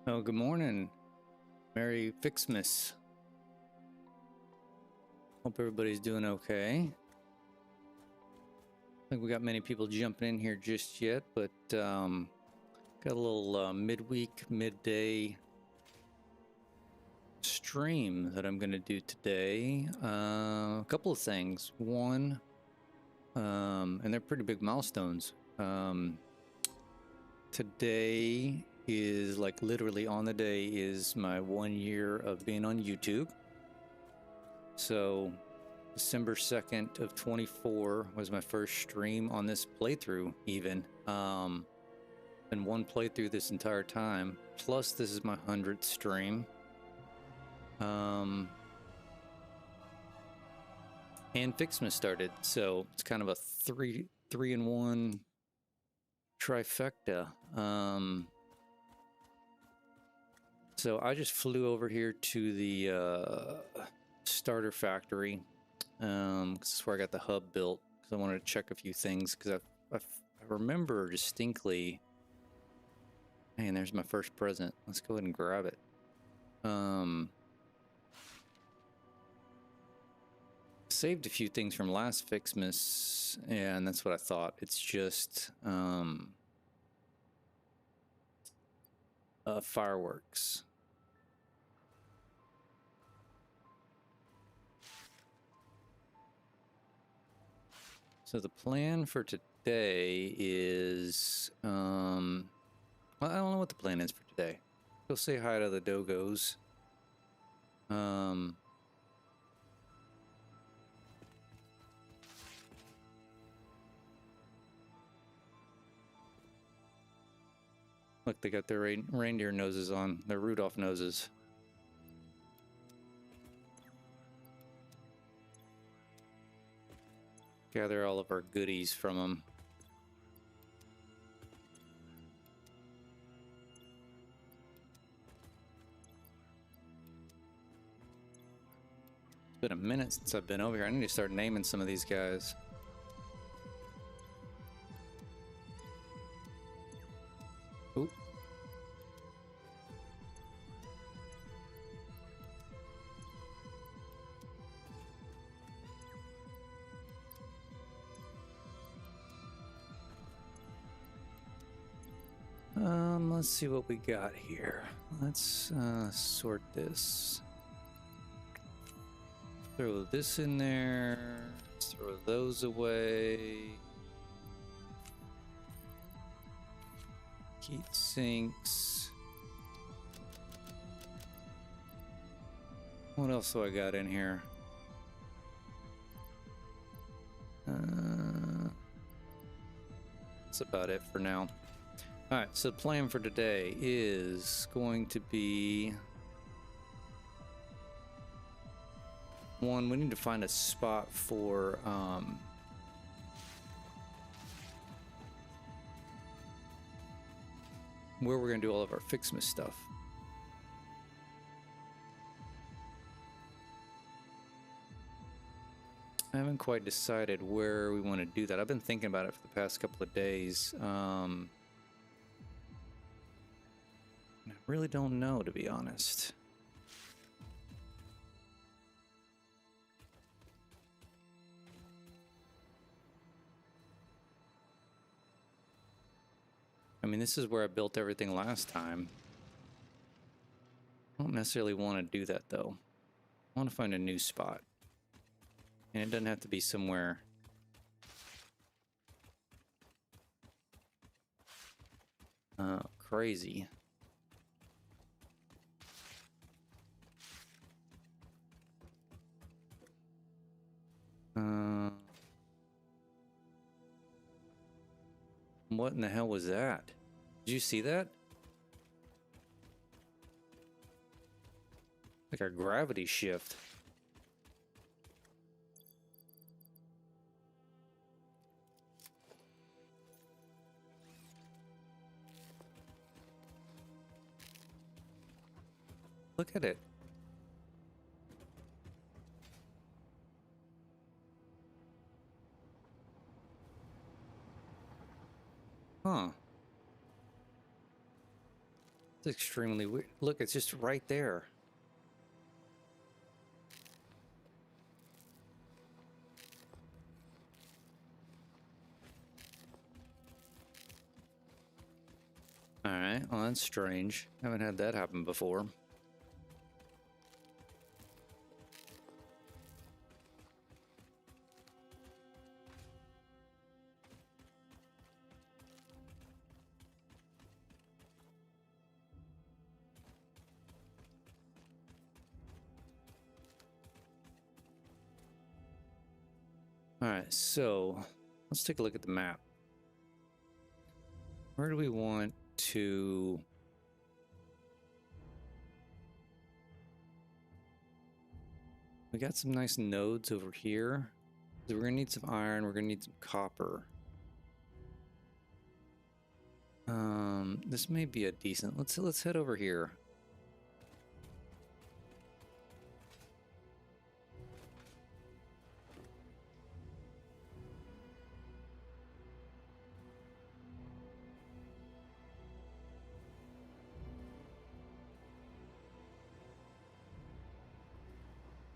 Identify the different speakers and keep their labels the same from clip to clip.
Speaker 1: Oh, good morning. Merry Ficsmas. Hope everybody's doing okay. I think we got many people jumping in here just yet, but got a little midweek, midday stream that I'm going to do today. A couple of things. One, and they're pretty big milestones. Today is like literally on the day is my 1 year of being on YouTube. So December 2nd of 24 was my first stream on this playthrough even. Been one playthrough this entire time. Plus this is my 100th stream. And Ficsmas started, so it's kind of a three in one trifecta. So I just flew over here to the starter factory. This is where I got the hub built because I wanted to check a few things because I remember distinctly. Man, there's my first present. Let's go ahead and grab it. Saved a few things from last Ficsmas, and that's what I thought. It's just fireworks. So the plan for today is, well, I don't know what the plan is for today. Go say hi to the dogos. Look, they got their reindeer noses on, their Rudolph noses. Gather all of our goodies from them. It's been a minute since I've been over here. I need to start naming some of these guys. Oop. Let's see what we got here. Let's sort this. Throw this in there. Let's throw those away. Heat sinks. What else do I got in here? That's about it for now. Alright, so the plan for today is going to be... One, we need to find a spot for... where we're going to do all of our Ficsmas stuff. I haven't quite decided where we want to do that. I've been thinking about it for the past couple of days. I really don't know, to be honest. I mean, this is where I built everything last time. I don't necessarily want to do that, though. I want to find a new spot. And it doesn't have to be somewhere... crazy. What in the hell was that? Did you see that? Like a gravity shift. Look at it. Huh. It's extremely weird. Look, it's just right there. Alright, well that's strange. Haven't had that happen before. Alright, so let's take a look at the map. Where do we want to... We got some nice nodes over here. So we're gonna need some iron, we're gonna need some copper. This may be a decent... Let's head over here.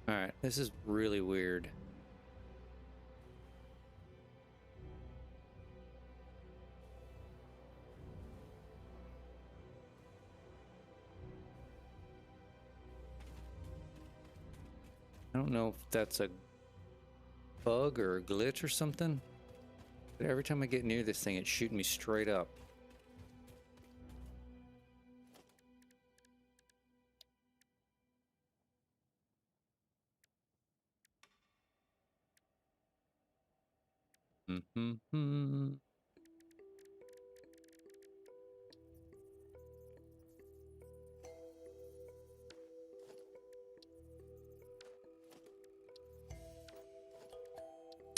Speaker 1: Alright, this is really weird. I don't know if that's a bug or a glitch or something, but every time I get near this thing, it's shooting me straight up.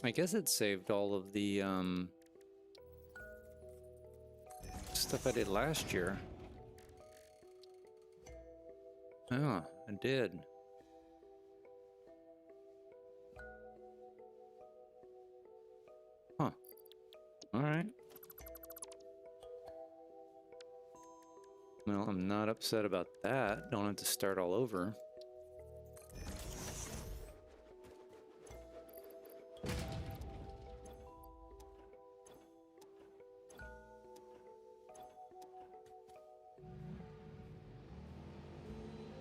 Speaker 1: I guess it saved all of the stuff I did last year. Oh, I did. Huh. Alright. Well, I'm not upset about that. Don't have to start all over.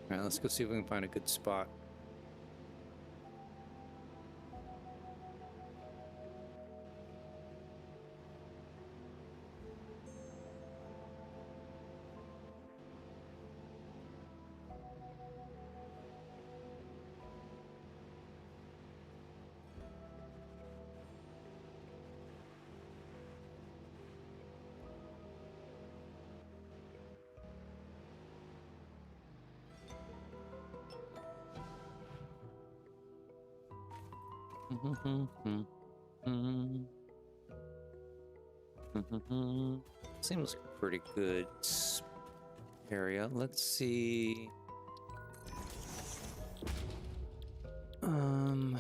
Speaker 1: Alright, let's go see if we can find a good spot. Seems like a pretty good area. Let's see. All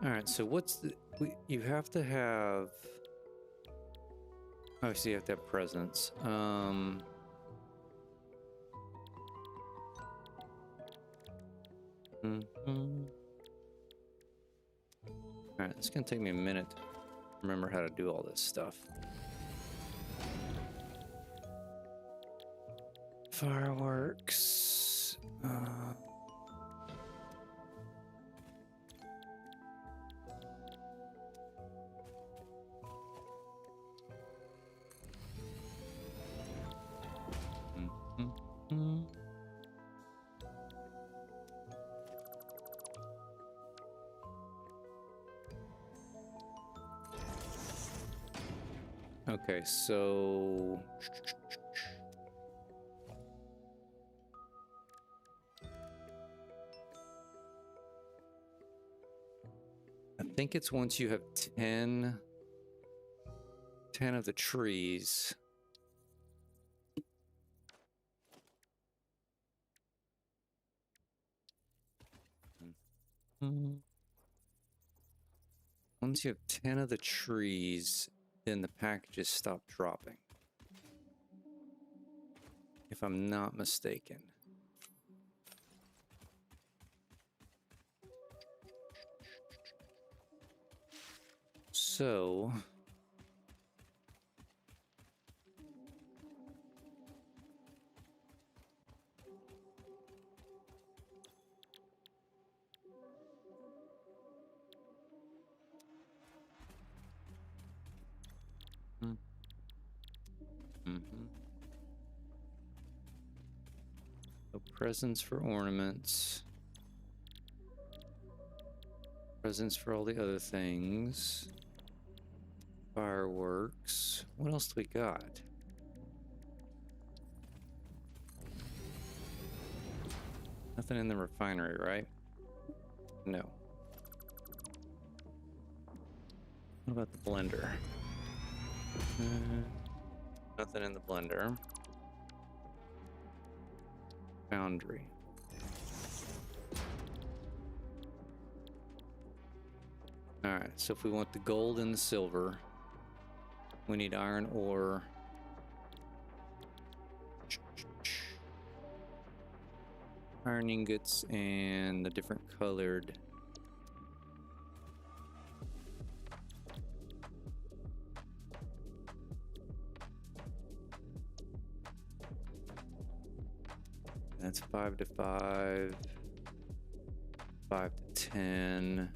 Speaker 1: right, so what's the... you have to have... Obviously, you have to have presence. Alright, it's gonna take me a minute to remember how to do all this stuff. Fireworks. Okay, so... I think it's once you have 10 of the trees. once you have 10 of the trees, then the packages stop dropping. If I'm not mistaken. So... So presents for ornaments. Presents for all the other things. Fireworks. What else do we got? Nothing in the refinery, right? No. What about the blender? Nothing in the blender. Foundry. Alright, so if we want the gold and the silver, we need iron ore. Iron ingots and the different colored. That's 5 to 5, 5 to 10.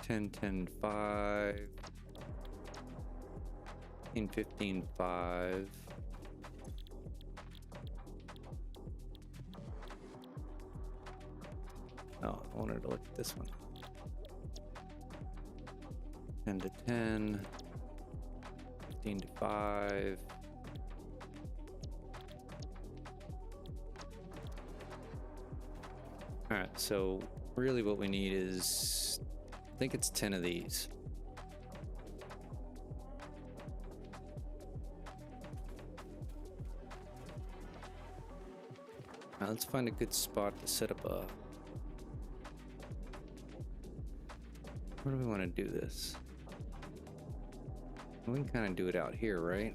Speaker 1: 10, 10, 5. 15, 15, 5. Oh, I wanted to look at this one. 10 to 10. 15 to 5. Alright, so really what we need is, I think it's 10 of these. Now let's find a good spot to set up a... Where do we want to do this? We can kind of do it out here, right?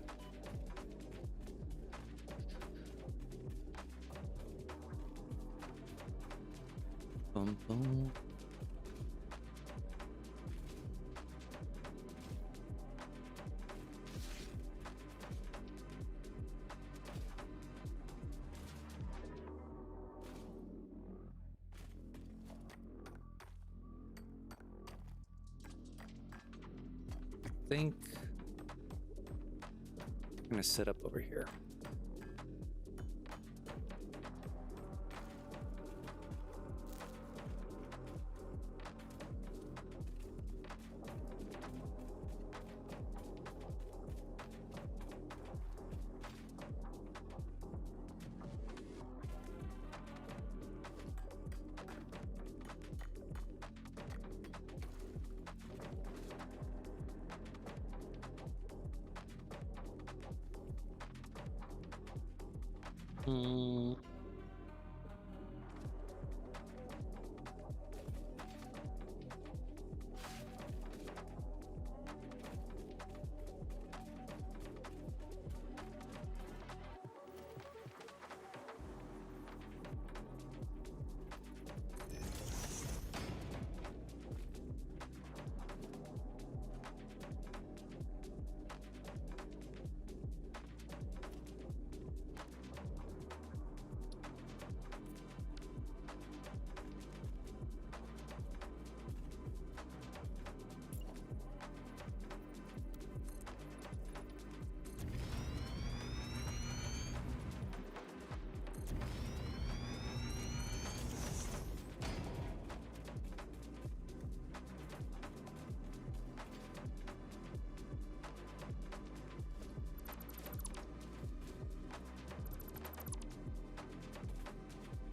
Speaker 1: Bum, bum. I think I'm gonna set up over here.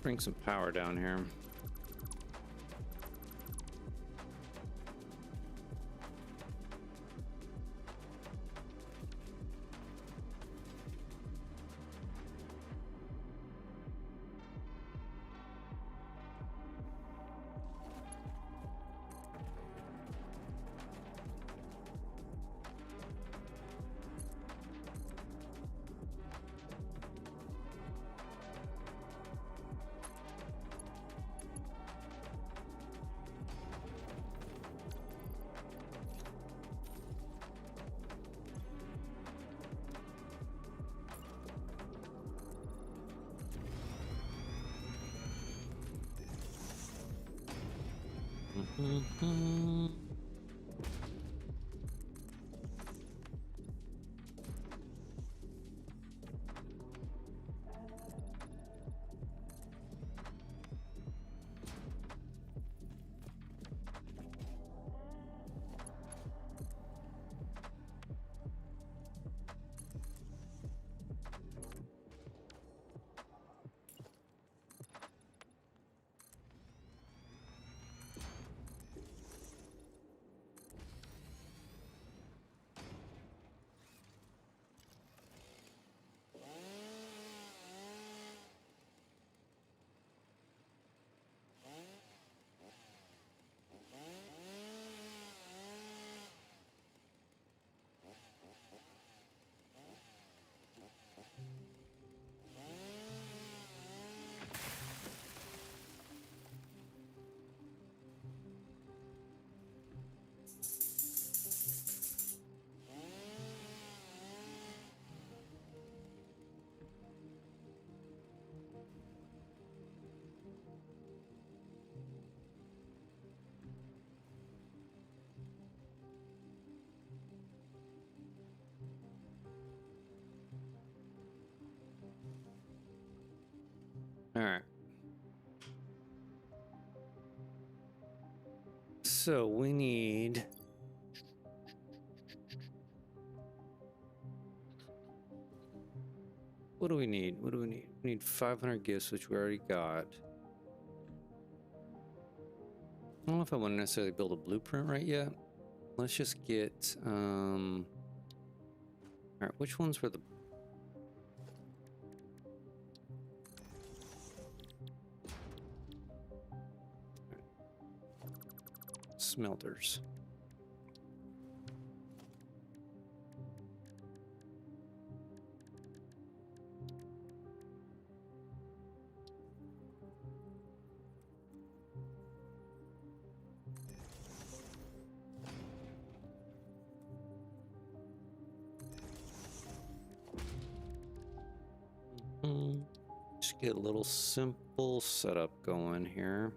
Speaker 1: Bring some power down here. Mm-hmm. All right. So we need... What do we need? What do we need? We need 500 gifts, which we already got. I don't know if I want to necessarily build a blueprint right yet. Let's just get... All right, which ones were the... Smelters. Just get a little simple setup going here.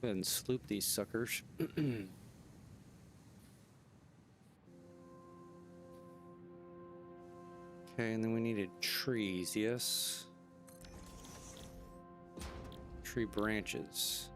Speaker 1: Go ahead and sloop these suckers. Okay, and then we needed trees, yes? Tree branches.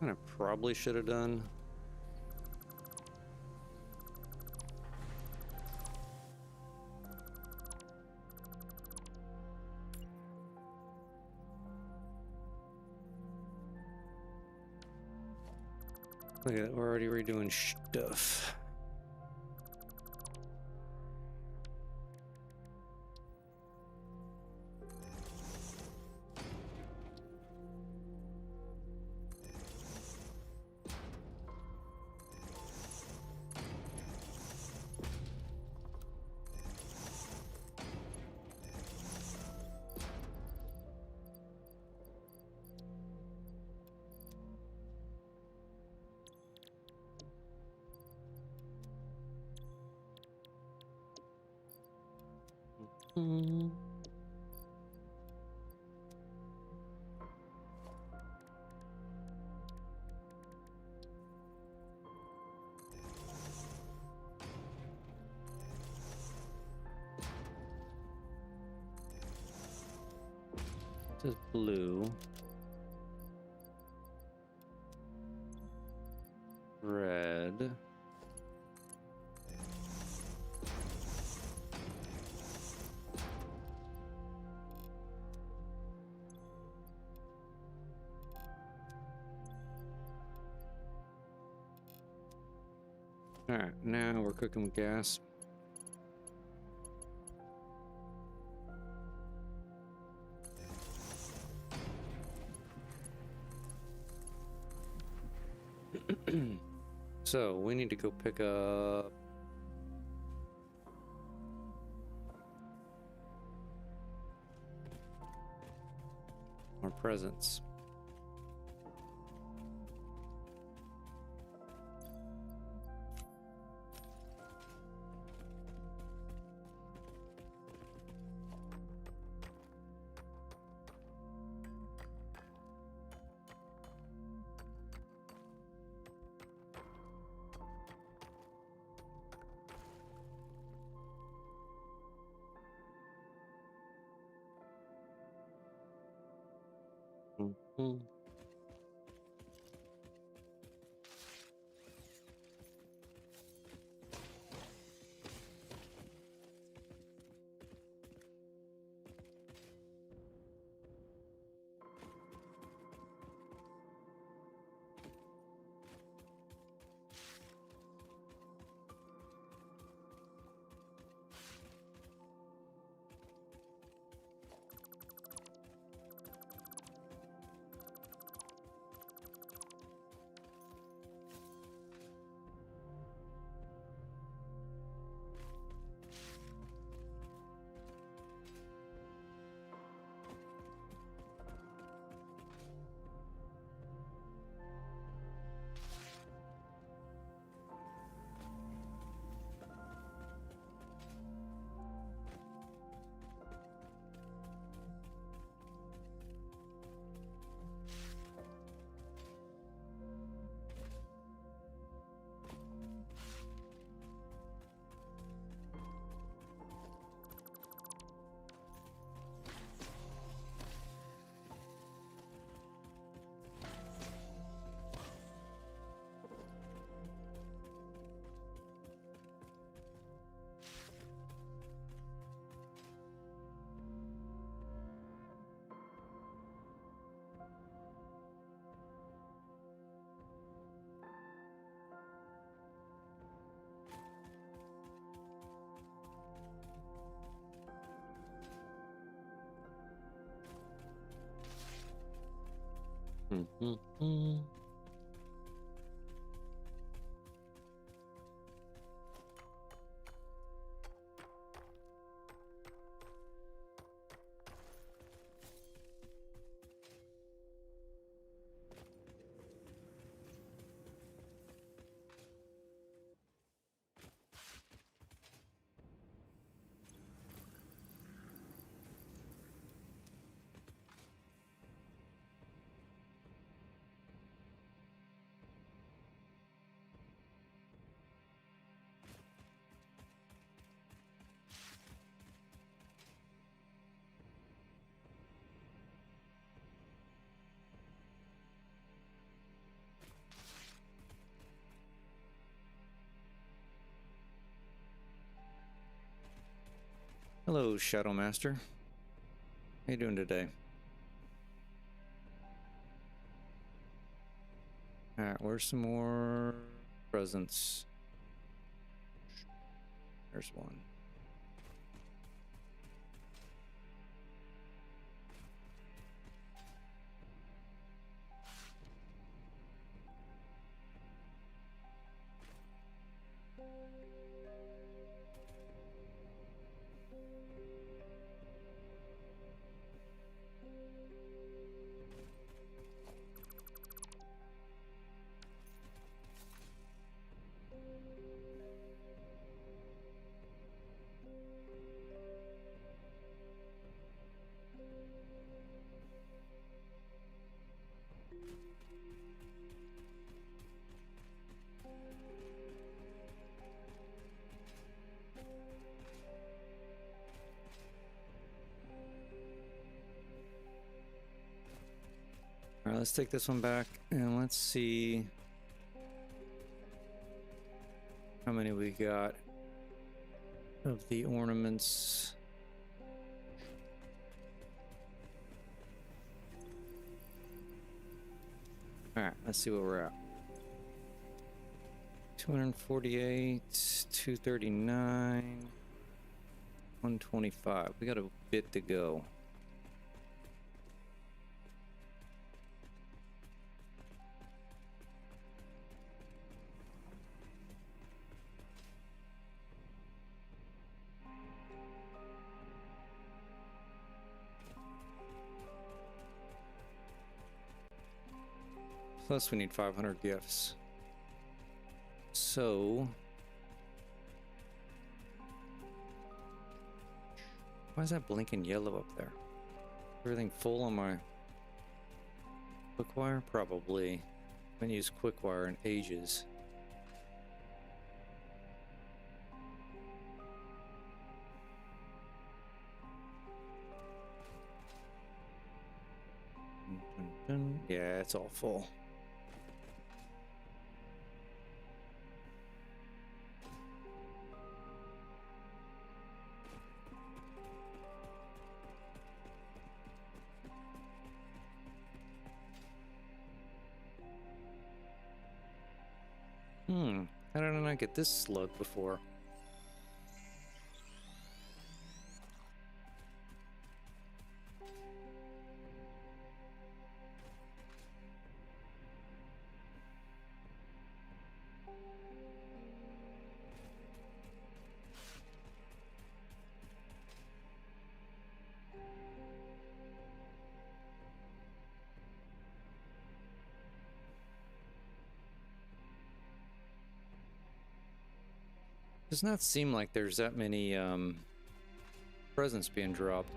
Speaker 1: I probably should have done. Look at that, we're already redoing stuff. This is blue. Red. All right, now we're cooking with gas. So we need to go pick up our presents. Mm-hmm. Mm-hmm. Hello, Shadow Master. How you doing today? All right, where's some more presents? There's one. All right, let's take this one back and let's see how many we got of the ornaments. All right, let's see where we're at. 248, 239, 125. We got a bit to go. Plus we need 500 gifts. So why is that blinking yellow up there? Everything full on my quick wire? Probably. I haven't used quick wire in ages. Yeah, it's all full. How did I not get this slug before? Does not seem like there's that many presents being dropped.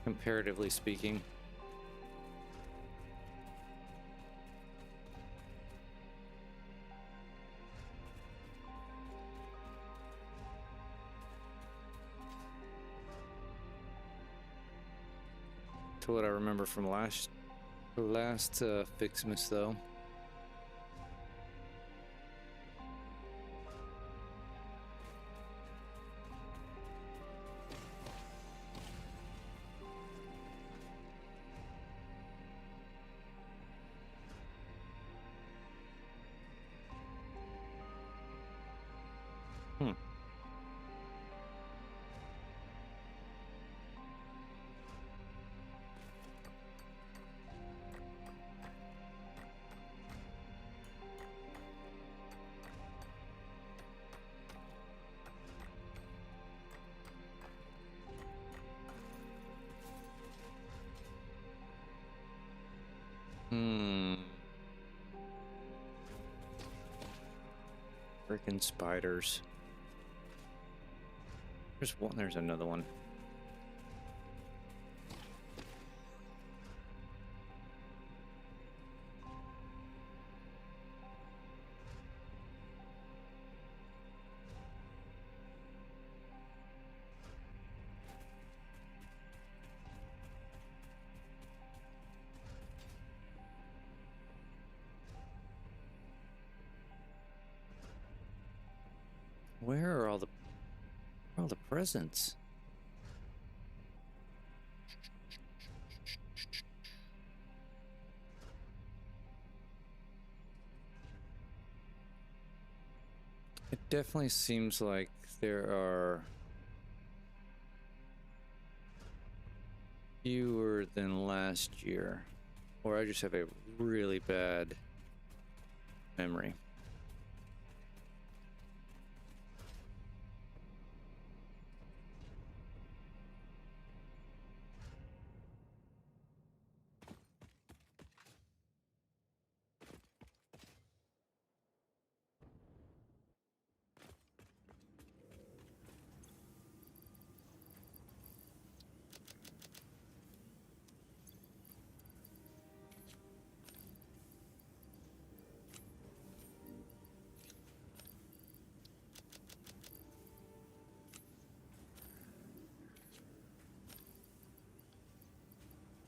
Speaker 1: Comparatively speaking. To what I remember from last Ficsmas though. Freaking spiders. There's one, there's another one. Where are all the presents? It definitely seems like there are fewer than last year, or I just have a really bad memory.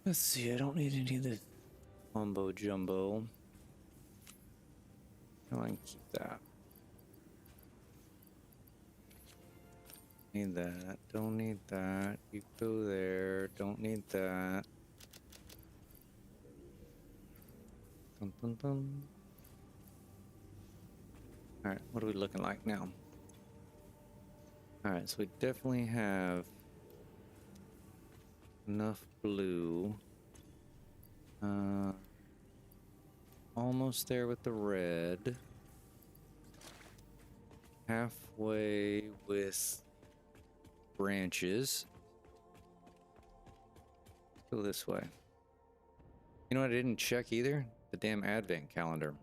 Speaker 1: Let's see, I don't need any of the mumbo jumbo. No, I can keep that. Need that. Don't need that. You go there. Don't need that. Dun, dun, dun. All right, what are we looking like now? All right, so we definitely have enough blue. Almost there with the red. Halfway with branches. Let's go this way. You know what I didn't check either? The damn advent calendar.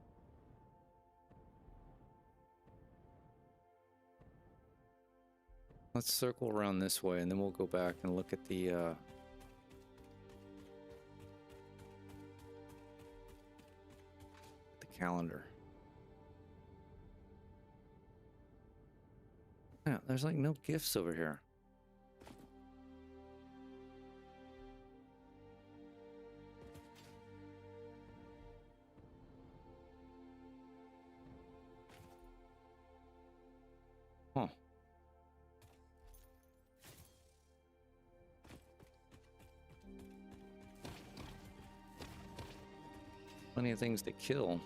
Speaker 1: Let's circle around this way and then we'll go back and look at the calendar. Yeah, there's like no gifts over here. Huh. Plenty of things to kill.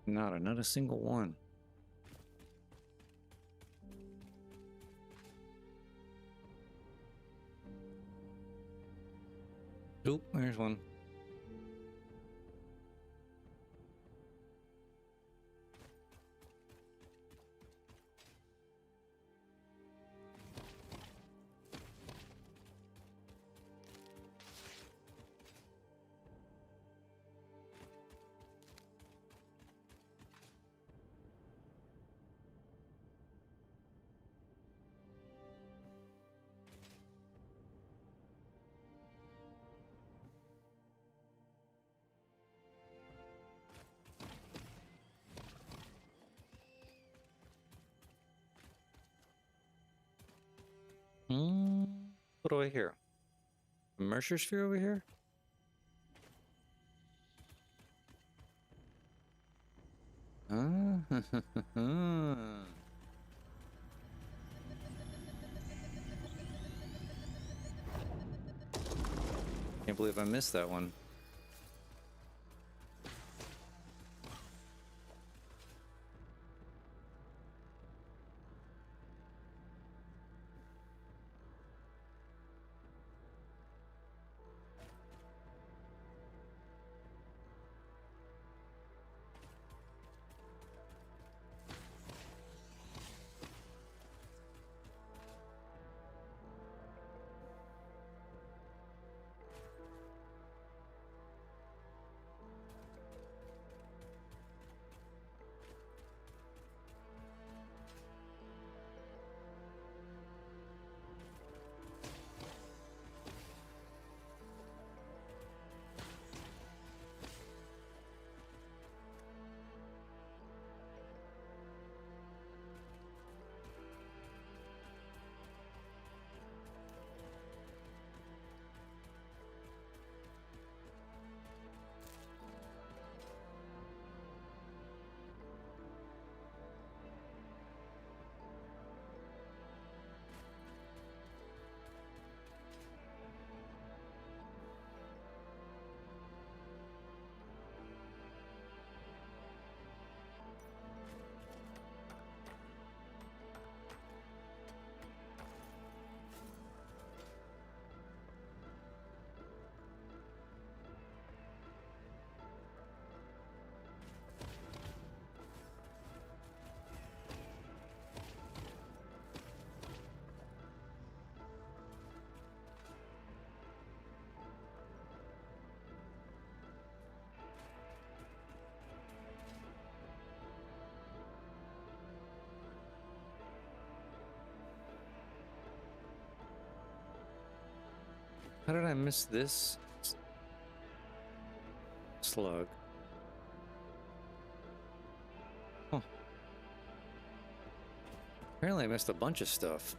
Speaker 1: Not a single one. Oop, there's one. What do I hear? A Mercer sphere over here? Can't believe I missed that one. How did I miss this slug? Huh. Apparently I missed a bunch of stuff.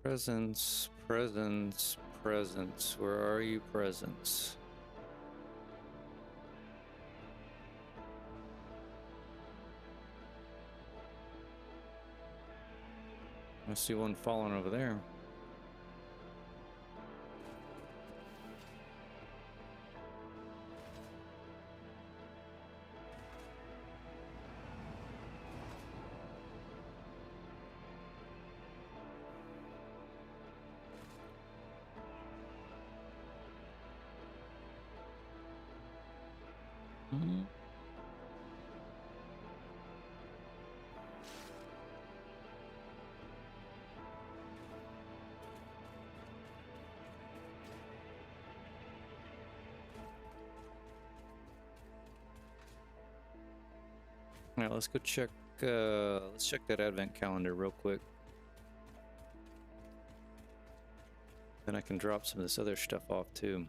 Speaker 1: Presents, presents, presents. Where are you, presents? I see one falling over there. Mhm. All right, let's go check. Let's check that advent calendar real quick. Then I can drop some of this other stuff off too.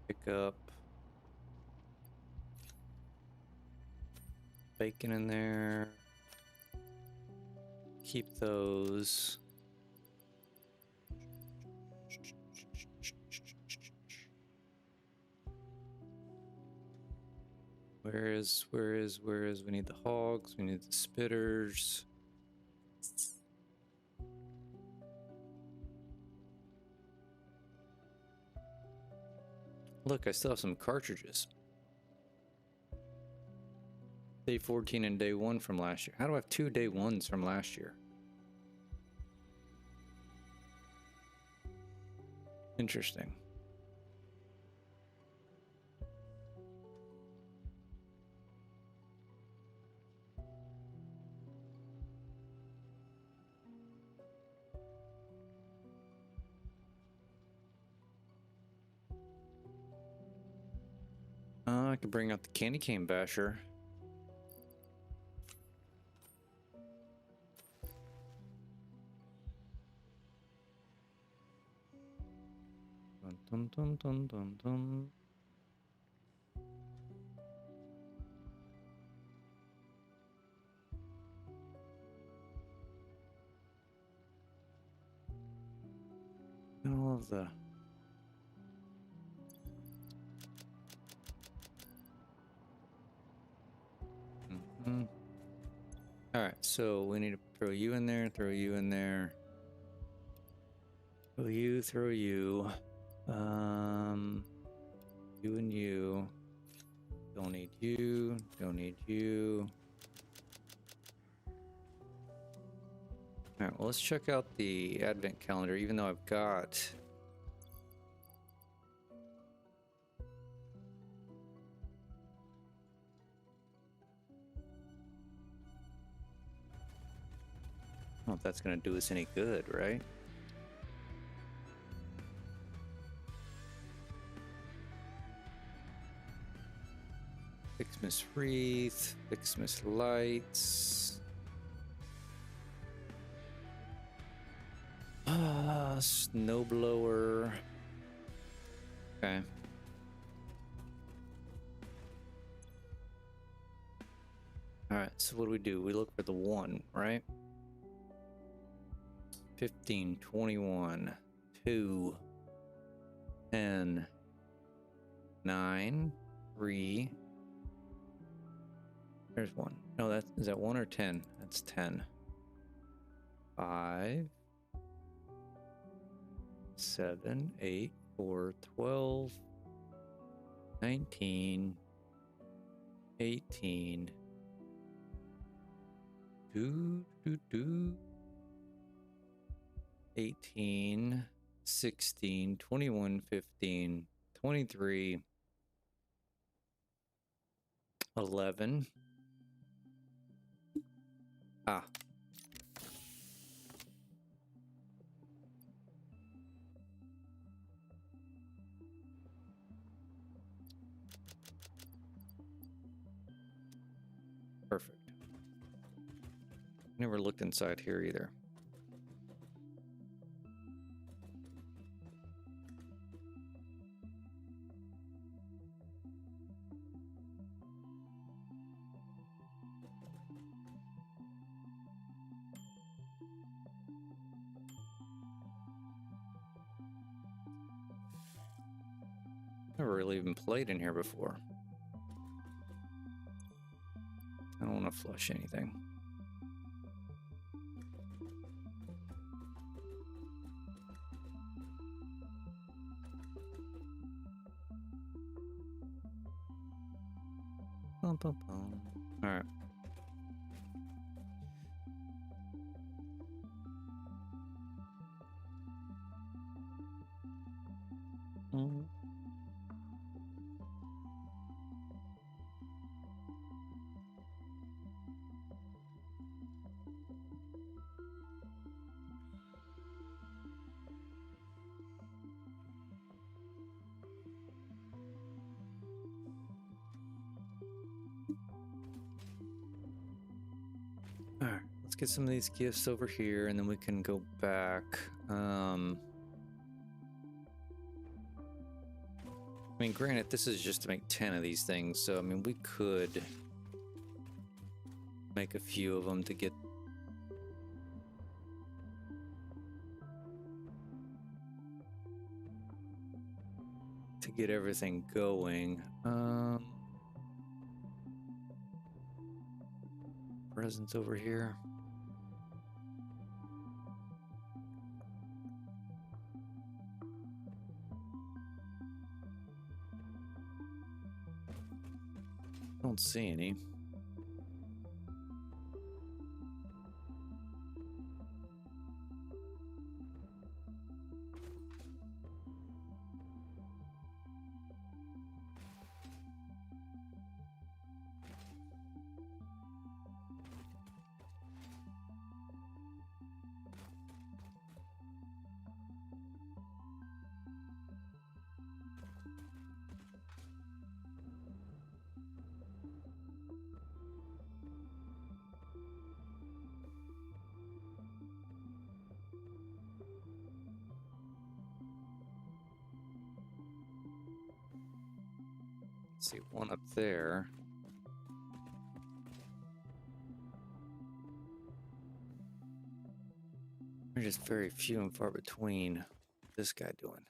Speaker 1: Pick up bacon in there. Keep those. Where is, we need the hogs, we need the spitters. Look, I still have some cartridges. Day 14 and day 1 from last year. How do I have 2 day 1s from last year? Interesting. I could bring out the candy cane basher. Dun, dun, dun, dun, dun. All of the All right, so we need to throw you in there, throw you in there. Throw you, throw you. You and you. Don't need you, don't need you. All right, well, let's check out the advent calendar, even though I've got... I don't know if that's going to do us any good, right? Ficsmas wreath, Ficsmas lights. Snowblower. Okay. All right, so what do? We look for the 1, right? 15, 21, 2, 10, 9, 3. There's 1. No, is that 1 or 10? That's 10. 5, 7, 8, 4, 12, 19, 18, 18, 16, 21, 15, 23, 11. Ah. Perfect. Never looked inside here either. Never really even played in here before. I don't want to flush anything. Bum, bum, bum. All right. All right, let's get some of these gifts over here, and then we can go back. I mean, granted, this is just to make 10 of these things, so I mean, we could make a few of them to get everything going. Presents over here. Don't see any. See one up there. They're just very few and far between. What's this guy doing?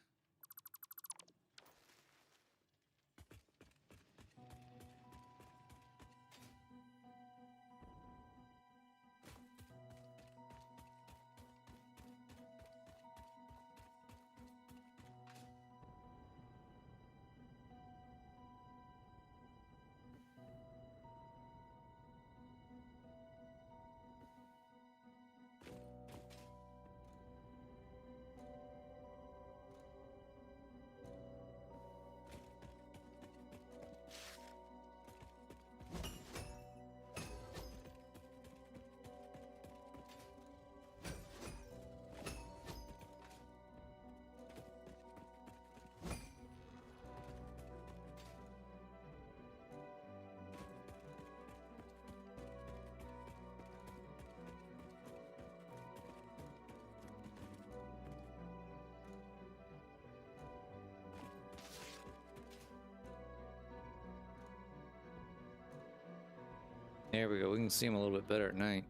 Speaker 1: There we go. We can see them a little bit better at night.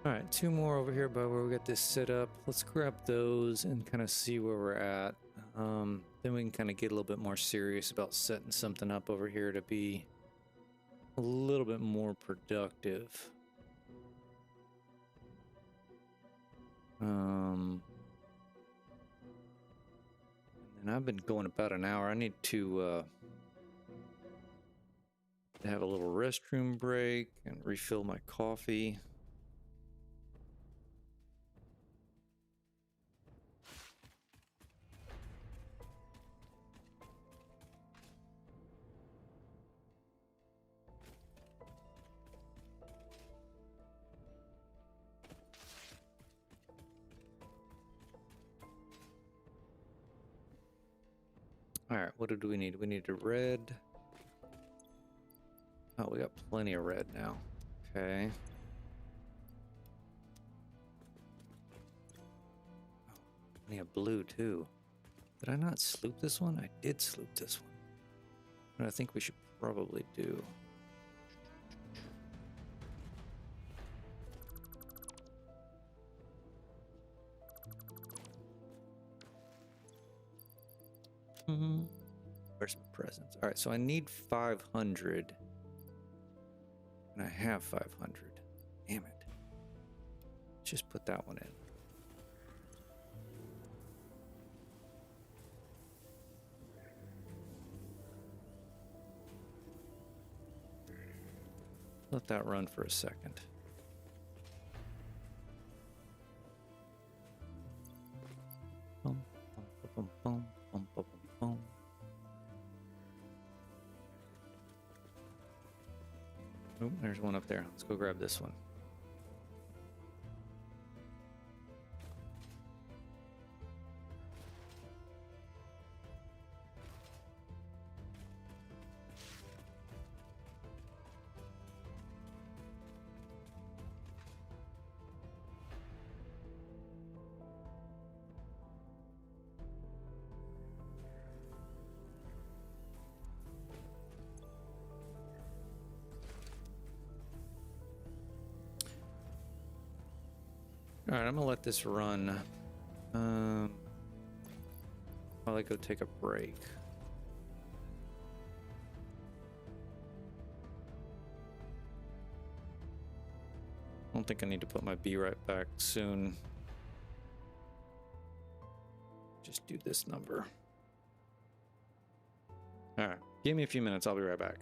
Speaker 1: All right, 2 more over here by where we got this set up. Let's grab those and kind of see where we're at. Then we can kind of get a little bit more serious about setting something up over here to be a little bit more productive. And I've been going about an hour. I need to have a little restroom break and refill my coffee. All right, what do we need? We need a red. Oh, we got plenty of red now. Okay. Oh, plenty of blue too. Did I not sloop this one? I did sloop this one. But I think we should probably do. Where's my presents? All right, so I need 500. And I have 500. Damn it. Let's just put that one in. Let that run for a second. Bum, bum, bum, bum, bum, bum, bum. Oh, there's one up there. Let's go grab this one. All right, I'm gonna let this run while I go take a break. I don't think I need to put my be right back soon. Just do this number. All right, give me a few minutes. I'll be right back.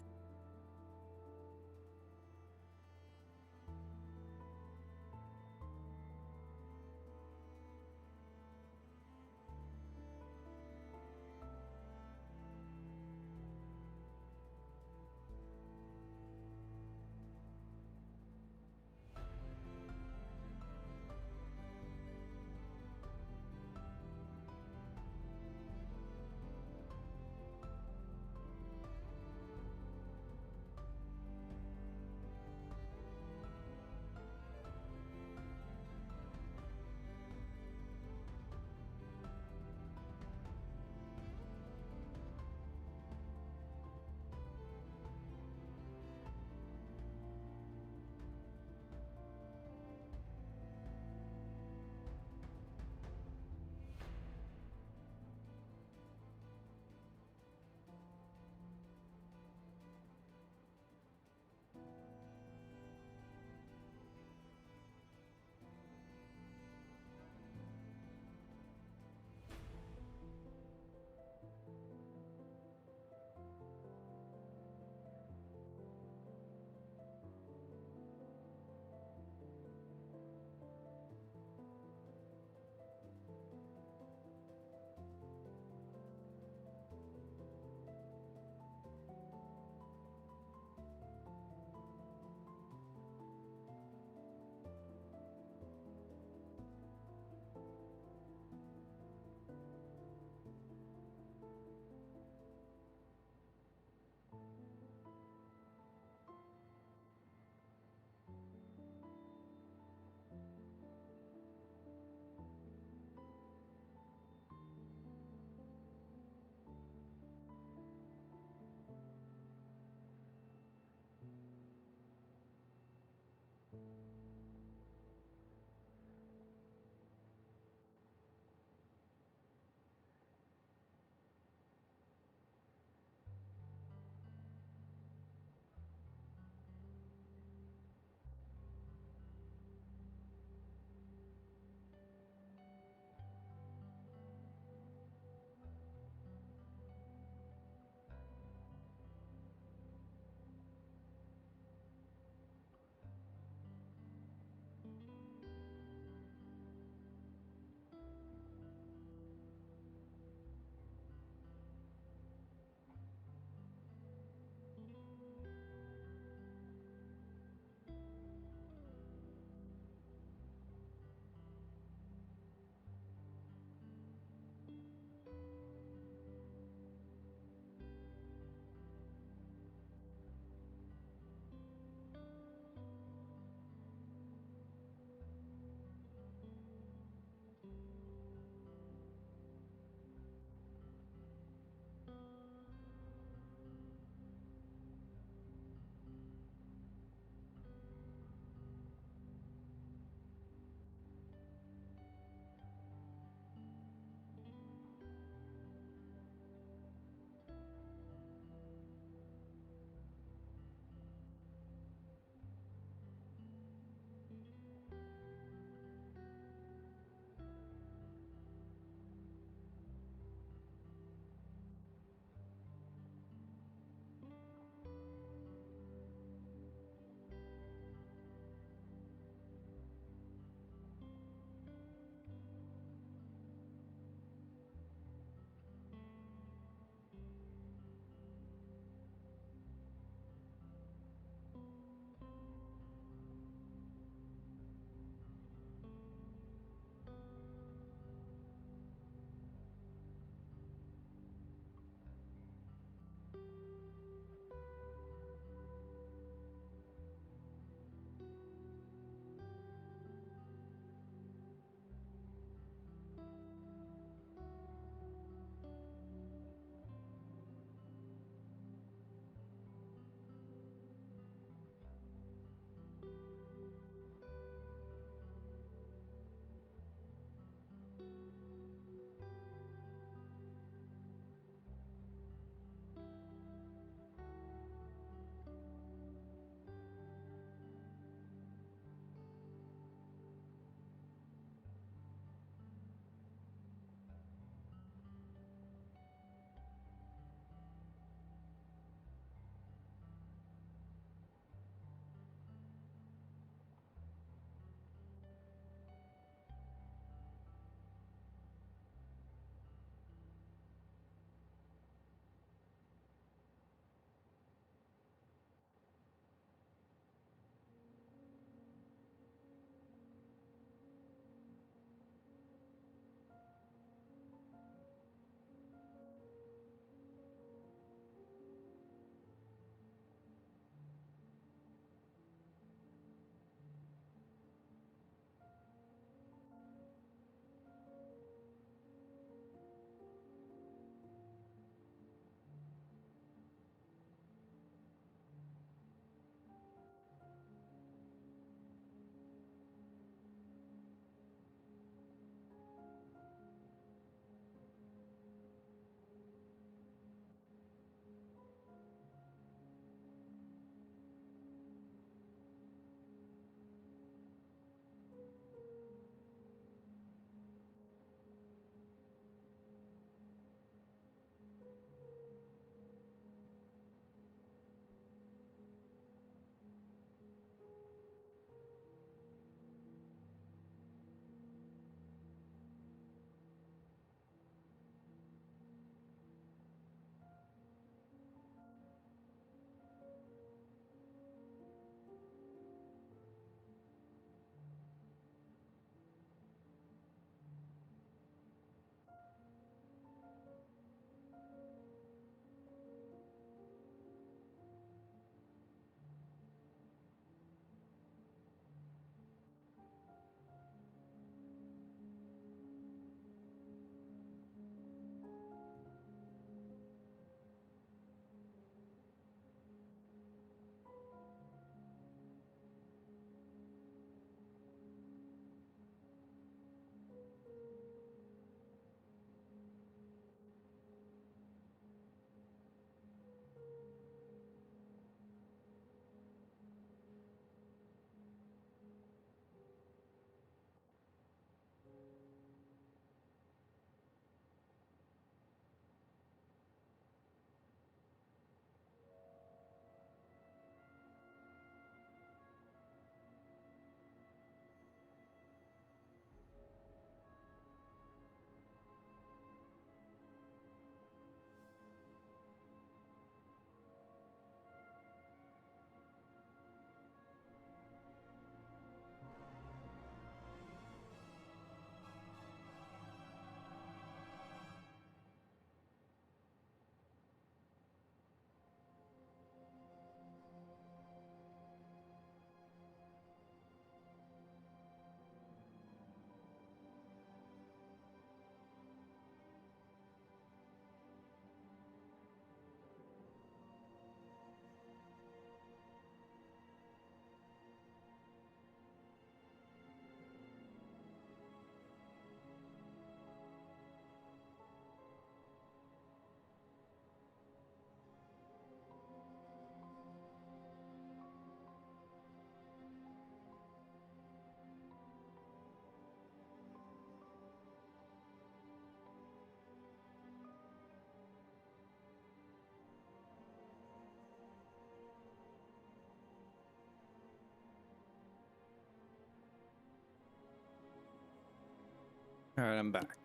Speaker 1: All right, I'm back.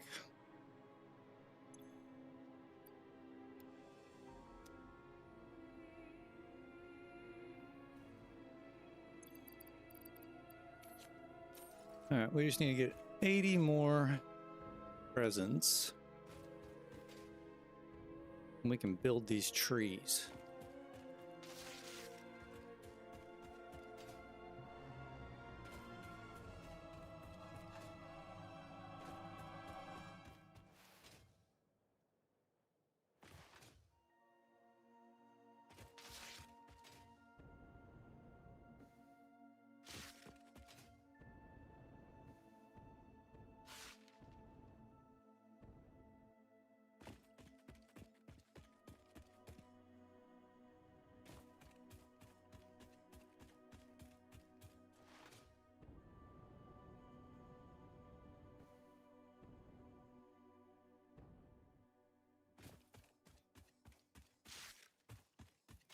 Speaker 1: All right, we just need to get 80 more presents. And we can build these trees.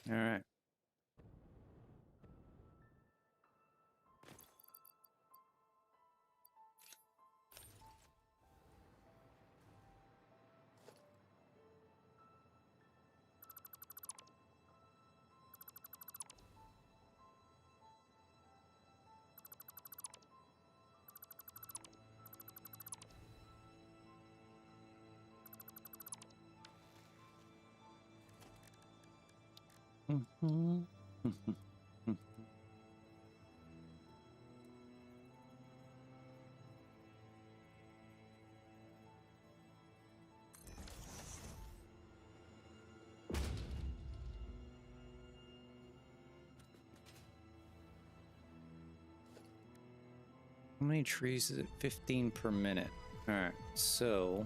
Speaker 1: All right. Mm-hmm. How many trees is it? 15 per minute. All right, so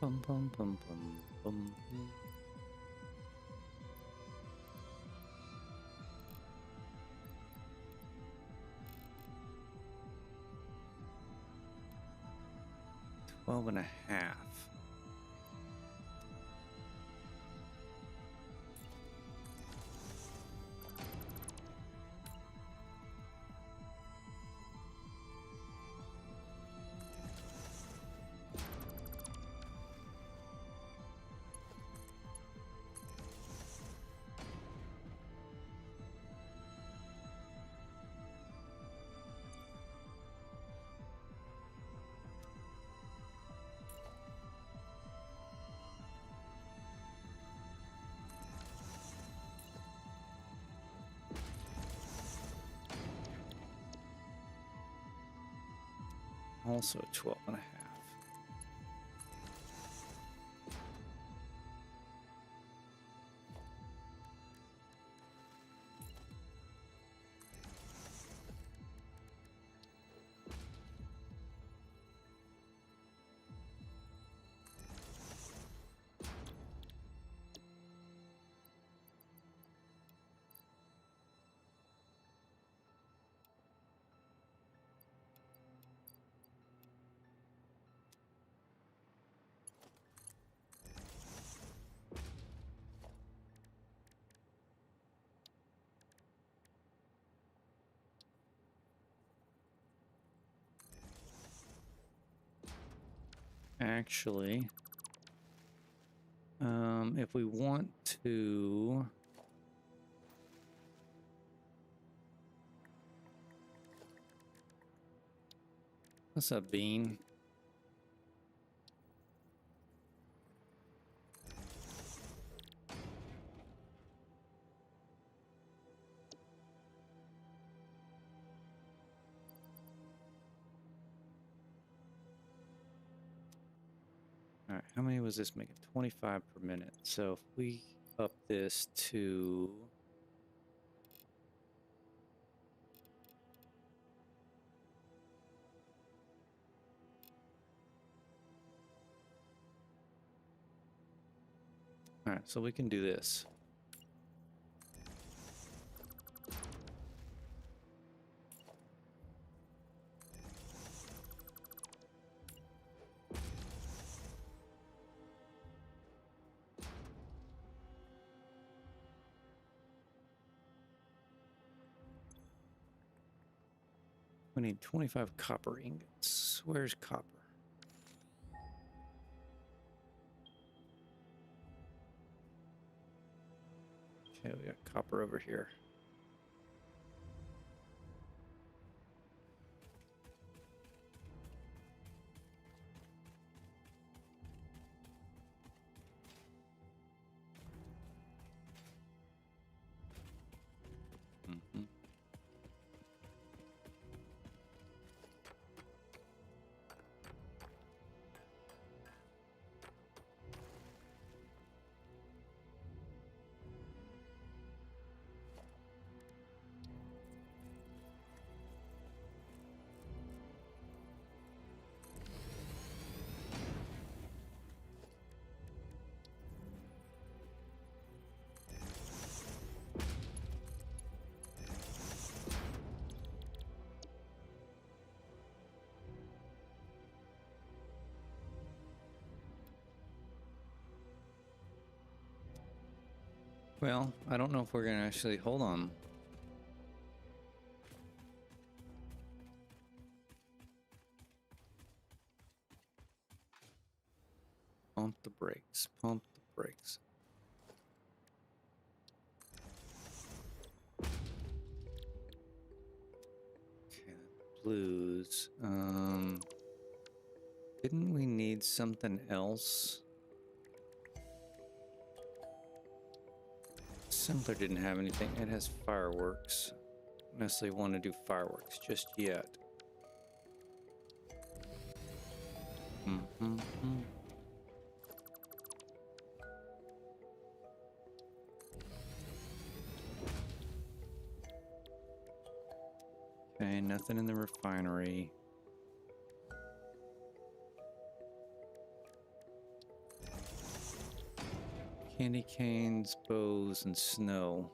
Speaker 1: bum bum bum bum bum. 12 and a half. Also 12 and a half. Actually, if we want to, what's up, Bean? All right, how many was this making? 25 per minute. So if we up this to all right, so we can do this. We need 25 copper ingots. Where's copper? Okay, we got copper over here. Mm-hmm. Well, I don't know if we're going to actually hold on. Pump the brakes. Pump the brakes. Okay, blues. Didn't we need something else? Simpler didn't have anything. It has fireworks. I don't necessarily want to do fireworks just yet. Okay, nothing in the refinery. Candy canes, bows, and snow.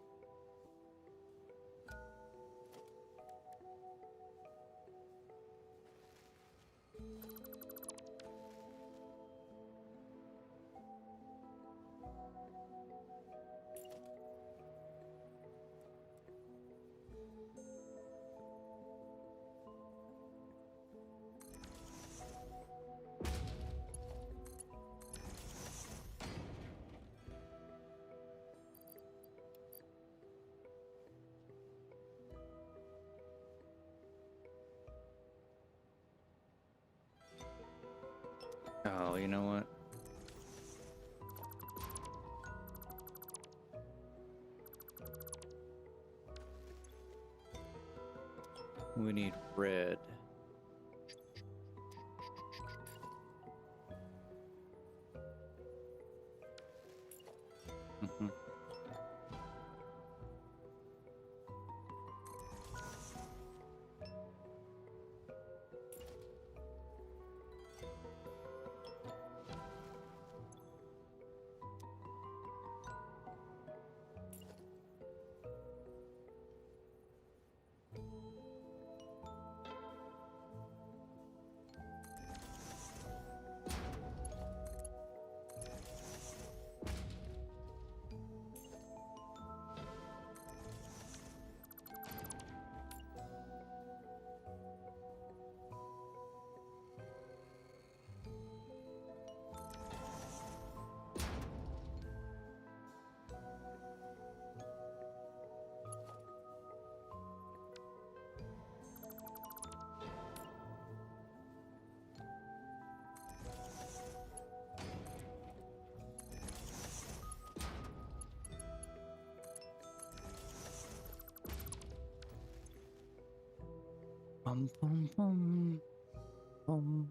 Speaker 1: Oh, you know what? We need red. Bum, bum, bum, bum.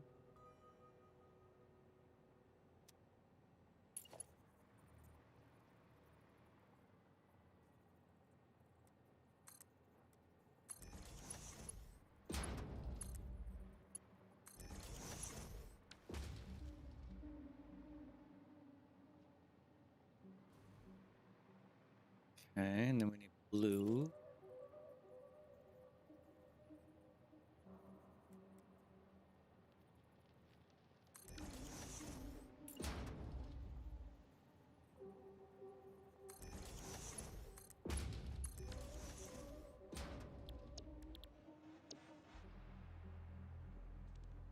Speaker 1: Okay, and then we need blue.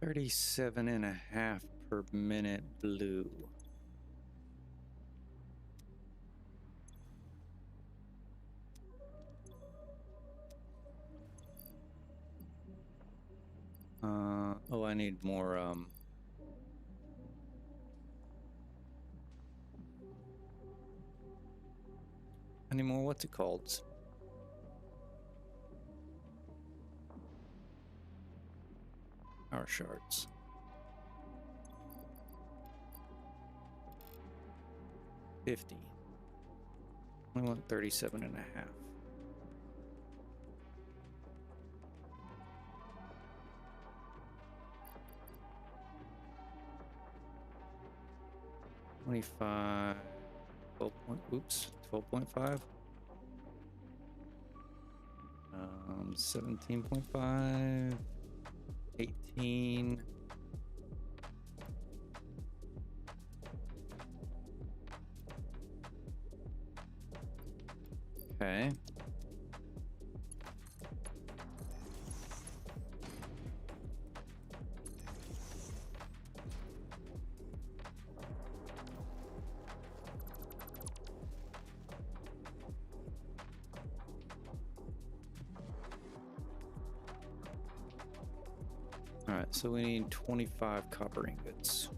Speaker 1: 37.5 per minute blue. Oh, I need more, what's it called? Power shards. I want 37.5. $25. 12.5. 17.5. 18. Okay. All right, so we need 25 copper ingots.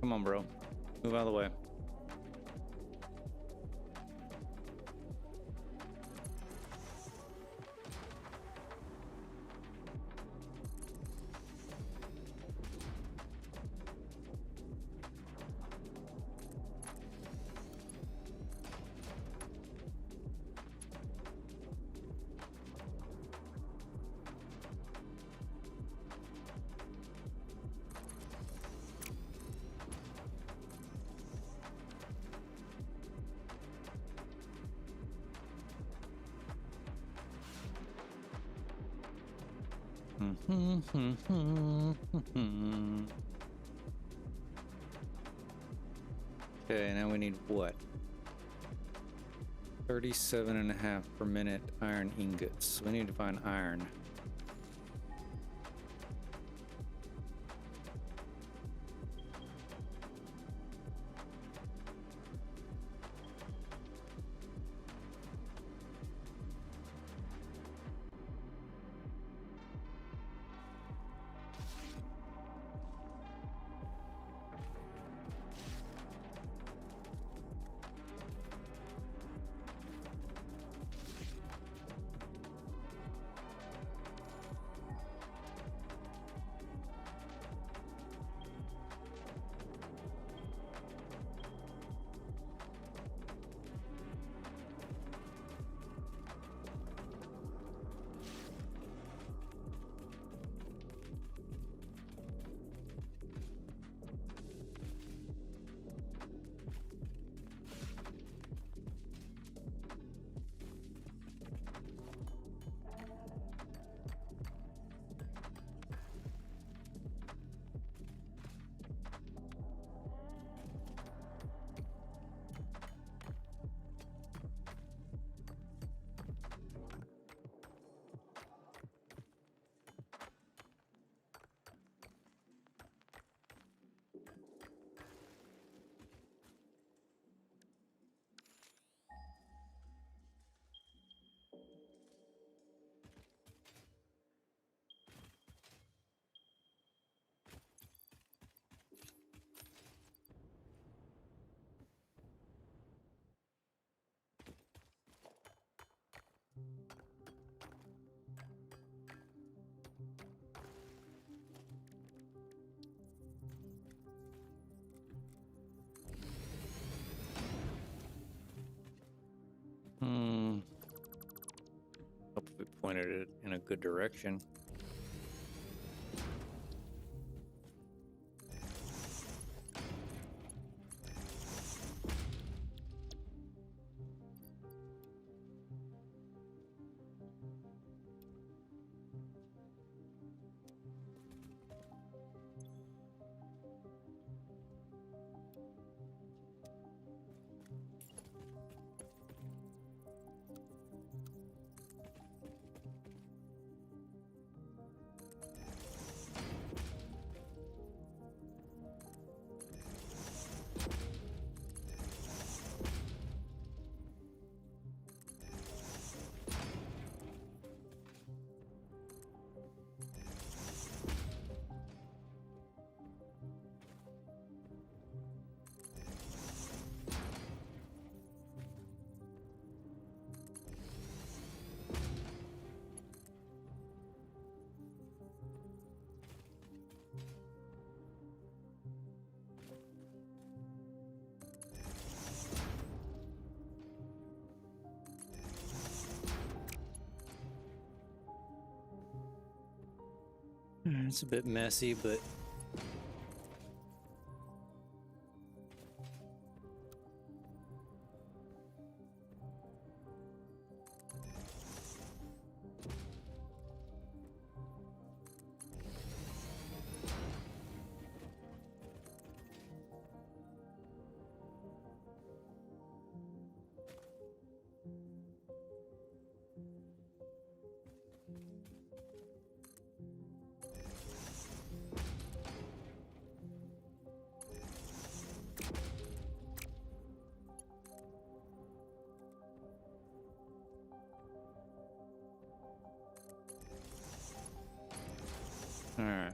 Speaker 1: Come on, bro. Move out of the way. Okay, now we need what? 37.5 per minute iron ingots. We need to find iron. pointed it in a good direction. It's a bit messy, but all right.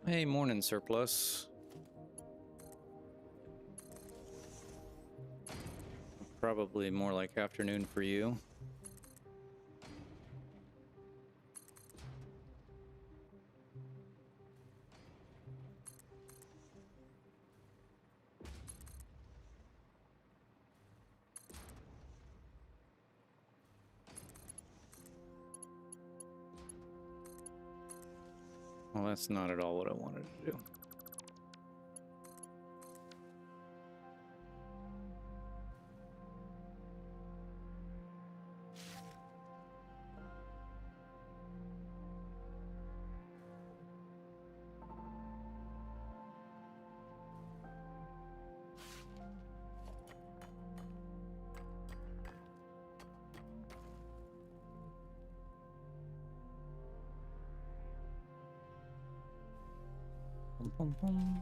Speaker 1: Hey, morning, Surplus. Probably more like afternoon for you. Well, that's not at all what I wanted to do. Bum, bum, bum.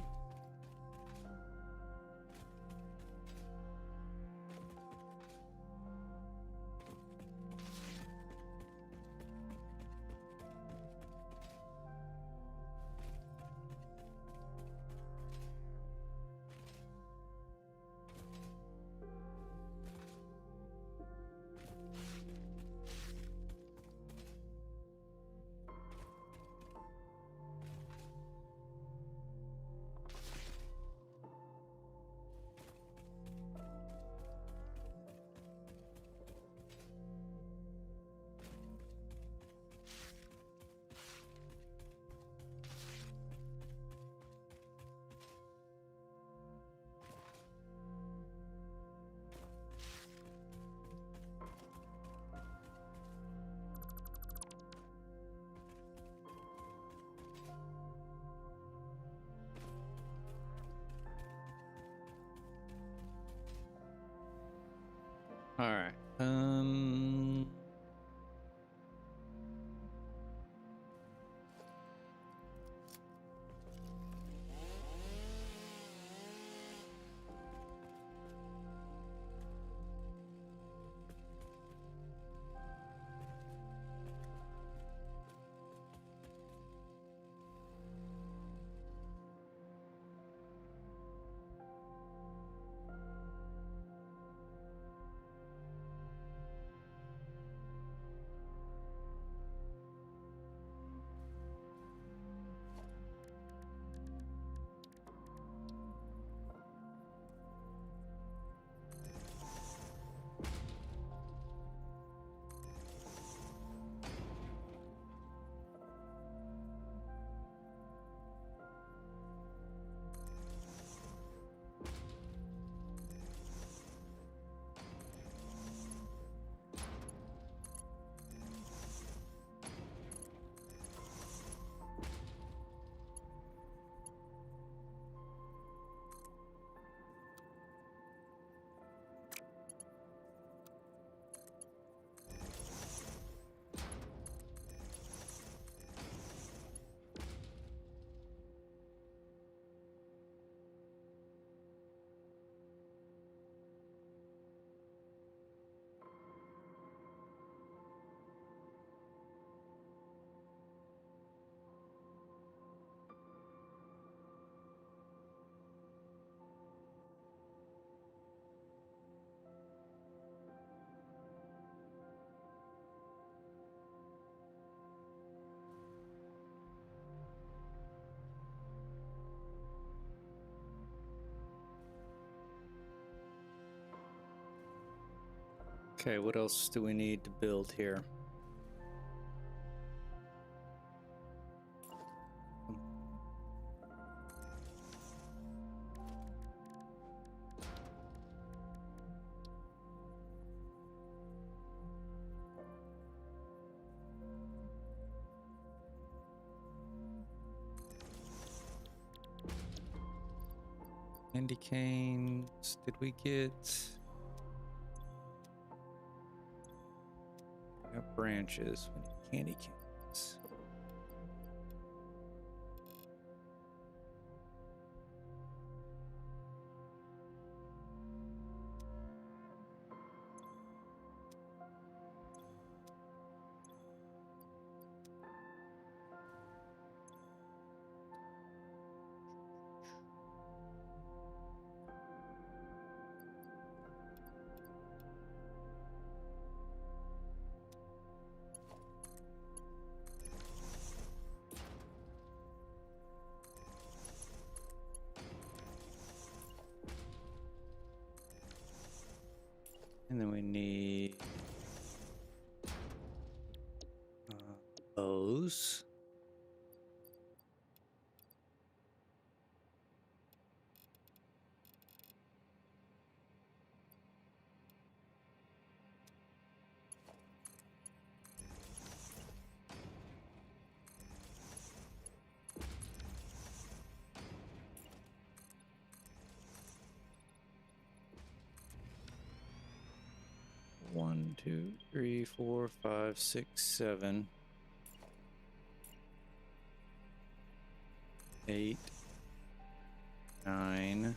Speaker 1: All right. Okay, what else do we need to build here? Candy canes, did we get? We got branches, we need candy canes. And then we need bows. One, two, three, 4, 5, 6, 7, 8, 9,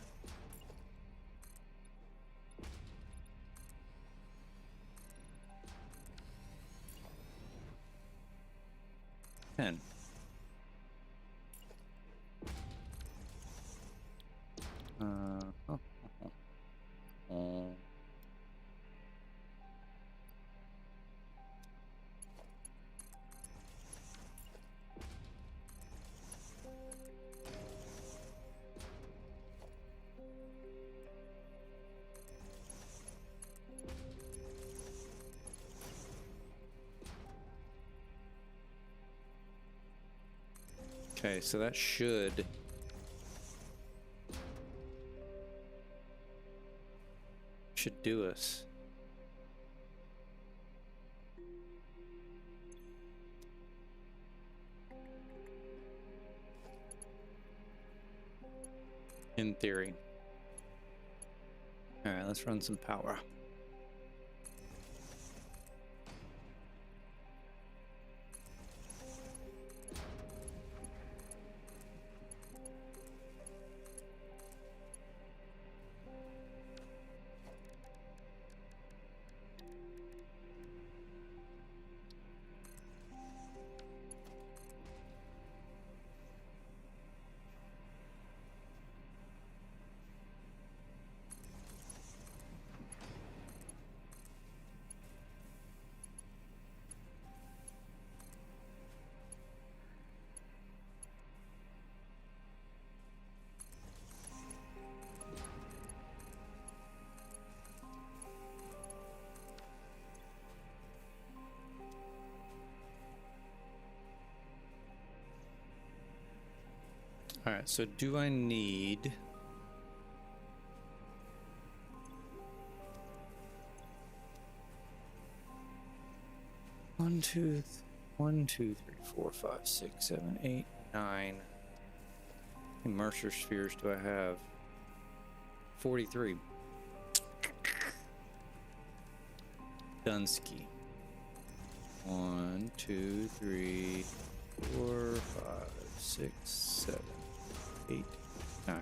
Speaker 1: 10. Okay, so that should do us. In theory. All right, let's run some power. All right, so do I need... One, two, 3, 4, 5, 6, 7, 8, 9. How many Mercer spheres do I have? 43. Dunsky. 1, 2, 3, 4, 5, 6, 7, 8, 9.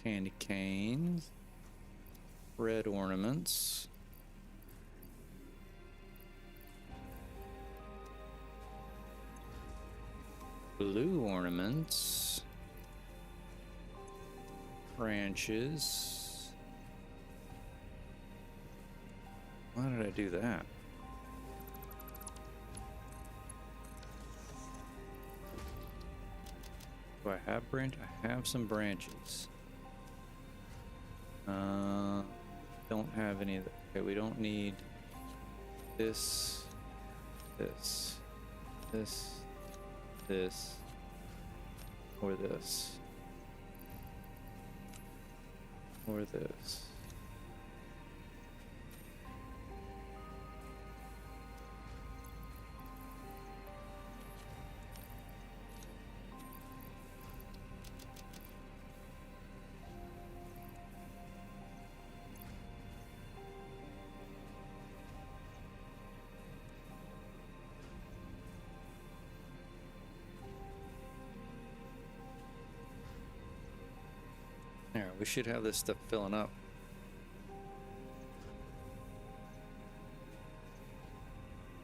Speaker 1: candy canes, red ornaments, blue ornaments, branches. Why did I do that? Do I have branch? I have some branches. Don't have any of that. Okay, we don't need this, this, this, this, or this, or this. There, we should have this stuff filling up.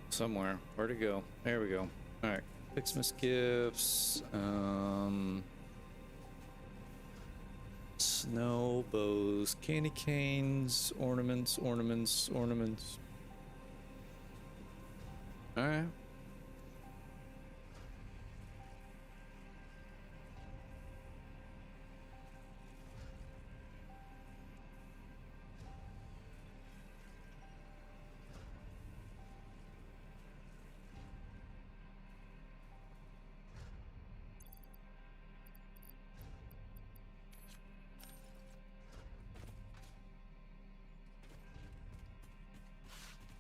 Speaker 1: Somewhere. Where'd it go? There we go. Alright. Ficsmas gifts. Snow, bows, candy canes, ornaments, ornaments, ornaments. Alright.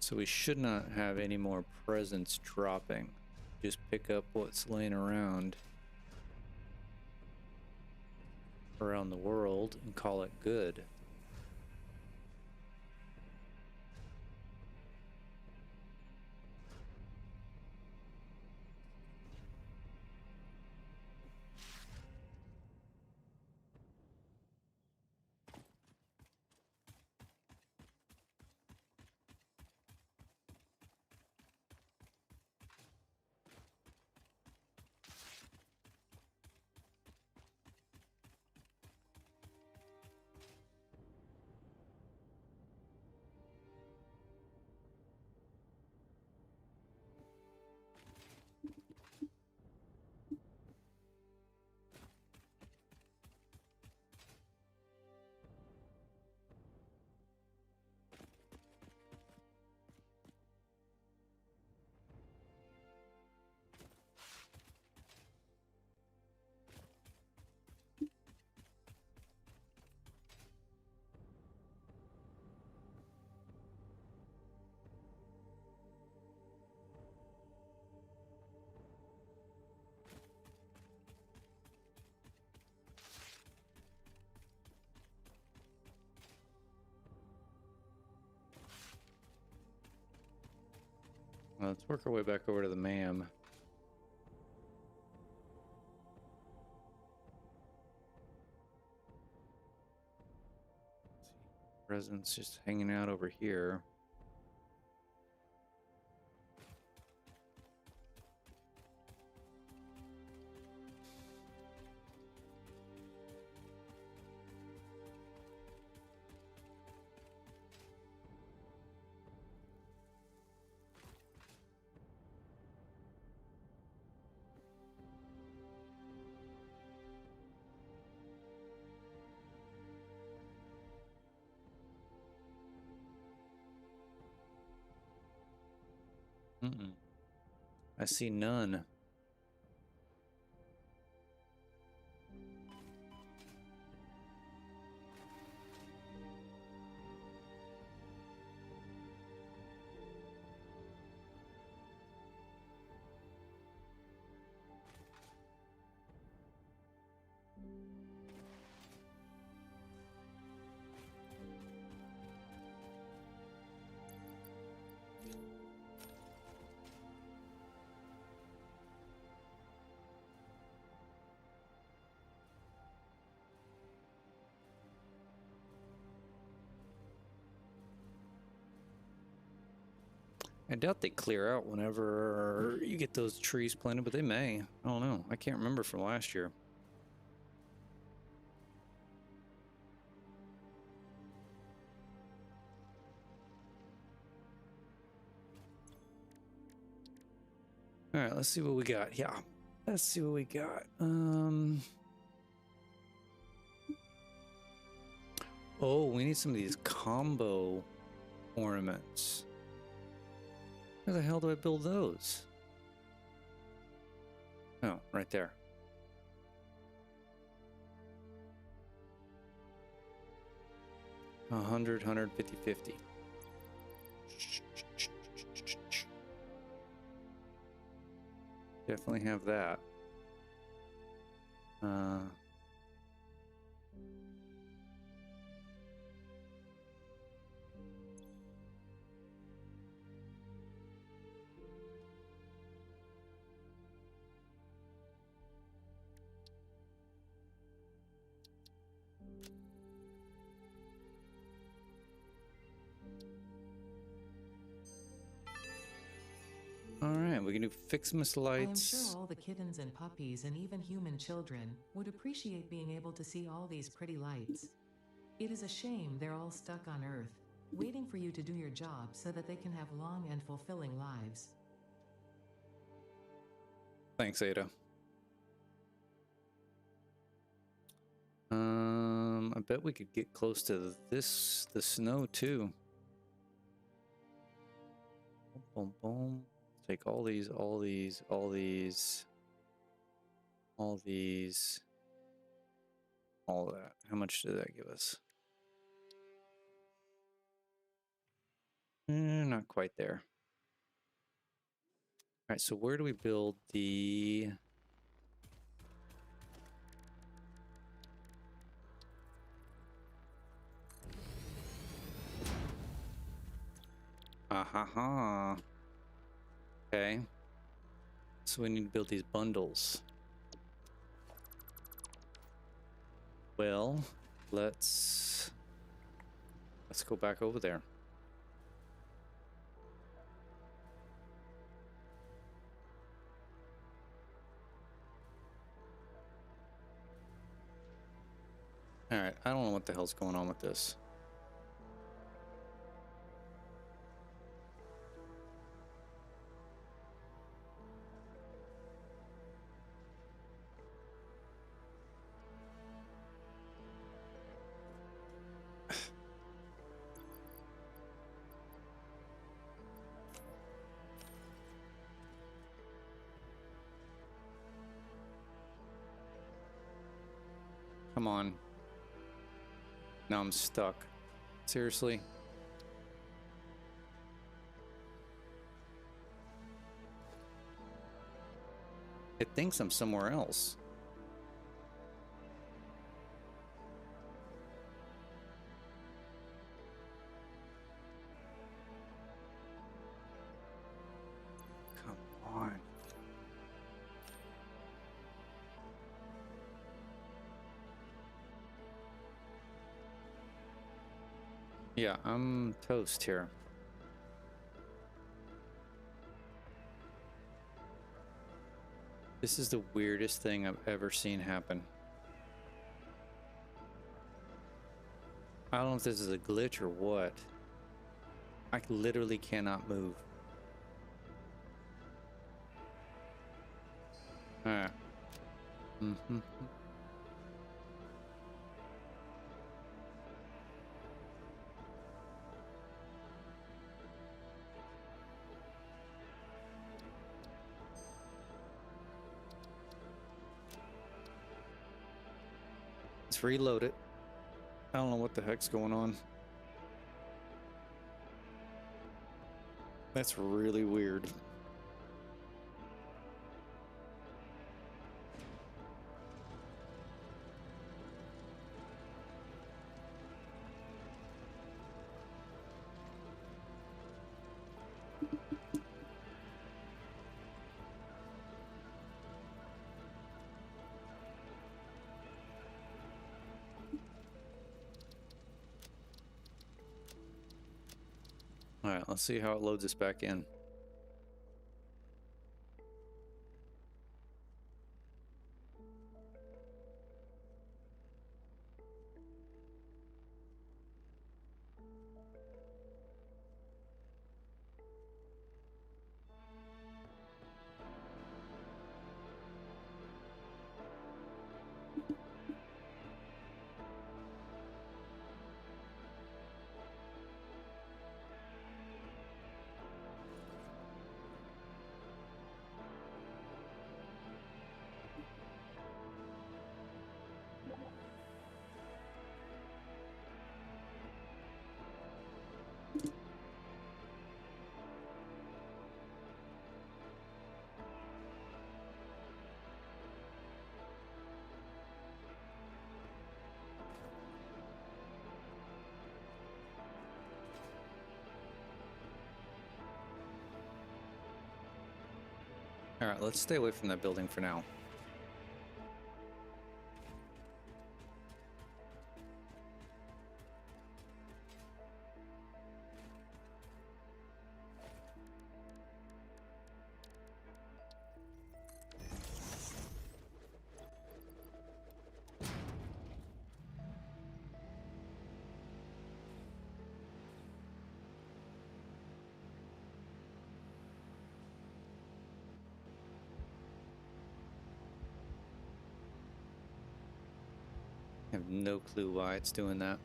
Speaker 1: So we should not have any more presents dropping. Just pick up what's laying around the world and call it good. Let's work our way back over to the ma'am. Presents just hanging out over here. I see none. I doubt they clear out whenever you get those trees planted, but they may. I don't know. I can't remember from last year. All right, let's see what we got. Yeah, let's see what we got. Oh, we need some of these combo ornaments. Where the hell do I build those? Oh, right there. $100, $150, $50. Definitely have that. All right, we can do Ficsmas lights.
Speaker 2: I am sure all the kittens and puppies and even human children would appreciate being able to see all these pretty lights. It is a shame they're all stuck on Earth, waiting for you to do your job so that they can have long and fulfilling lives.
Speaker 1: Thanks, Ada. I bet we could get close to the snow too. Boom, boom, boom. Take all these, all these, all these, all these, all of that. How much did that give us? Not quite there. All right, so where do we build the... Ah-ha-ha. Okay. So we need to build these bundles. Well, let's go back over there. All right, I don't know what the hell's going on with this. Come on. Now I'm stuck. Seriously? It thinks I'm somewhere else. Come on. Yeah, I'm toast here. This is the weirdest thing I've ever seen happen. I don't know if this is a glitch or what. I literally cannot move. Alright. Mm-hmm. Let's reload it. I don't know what the heck's going on. That's really weird. All right, let's see how it loads us back in. All right, let's stay away from that building for now. I have no clue why it's doing that.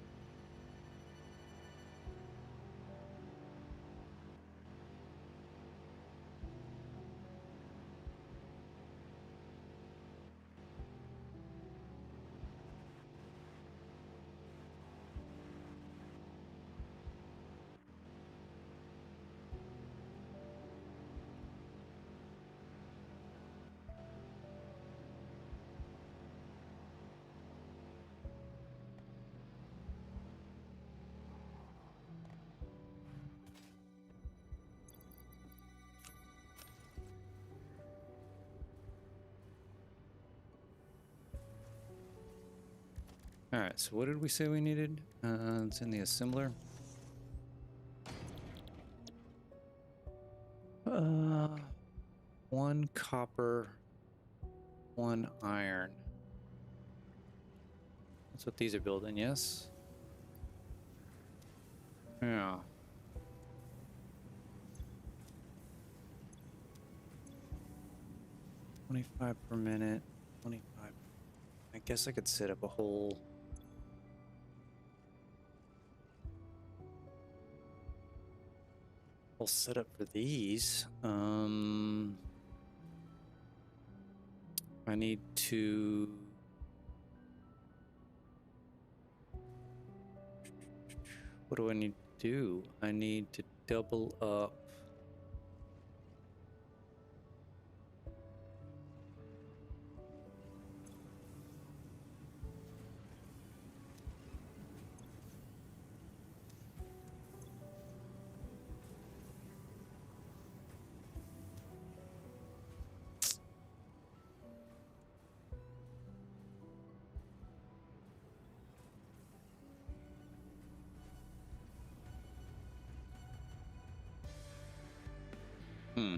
Speaker 1: All right, so what did we say we needed? It's in the assembler. One copper, one iron. That's what these are building, yes? Yeah. $25 per minute, 25. I guess I could set up a whole setup for these. I need to. What do I need to do? I need to double up. Hmm.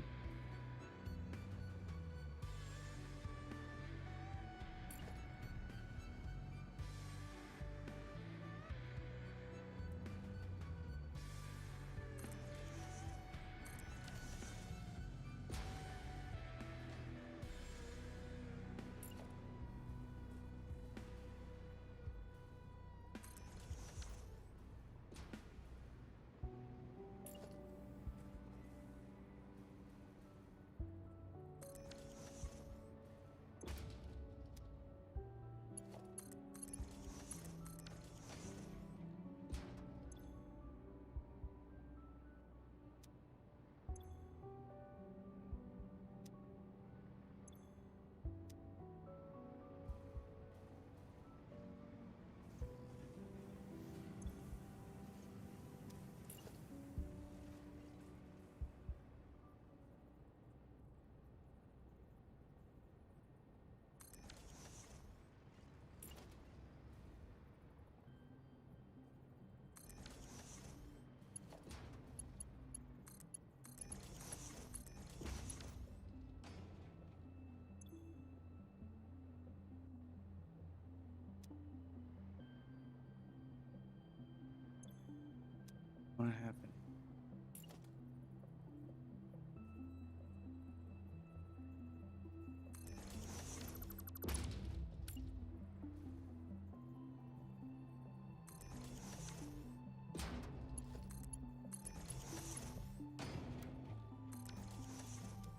Speaker 1: What happened?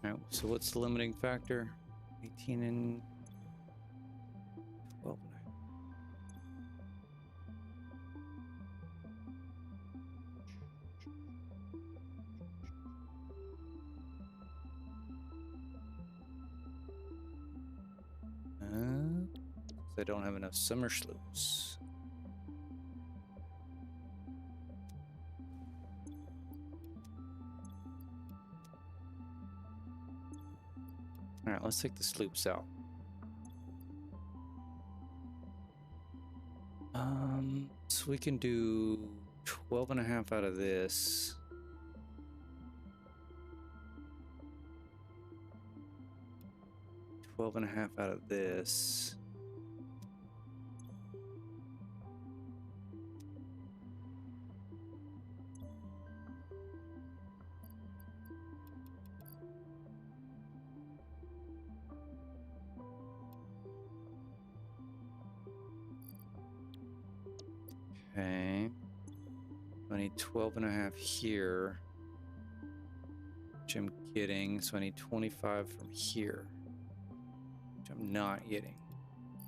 Speaker 1: All right, so what's the limiting factor? 18 and 12. I don't have enough summer slopes. All right, let's take the sloops out. So we can do 12 and a half out of this. $12 and a half out of this. Okay. I need 12 and a half here, which I'm getting. So I need 25 from here, which I'm not getting.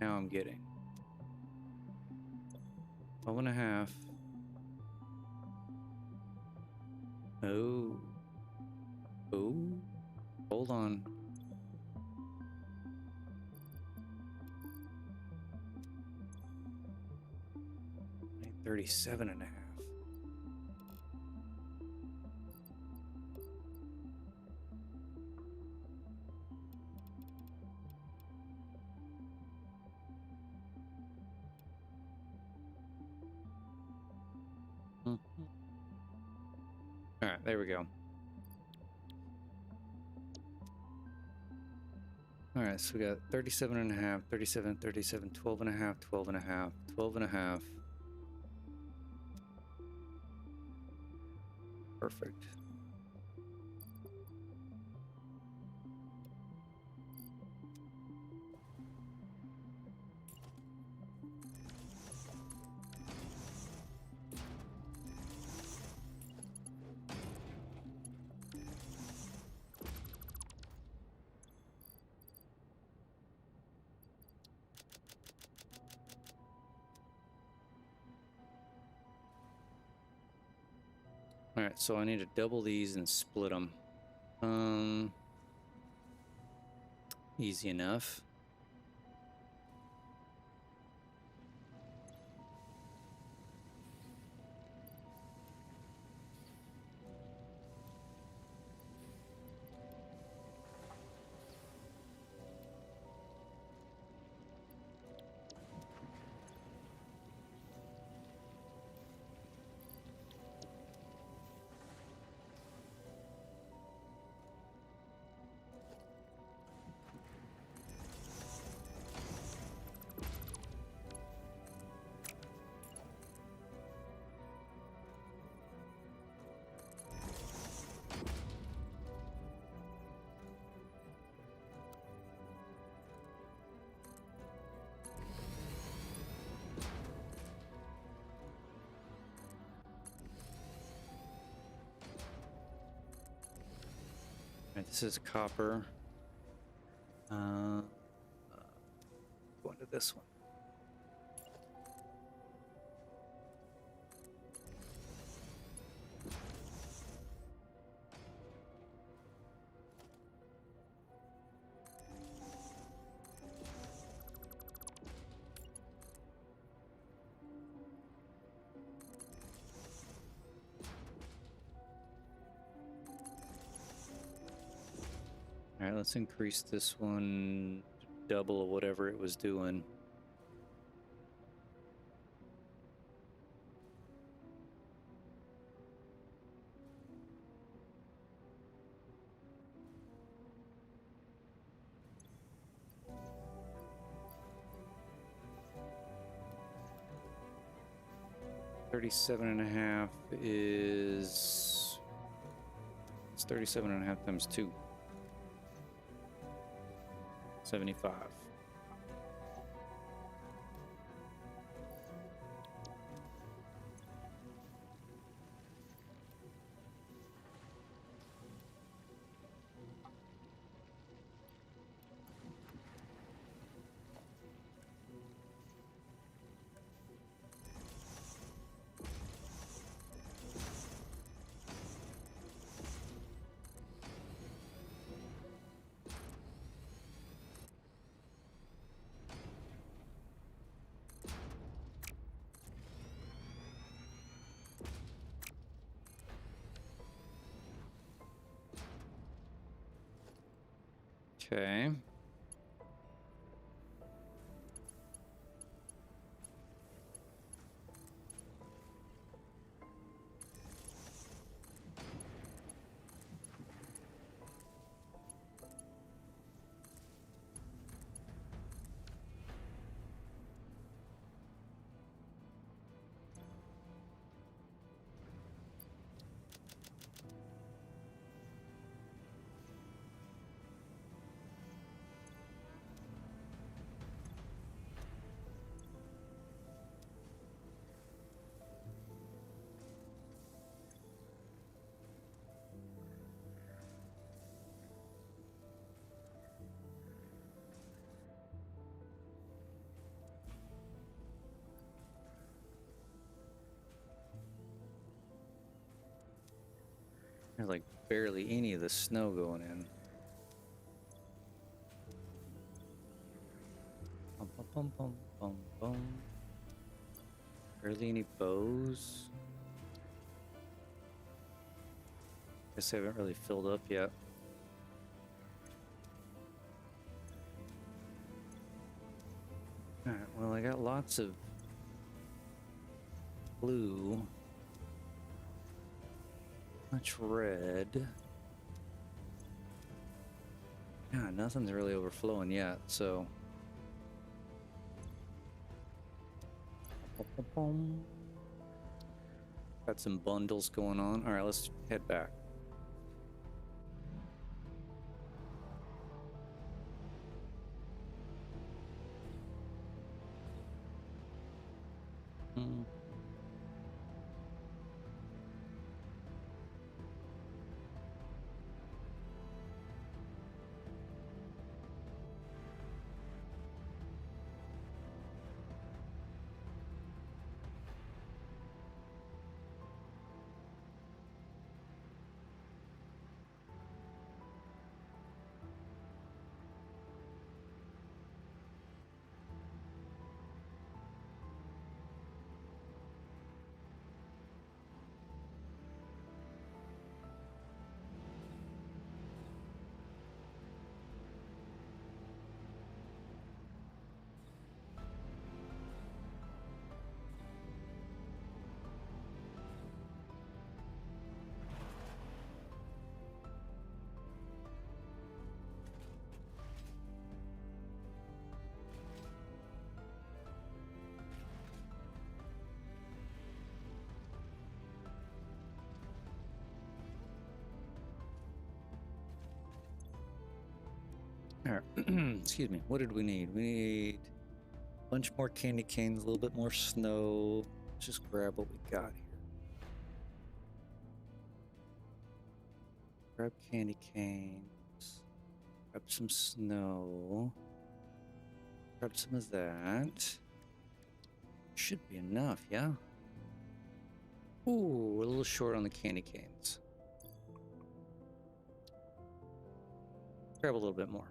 Speaker 1: Now I'm getting 12 and a half. Oh. Oh. Hold on. 37 and a half. All right, there we go. All right, so we got 37 and a half, 37, 37, 12 and a half, 12 and a half, 12 and a half. Perfect. All right, so I need to double these and split them. Easy enough. All right, this is copper. Going to this one. All right, let's increase this one to double whatever it was doing. $37 and a half is... It's 37 and a half times 2. 75. Okay. There's like barely any of the snow going in. Bum, bum, bum, bum, bum, bum. Barely any bows. Guess they haven't really filled up yet. Alright, well, I got lots of blue. Much red. Yeah, nothing's really overflowing yet, so. Got some bundles going on. Alright, let's head back. Alright, excuse me. What did we need? We need a bunch more candy canes, a little bit more snow. Let's just grab what we got here. Grab candy canes. Grab some snow. Grab some of that. Should be enough, yeah? Ooh, we're a little short on the candy canes. Grab a little bit more.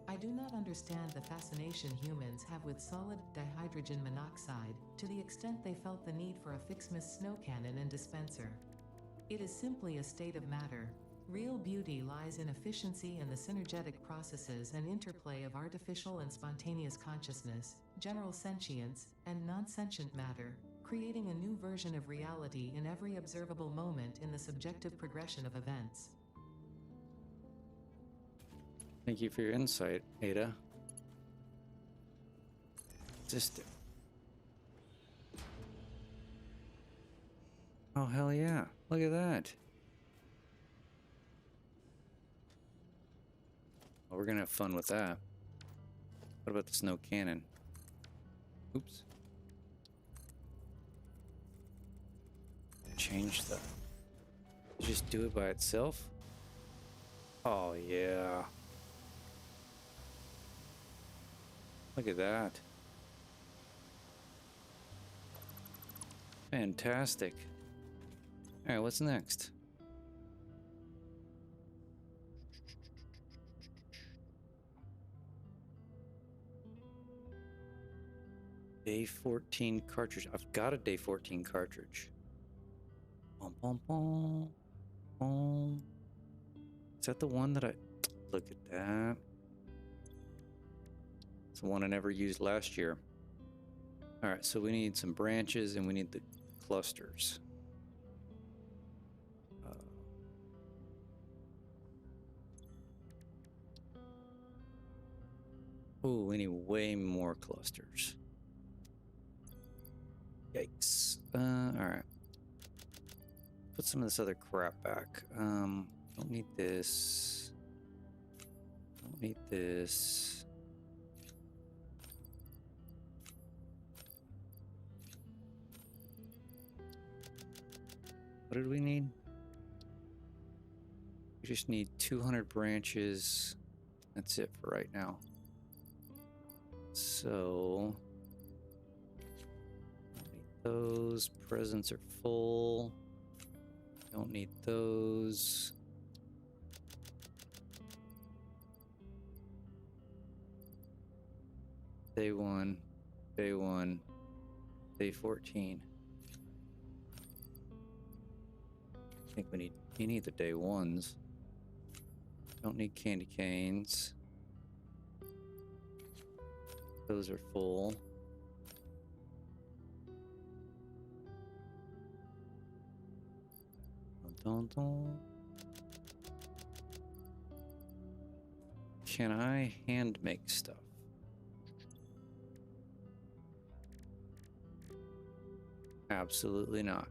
Speaker 2: I do not understand the fascination humans have with solid dihydrogen monoxide, to the extent they felt the need for a Ficsmas snow cannon and dispenser. It is simply a state of matter. Real beauty lies in efficiency and the synergetic processes and interplay of artificial and spontaneous consciousness, general sentience, and non-sentient matter, creating a new version of reality in every observable moment in the subjective progression of events.
Speaker 1: Thank you for your insight, Ada. Just. Oh, hell yeah. Look at that. Well, we're gonna have fun with that. What about the snow cannon? Oops. Change the... Just do it by itself? Oh, yeah. Look at that. Fantastic. Alright, what's next? Day 14 cartridge. I've got a day 14 cartridge. Bum, bum, bum, bum. Is that the one that I... Look at that. It's the one I never used last year. All right, so we need some branches and we need the clusters. Ooh, we need way more clusters. Yikes. All right. Put some of this other crap back. Don't need this. Don't need this. What did we need? We just need 200 branches. That's it for right now. So, don't need those. Presents are full. Don't need those. Day 1, day 1, day 14. I think we need the day 1s. Don't need candy canes. Those are full. Dun, dun, dun. Can I hand make stuff? Absolutely not.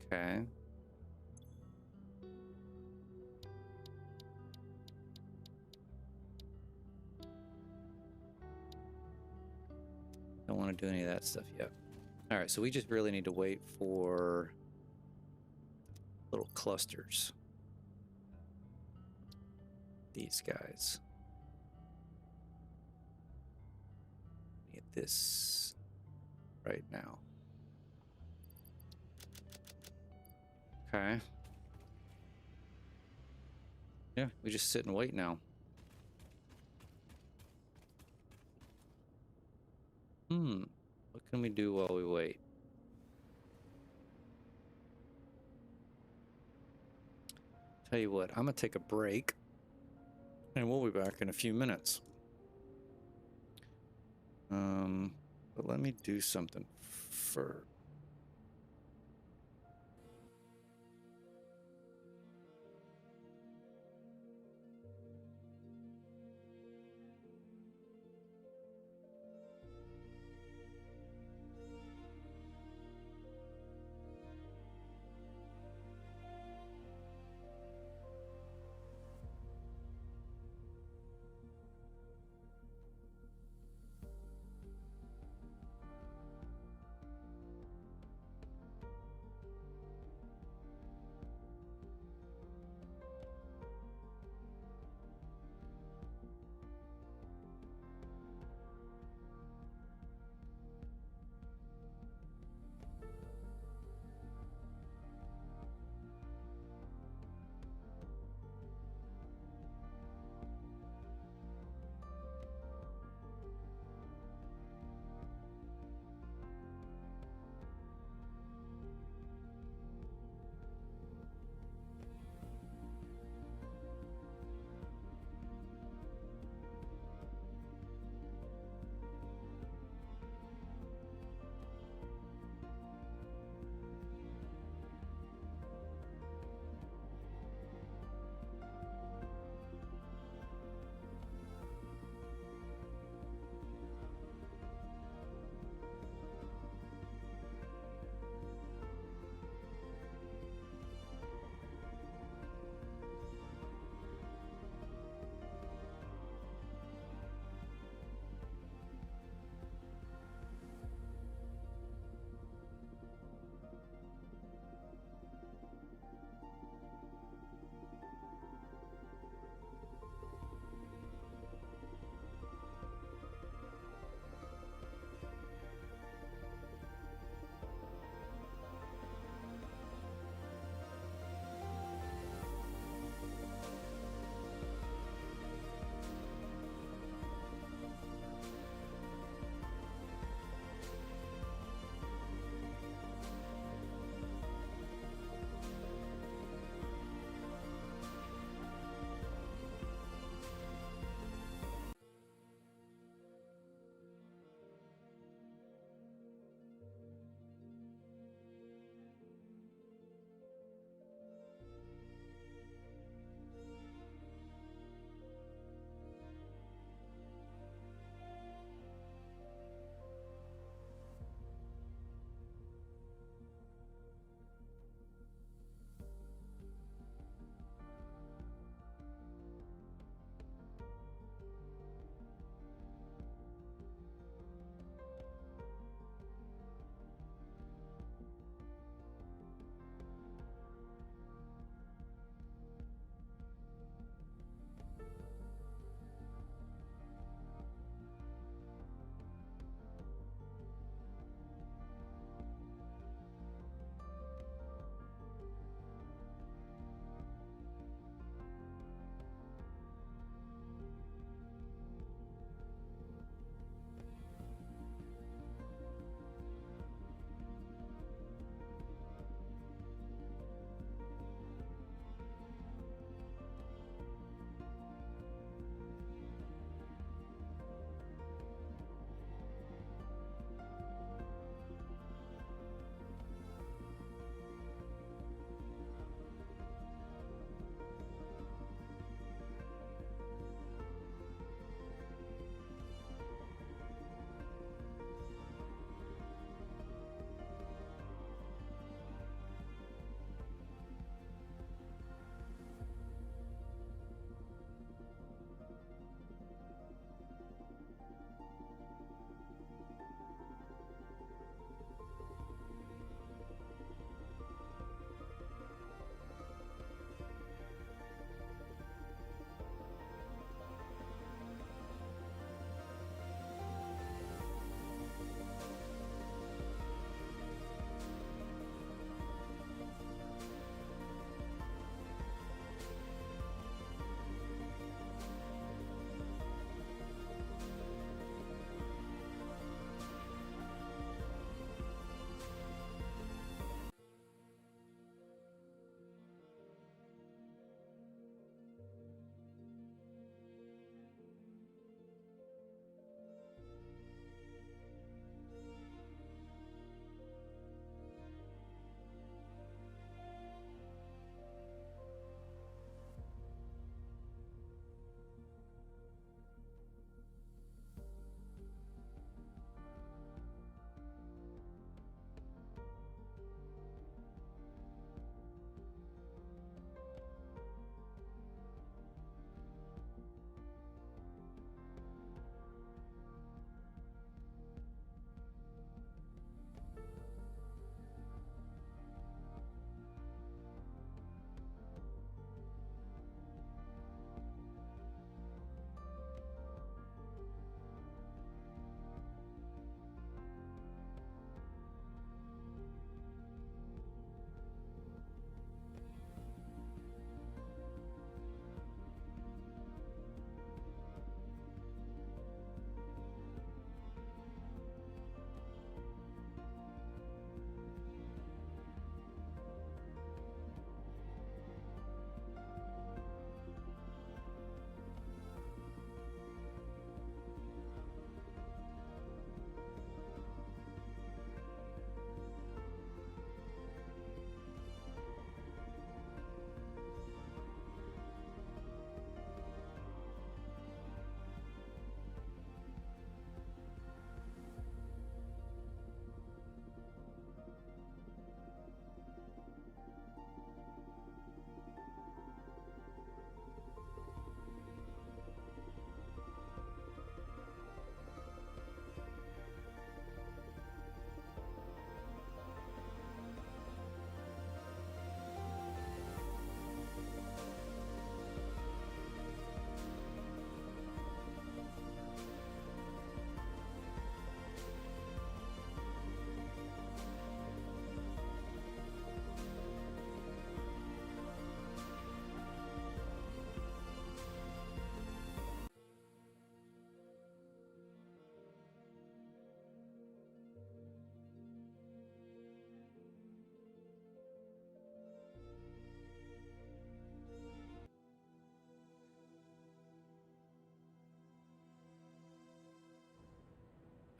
Speaker 1: Okay. Don't want to do any of that stuff yet. All right, so we just really need to wait for little clusters. These guys. Get this right now. Okay. Yeah, we just sit and wait now. What can we do while we wait? Tell you what, I'm gonna take a break and we'll be back in a few minutes. But let me do something first.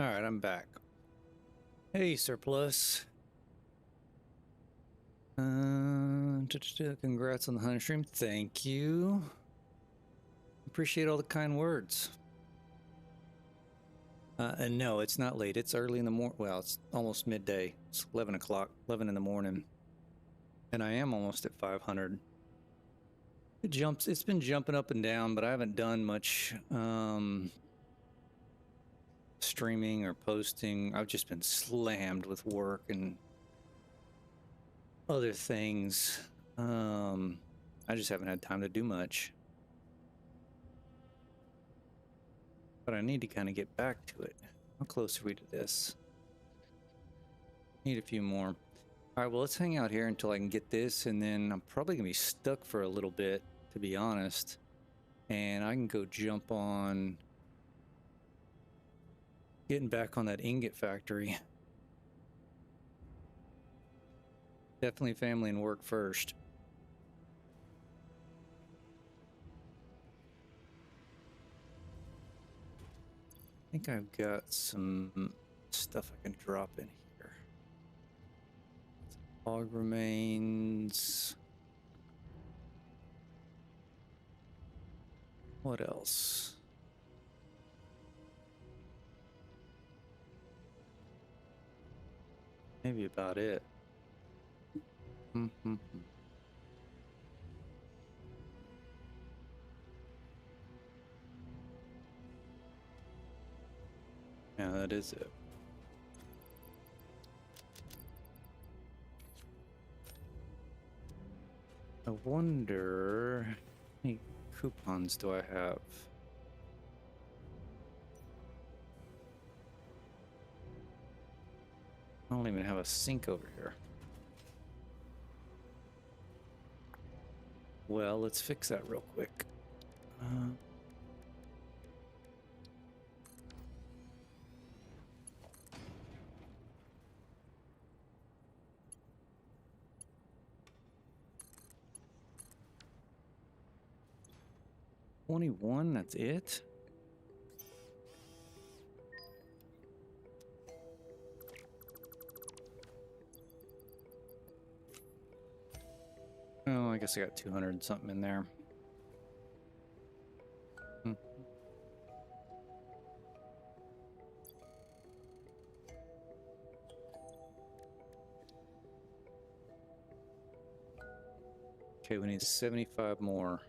Speaker 1: All right, I'm back. Hey, Surplus. Congrats on the 100 stream. Thank you. Appreciate all the kind words. And no, it's not late. It's early in the morning. Well, it's almost midday. It's 11 o'clock, 11 in the morning. And I am almost at 500. It's been jumping up and down, but I haven't done much streaming or posting. I've just been slammed with work and other things. I just haven't had time to do much. But I need to kind of get back to it. How close are we to this? Need a few more. All right, well, let's hang out here until I can get this, and then I'm probably gonna be stuck for a little bit, to be honest. And I can go jump on getting back on that ingot factory. Definitely family and work first. I think I've got some stuff I can drop in here. Hog remains. What else? Maybe about it. Yeah, that is it. I wonder how many coupons do I have? I don't even have a sink over here. Well, let's fix that real quick. $21, that's it? Oh, I guess I got 200 something in there. Okay, we need 75 more.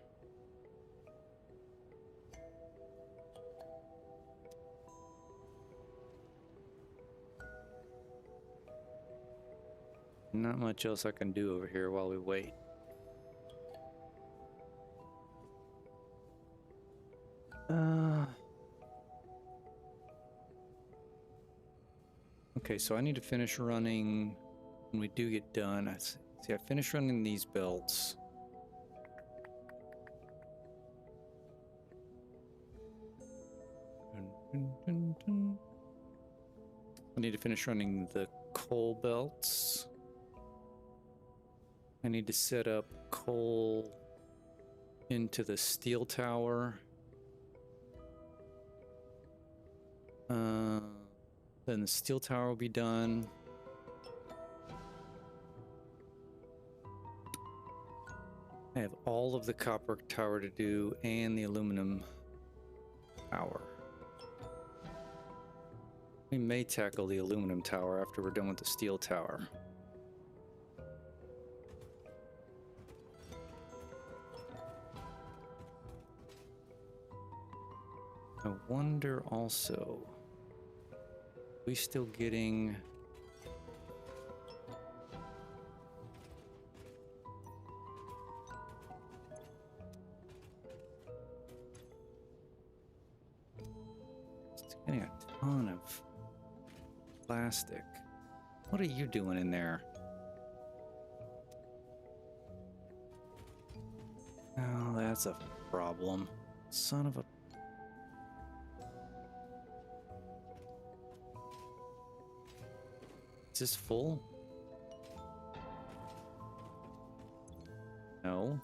Speaker 1: Not much else I can do over here while we wait. Okay, so I need to finish running when we do get done. I finished running these belts. I need to finish running the coal belts. I need to set up coal into the steel tower. Then the steel tower will be done. I have all of the copper tower to do and the aluminum tower. We may tackle the aluminum tower after we're done with the steel tower. I wonder also, we still getting... It's getting a ton of plastic. What are you doing in there? Oh, that's a problem. Son of a... Is this full? No.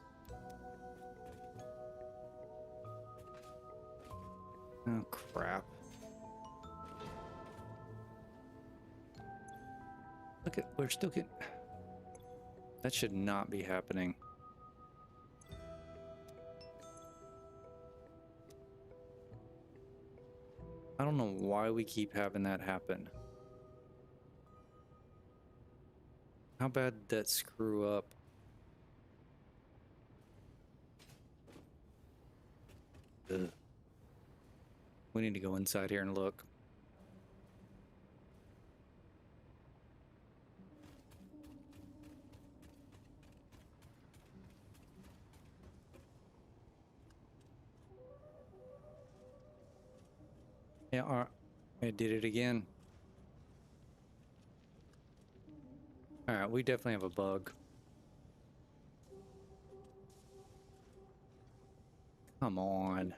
Speaker 1: Oh, crap. Look at, we're still getting... That should not be happening. I don't know why we keep having that happen. How bad did that screw up? Ugh. We need to go inside here and look. Yeah, I did it again. Alright, we definitely have a bug. Come on.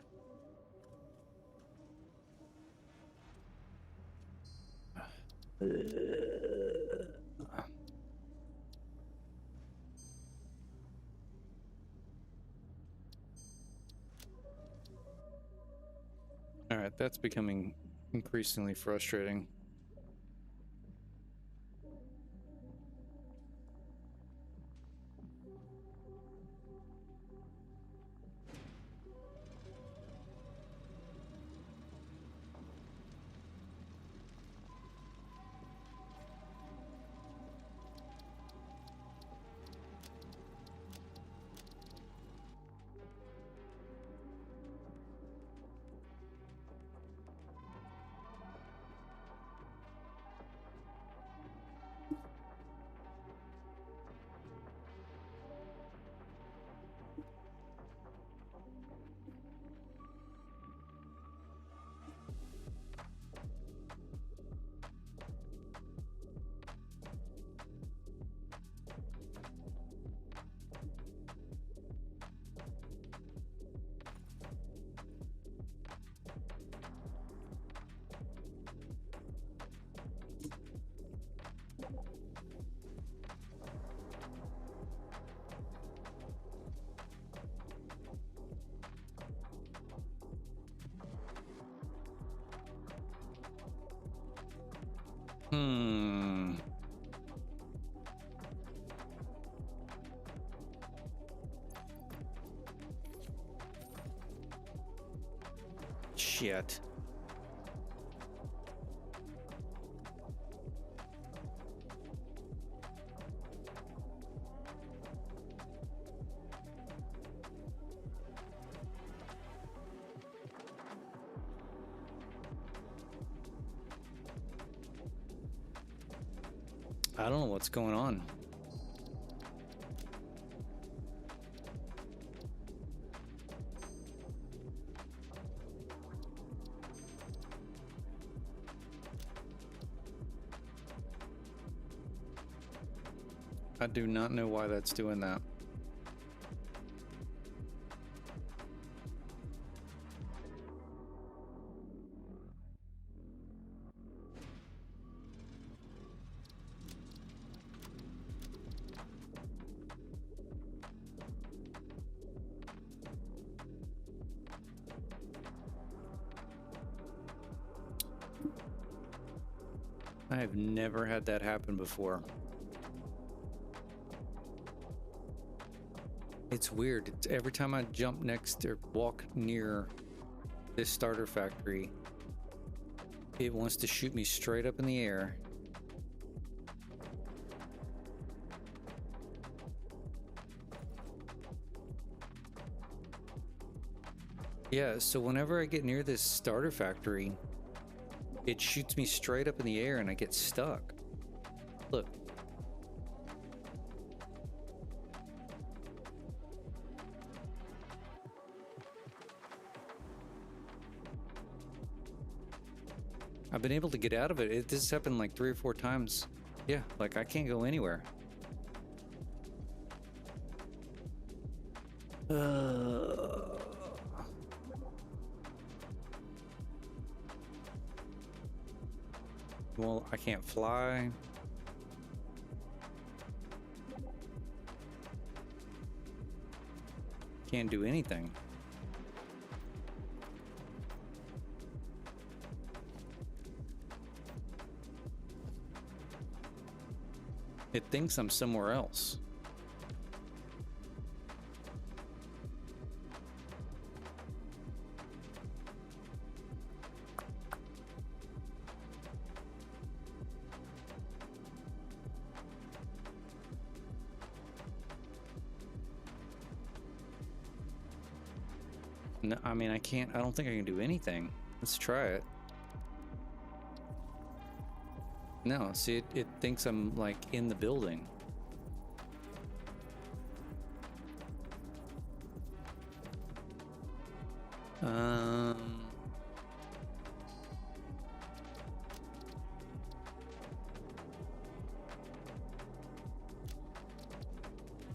Speaker 1: Alright, that's becoming increasingly frustrating. Shit. I don't know what's going on. I do not know why that's doing that. I have never had that happen before. It's weird. It's every time I jump next or walk near this starter factory, it wants to shoot me straight up in the air. Yeah, so whenever I get near this starter factory, it shoots me straight up in the air and I get stuck. Look. I've been able to get out of it. This has happened like 3 or 4 times. Yeah, like I can't go anywhere. Well, I can't fly. Can't do anything. It thinks I'm somewhere else. No, I mean, I don't think I can do anything. Let's try it. No, see, it thinks I'm like in the building.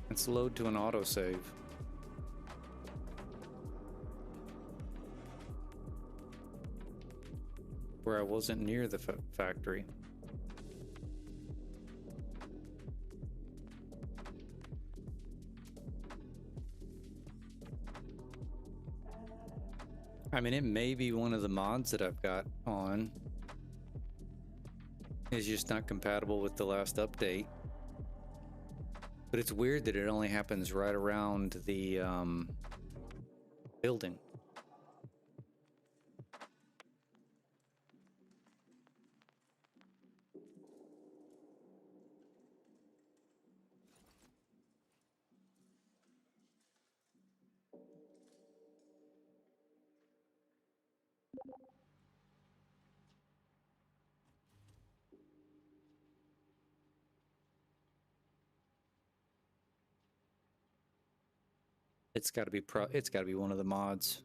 Speaker 1: Let's load to an autosave. Where I wasn't near the factory. I mean, it may be one of the mods that I've got on. It's just not compatible with the last update. But it's weird that it only happens right around the building. It's got to be one of the mods.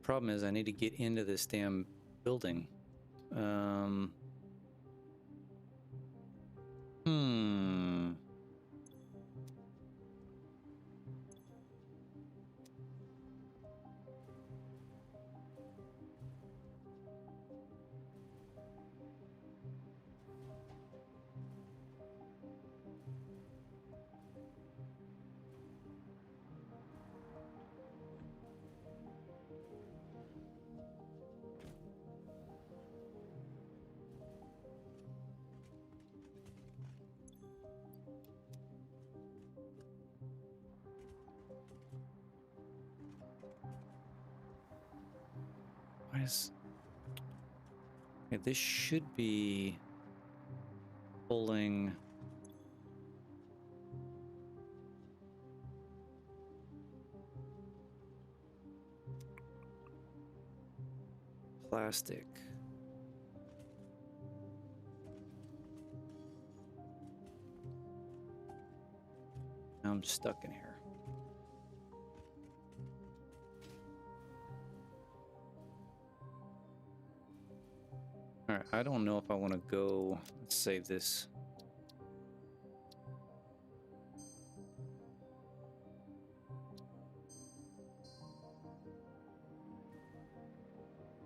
Speaker 1: Problem is, I need to get into this damn building. Why is... Okay, this should be pulling... plastic. Now I'm stuck in here. All right, I don't know if I want to go. Let's save this.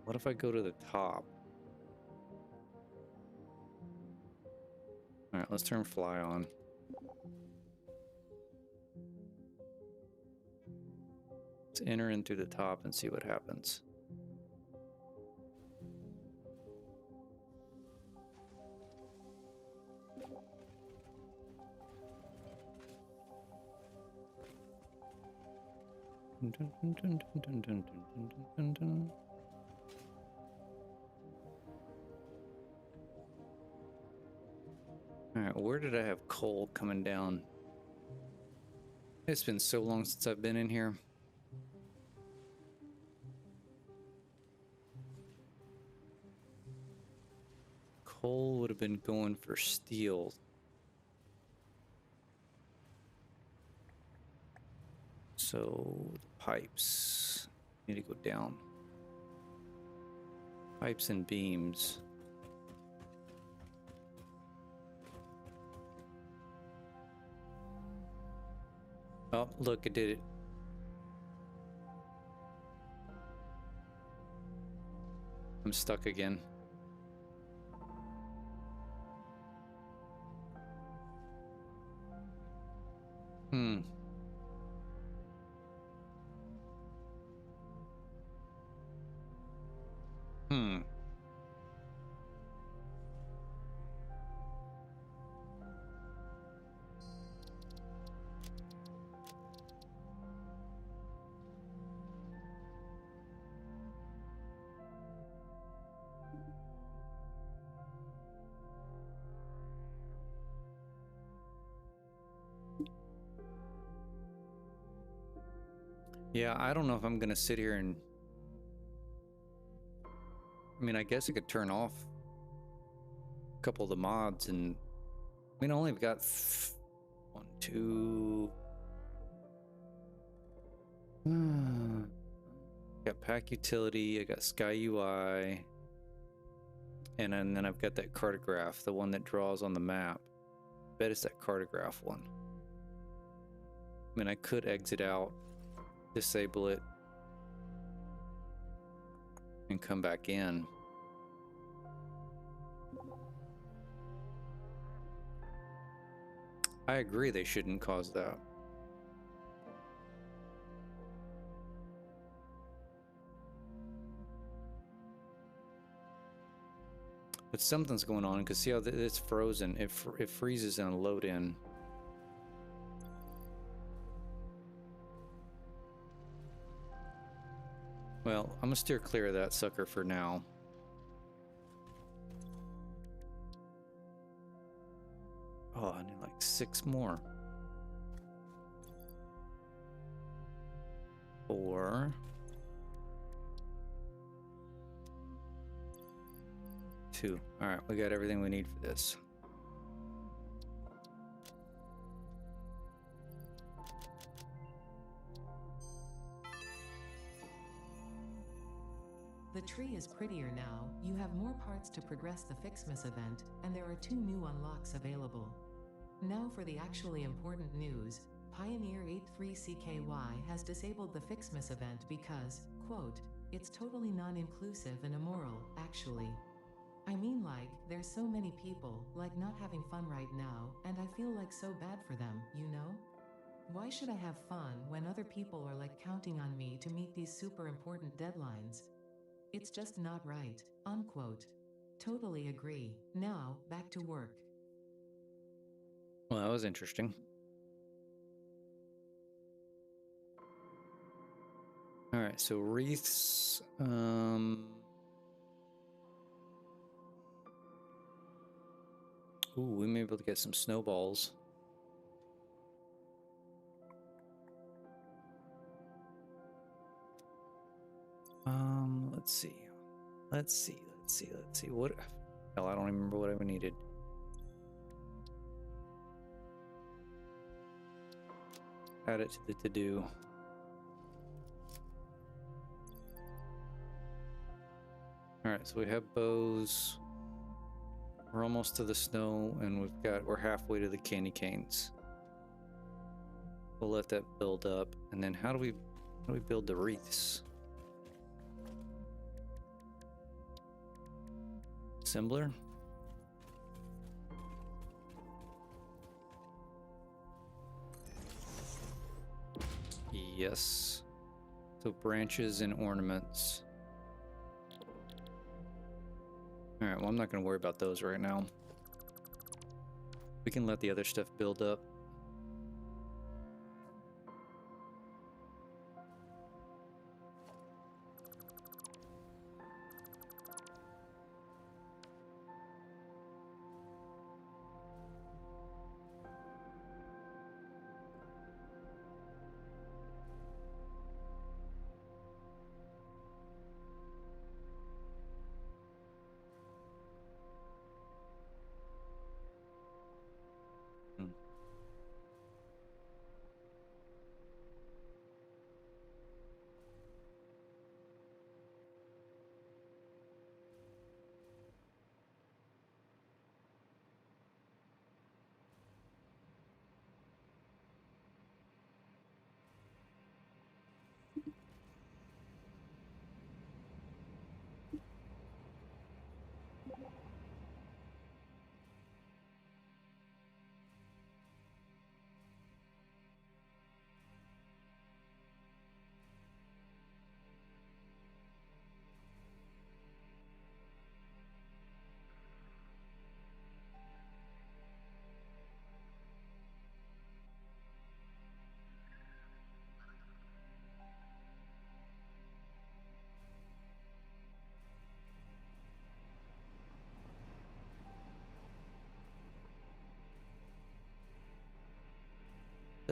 Speaker 1: What if I go to the top? All right, let's turn fly on. Let's enter in through the top and see what happens. Alright, where did I have coal coming down? It's been so long since I've been in here. Coal would have been going for steel. So, the pipes need to go down. Pipes and beams. Oh, look, it did it. I'm stuck again. Hmm. Hmm. Yeah, I don't know if I'm gonna sit here and... I mean, I guess I could turn off a couple of the mods and... I mean, I only got 1, 2... got pack utility, I got Sky UI, and then I've got that cartograph, the one that draws on the map. I bet it's that cartograph one. I mean, I could exit out, disable it, and come back in. I agree they shouldn't cause that. But something's going on, because see how it's frozen. It freezes in a load in. Well, I'm gonna steer clear of that sucker for now. Oh, I need like 6 more. 4. 2. All right, we got everything we need for this.
Speaker 2: The tree is prettier now, you have more parts to progress the Ficsmas event, and there are 2 new unlocks available. Now for the actually important news, Pioneer 83CKY has disabled the Ficsmas event because, quote, it's totally non-inclusive and immoral, actually. I mean, like, there's so many people, like, not having fun right now, and I feel like so bad for them, you know? Why should I have fun when other people are like counting on me to meet these super important deadlines? It's just not right, unquote. Totally agree. Now, back to work.
Speaker 1: Well, that was interesting. All right, so wreaths. Ooh, we may be able to get some snowballs. Let's see. Let's see. What? Hell, I don't even remember what I needed. Add it to the to-do. All right, so we have bows. We're almost to the snow, and we're halfway to the candy canes. We'll let that build up, and then how do we build the wreaths? Assembler. Yes. So branches and ornaments. All right, well, I'm not going to worry about those right now. We can let the other stuff build up.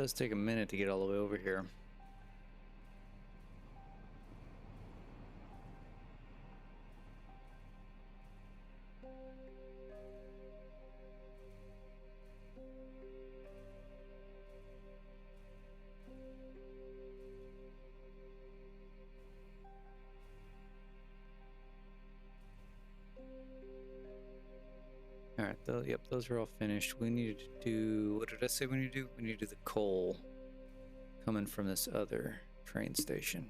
Speaker 1: does take a minute to get all the way over here. All right, yep, those are all finished. We need to do, what did I say we need to do? We need to do the coal coming from this other train station.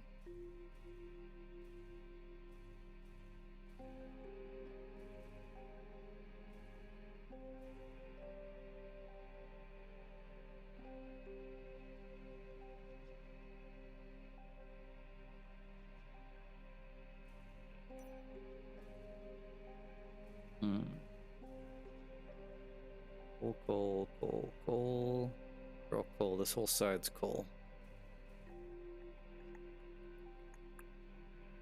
Speaker 1: Coal. They're all coal. This whole side's coal.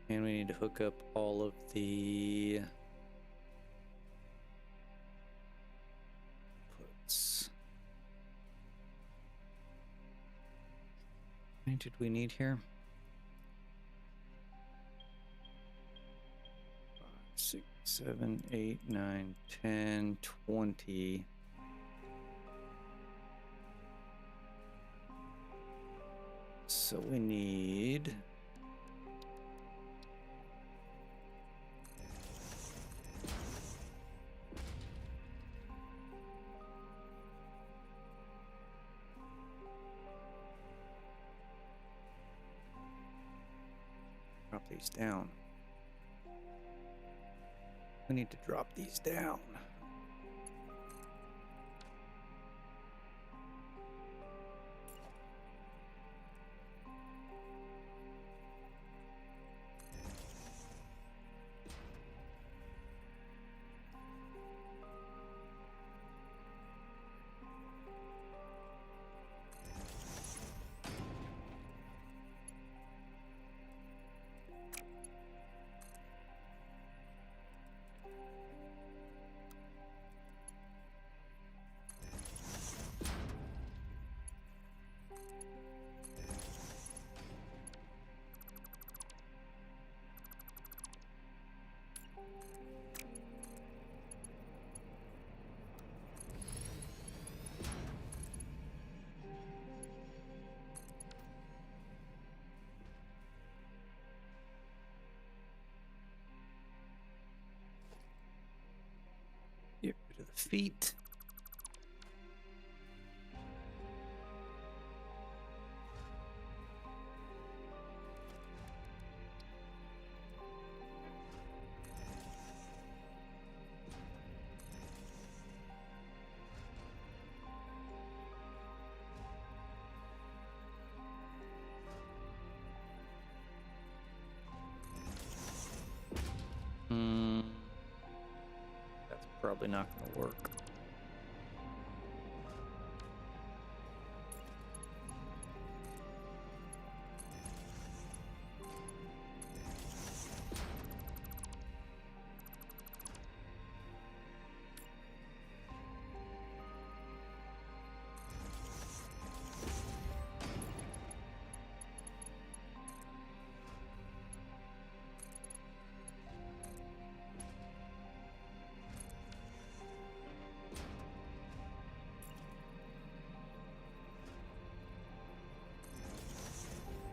Speaker 1: And we need to hook up all of the puts. How many did we need here? 5, 6, 7, 8, 9, 10, 20. So we need drop these down. We need to drop these down. Get rid of the feet. That's probably not going to work.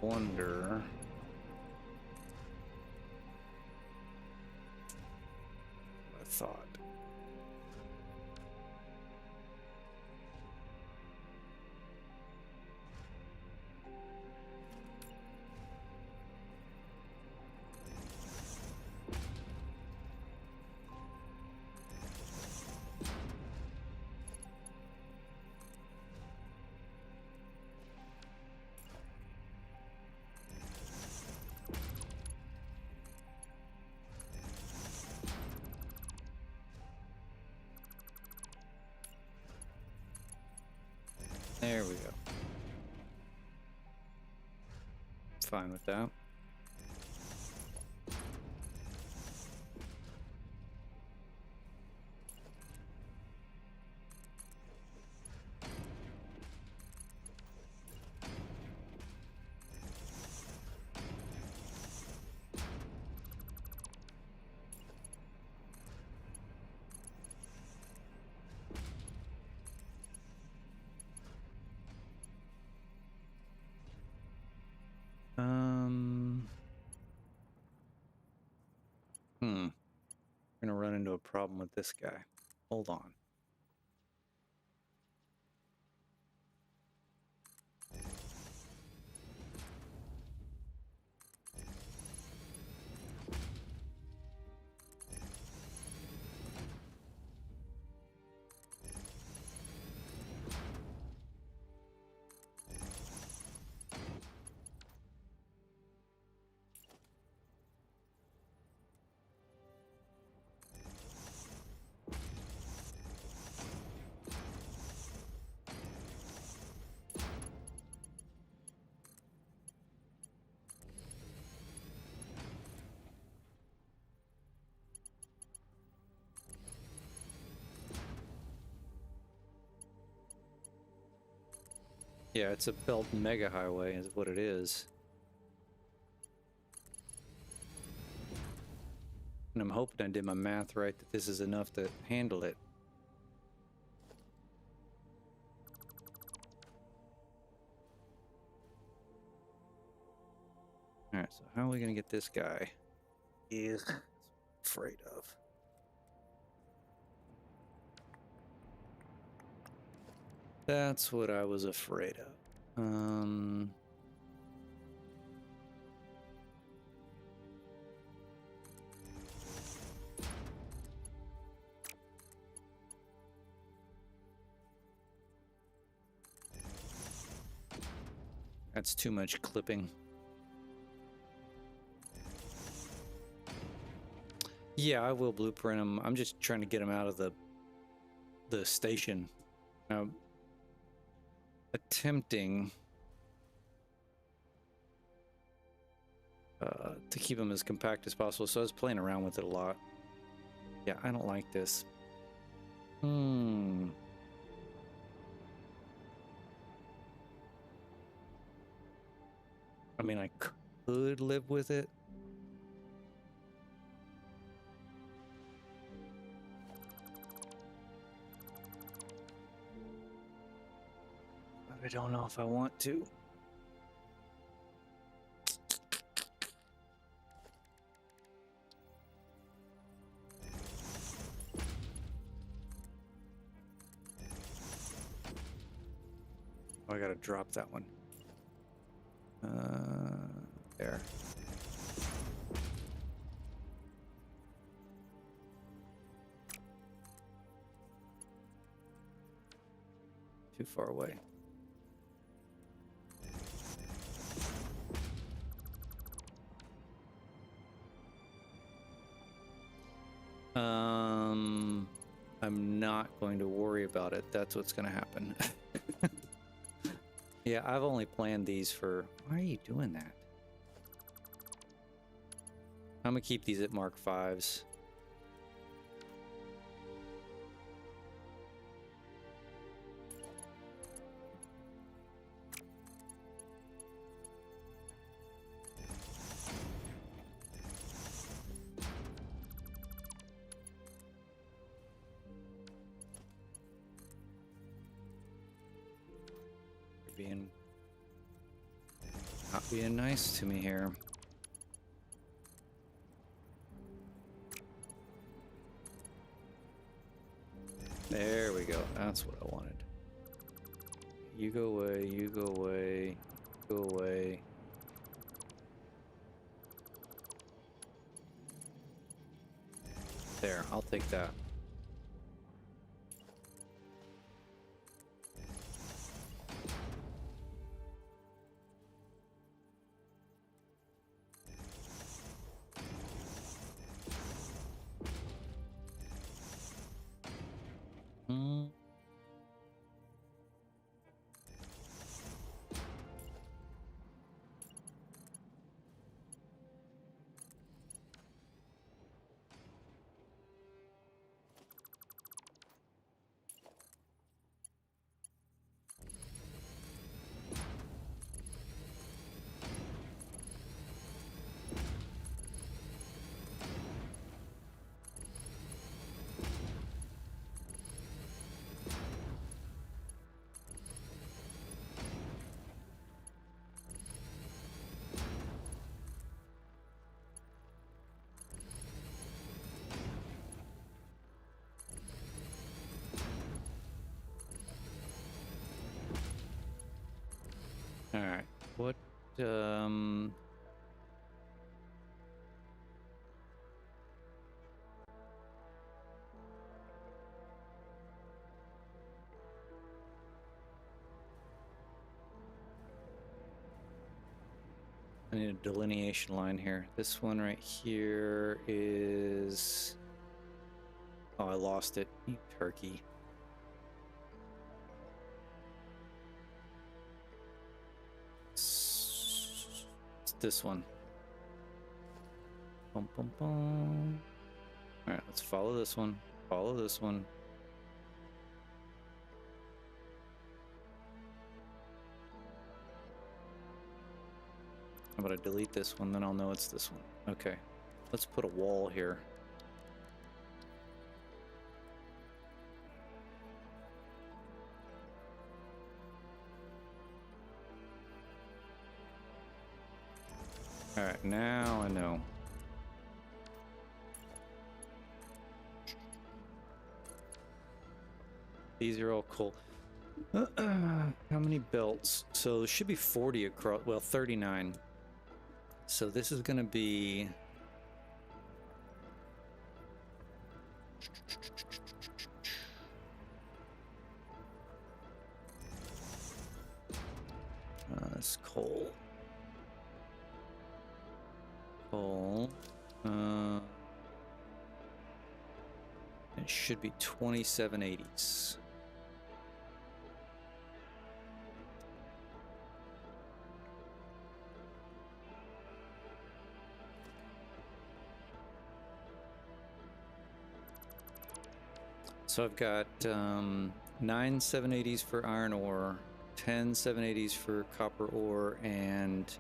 Speaker 1: Wonder. I thought. There we go. Fine with that. into a problem with this guy. Hold on. Yeah, it's a belt mega highway is what it is. And I'm hoping I did my math right, that this is enough to handle it. Alright, so how are we gonna get this guy? Is afraid of. That's what I was afraid of. That's too much clipping. Yeah, I will blueprint him. I'm just trying to get him out of the station. Now, attempting to keep him as compact as possible, so I was playing around with it a lot. Yeah, I don't like this. I mean, I could live with it. But I don't know if I want to. Oh, I gotta drop that one. There. Too far away. I'm not going to worry about it. That's what's going to happen. Yeah, I've only planned these for... Why are you doing that? I'm going to keep these at Mark 5s. Not being nice to me here. There we go. That's what I wanted. You go away, you go away, go away. There, I'll take that. All right. What? I need a delineation line here. This one right here is... Oh, I lost it. You turkey. It's this one. Bum, bum, bum. All right, let's follow this one. Follow this one. How about I delete this one, then I'll know it's this one. Okay, let's put a wall here. All right, now I know. These are all cool. How many belts? So there should be 40 across, well, 39. So this is going to be... That's coal. Coal. It should be 2780s. So I've got 9 780s for iron ore, 10 780s for copper ore, and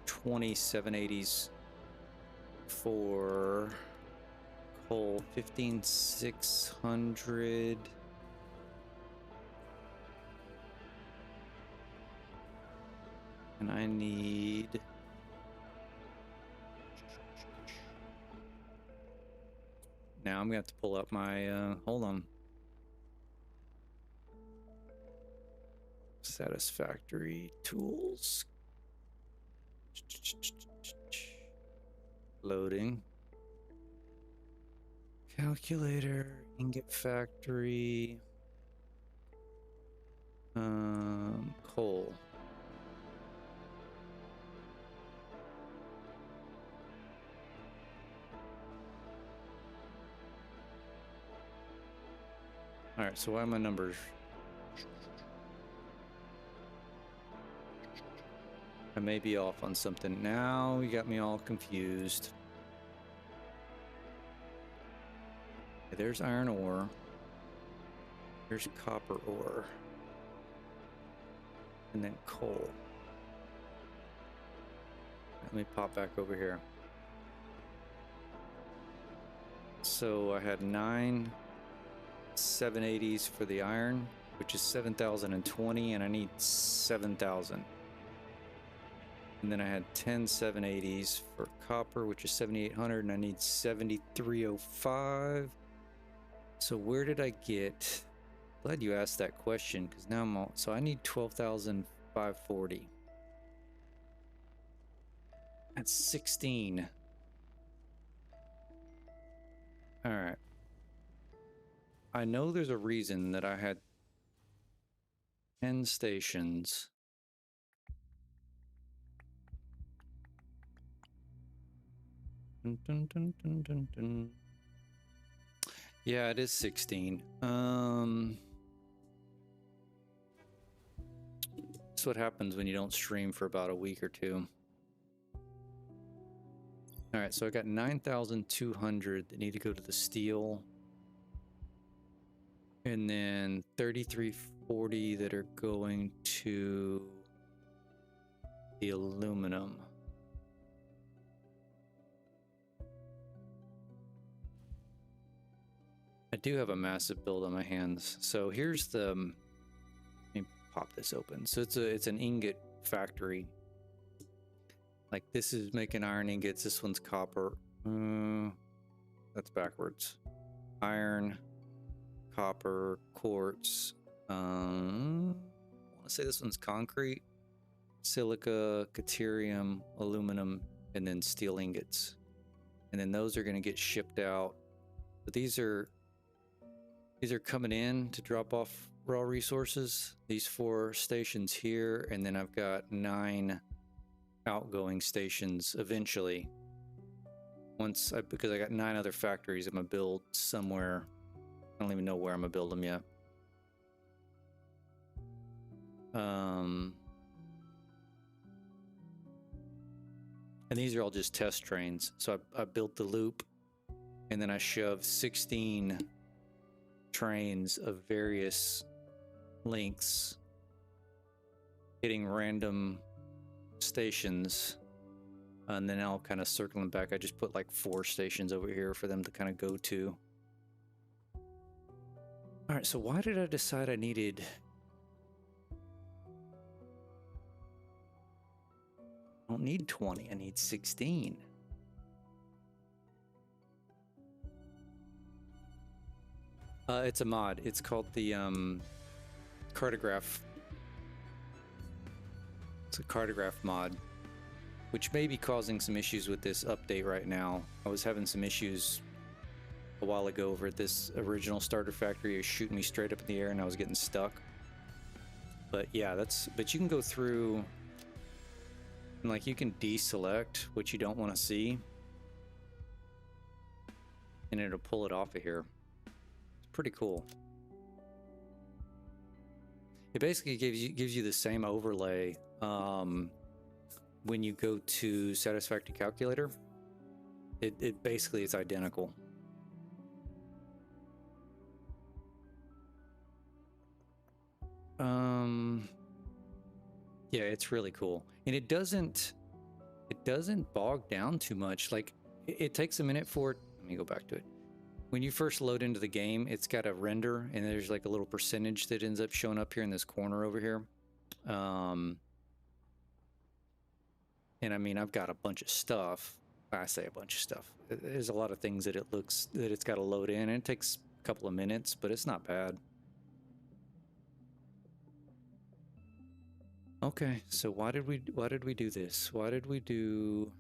Speaker 1: 20 780s for coal. 15,600. And I need... Now I'm gonna have to pull up my, hold on. Satisfactory tools. Loading. Calculator, ingot factory. Coal. All right, so why are my numbers? I may be off on something. Now you got me all confused. Okay, there's iron ore. There's copper ore. And then coal. Let me pop back over here. So I had 9 780s for the iron, which is 7,020, and I need 7,000. And then I had 10 780s for copper, which is 7,800, and I need 7,305. So where did I get? Glad you asked that question, because now I'm all, so I need 12,540. That's 16. All right. I know there's a reason that I had 10 stations. Dun, dun, dun, dun, dun, dun. Yeah, it is 16. That's what happens when you don't stream for about a week or two. All right, so I got 9,200 that need to go to the steel. And then 3,340 that are going to the aluminum. I do have a massive build on my hands. So here's the, let me pop this open. So it's an ingot factory. Like this is making iron ingots. This one's copper. That's backwards. Iron, copper, quartz. I want to say this one's concrete. silica, deuterium, aluminum, and then steel ingots. And then those are going to get shipped out. But these are coming in to drop off raw resources. These 4 stations here, and then I've got 9 outgoing stations eventually. Because I got 9 other factories I'm gonna build somewhere. I don't even know where I'm gonna build them yet. And these are all just test trains. So I built the loop, and then I shoved 16 trains of various lengths, hitting random stations, and then I'll kind of circle them back. I just put like 4 stations over here for them to kind of go to. All right, so why did I decide I needed... I don't need 20, I need 16. It's a mod. It's called the cartograph. It's a cartograph mod, which may be causing some issues with this update right now. I was having some issues a while ago over at this original starter factory. It was shooting me straight up in the air and I was getting stuck. But yeah, but you can go through and like you can deselect what you don't want to see, and it'll pull it off of here. It's pretty cool. It basically gives you the same overlay when you go to Satisfactory Calculator. It basically is identical. Yeah, it's really cool, and it doesn't bog down too much. Like it takes a minute for it. Let me go back to it. When you first load into the game, it's got a render, and there's like a little percentage that ends up showing up here in this corner over here. And I mean, I've got a bunch of stuff. I say a bunch of stuff. There's a lot of things that it's got to load in, and it takes a couple of minutes, but it's not bad. Okay, so why did we do this? Why did we do...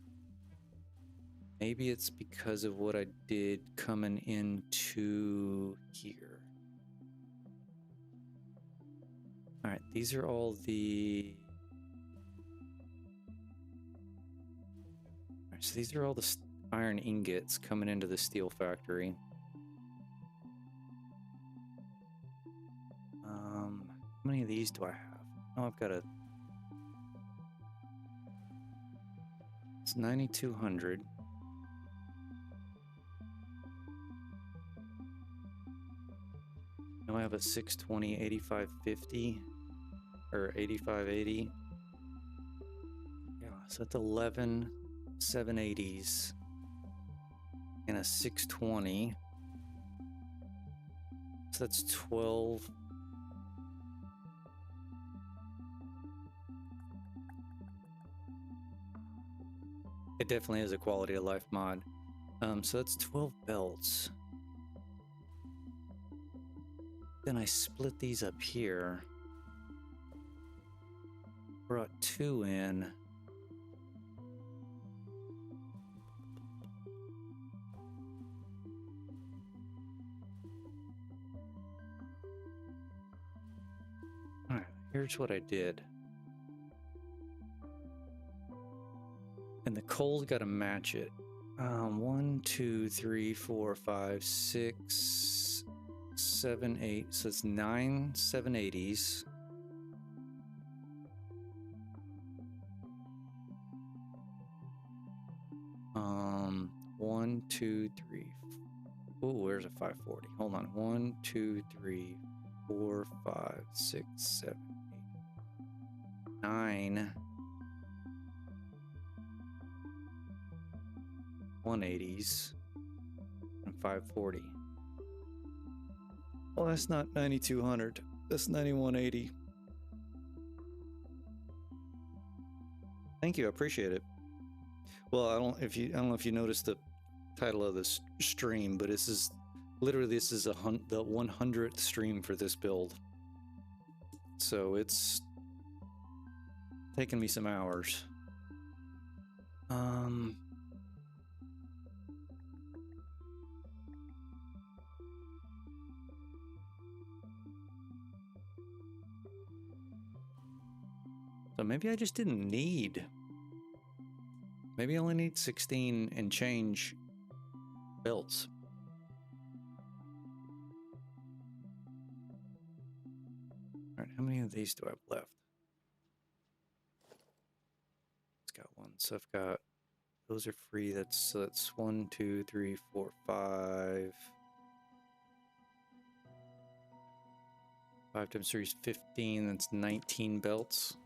Speaker 1: Maybe it's because of what I did coming into here. All right, these are all the... All right, so these are all the iron ingots coming into the steel factory. How many of these do I have? Oh, I've got a... It's 9,200. Now I have a 620, 8550, or 8580. Yeah, so that's 11 780s and a 620. So that's 12. It definitely is a quality of life mod. So that's 12 belts. Then I split these up here. Brought 2 in. All right, here's what I did. And the coal's got to match it. 1, 2, 3, 4, 5, 6, 7, 8. So it's 9 780s. One, 2, 3. Oh, where's a 540? Hold on. 1, 2, 3, 4, 5, 6, 7, 8, 9. 180s and 540. Well, that's not 9200. That's 9180. Thank you, I appreciate it. Well, I don't know if you noticed the title of this stream, but this is literally the 100th stream for this build. So it's taken me some hours. So maybe I just didn't need. Maybe I only need 16 and change belts. All right, how many of these do I have left? It's got one. So I've got, those are free. That's 1, 2, 3, 4, 5. 5 times 3 is 15. That's 19 belts.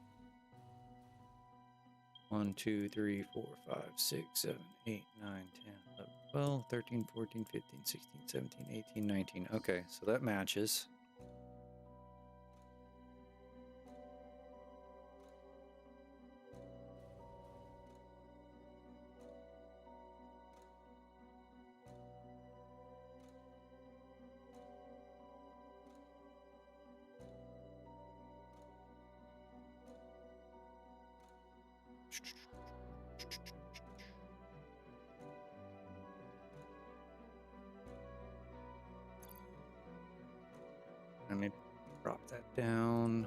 Speaker 1: 1, 2, 3, 4, 5, 6, 7, 8, 9, 10, 11, 12, 13, 14, 15, 16, 17, 18, 19. Okay, so that matches. Let me drop that down.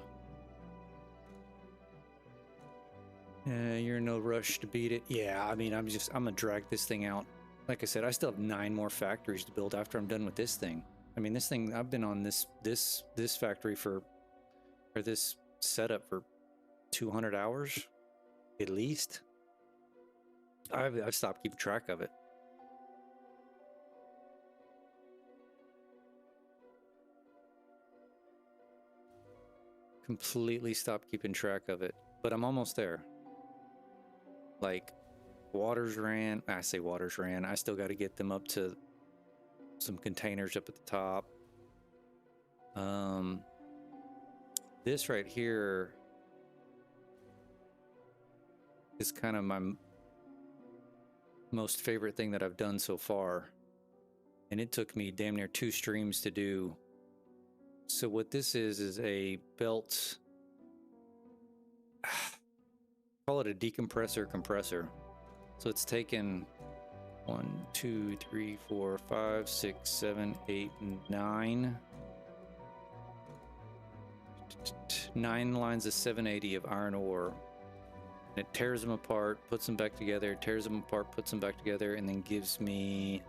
Speaker 1: You're in no rush to beat it. Yeah, I mean, I'm gonna drag this thing out. Like I said, I still have 9 more factories to build after I'm done with this thing. I mean, this thing, I've been on this factory or this setup for 200 hours at least. I've stopped keeping track of it. Completely stopped keeping track of it, but I'm almost there. Like, waters ran. I say waters ran. I still got to get them up to some containers up at the top. This right here is kind of my most favorite thing that I've done so far, and it took me damn near 2 streams to do. So what this is a belt, call it a decompressor compressor. So it's taken 1, 2, 3, 4, 5, 6, 7, 8, 9. 9 lines of 780 of iron ore. And it tears them apart, puts them back together, tears them apart, puts them back together, and then gives me...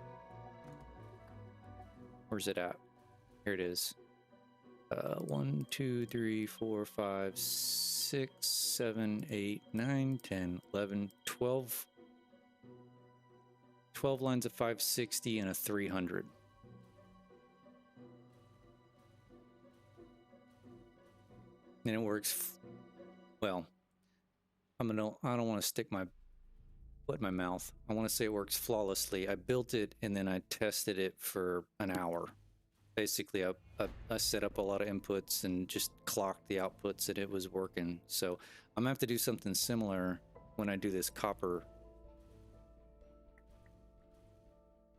Speaker 1: Where's it at? Here it is. 1, 2, 3, 4, 5, 6, 7, 8, 9, 10, 11, 12. 12 lines of 560 and a 300. And it works, well, I don't want to stick my foot in my mouth. I want to say it works flawlessly. I built it and then I tested it for an hour. Basically, I set up a lot of inputs and just clocked the outputs that it was working. So I'm gonna have to do something similar when I do this copper,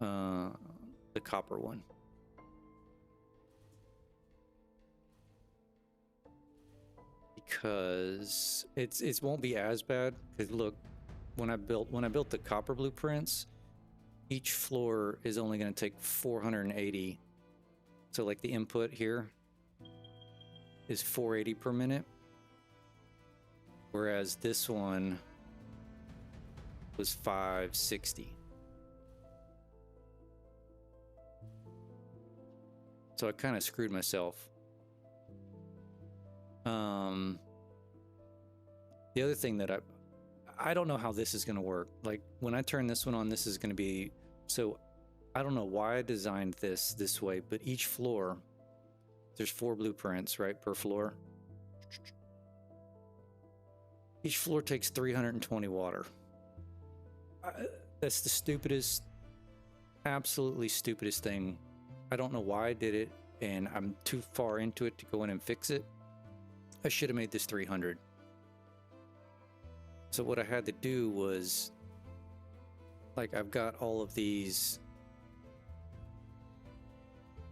Speaker 1: the copper one. Because it won't be as bad. Because look, when I built the copper blueprints, each floor is only going to take 480. So like the input here is 480 per minute, whereas this one was 560. So I kind of screwed myself. The other thing that I don't know how this is going to work. Like when I turn this one on, this is going to be, so I don't know why I designed this way, but each floor, there's 4 blueprints, right, per floor. Each floor takes 320 water. That's the stupidest, absolutely stupidest thing. I don't know why I did it, and I'm too far into it to go in and fix it. I should have made this 300. So what I had to do was, like, I've got all of these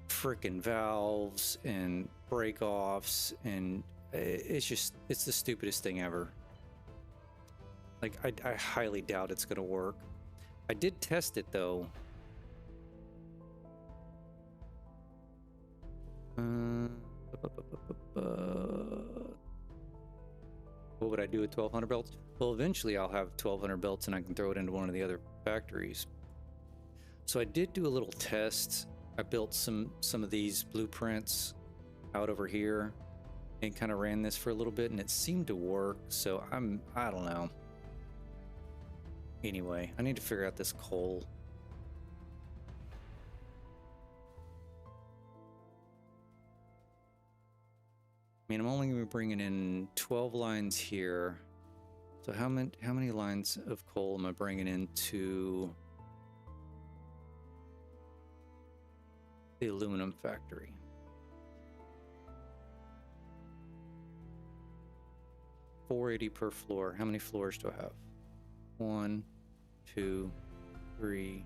Speaker 1: frickin' valves and break-offs, and it's the stupidest thing ever. Like, I highly doubt it's going to work. I did test it, though. What would I do with 1,200 belts? Well, eventually I'll have 1,200 belts and I can throw it into one of the other factories. So I did do a little test. I built some of these blueprints out over here and kind of ran this for a little bit and it seemed to work. So I don't know. Anyway, I need to figure out this coal. I mean, I'm only going to be bringing in 12 lines here. So how many lines of coal am I bringing into the aluminum factory? $480 per floor. How many floors do I have? 1, 2, 3,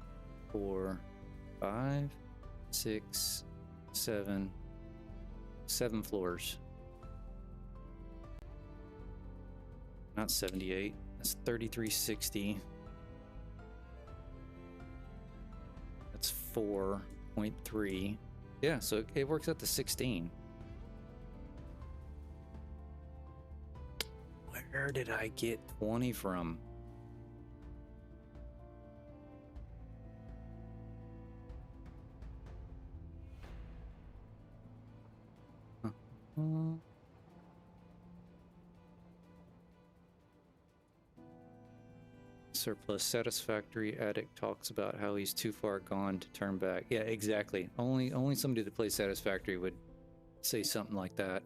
Speaker 1: 4, 5, 6, 7. 7 floors. Not 78. That's 3360. That's 4.3. Yeah, so it works out to 16. Where did I get 20 from? Surplus. Satisfactory addict talks about how he's too far gone to turn back. Yeah, exactly. Only somebody that plays Satisfactory would say something like that.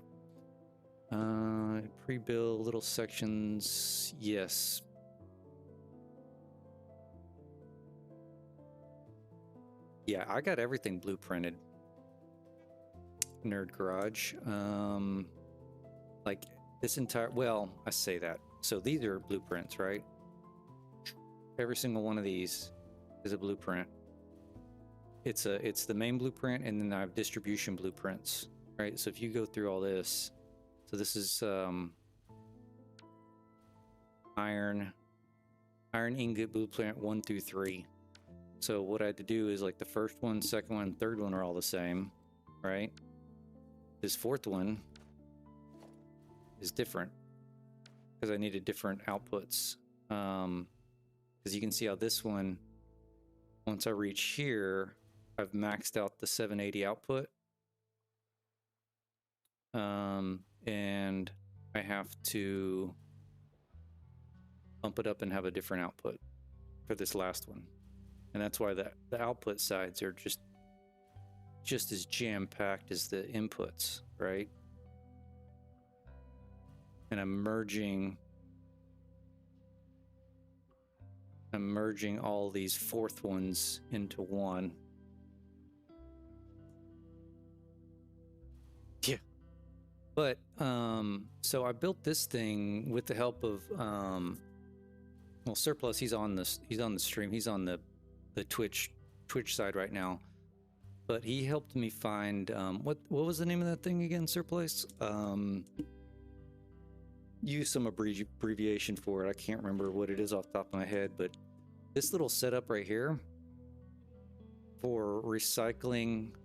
Speaker 1: Pre-build little sections. Yes. Yeah, I got everything blueprinted. Nerd Garage. Like this entire, well, I say that. So these are blueprints, right? Every single one of these is a blueprint. It's the main blueprint, and then I have distribution blueprints, right? So if you go through all this, so this is iron ingot blueprint 1 through 3. So what I had to do is like the first one, second one, third one are all the same, right? This fourth one is different because I needed different outputs. Because you can see how this one, once I reach here, I've maxed out the 780 output. And I have to bump it up and have a different output for this last one. And that's why the output sides are just as jam-packed as the inputs, right? And I'm merging all these fourth ones into one. Yeah. But so I built this thing with the help of well, Surplus, he's on the stream. He's on the Twitch side right now. But he helped me find what was the name of that thing again, Surplus? Use some abbreviation for it. I can't remember what it is off the top of my head, but this little setup right here for recycling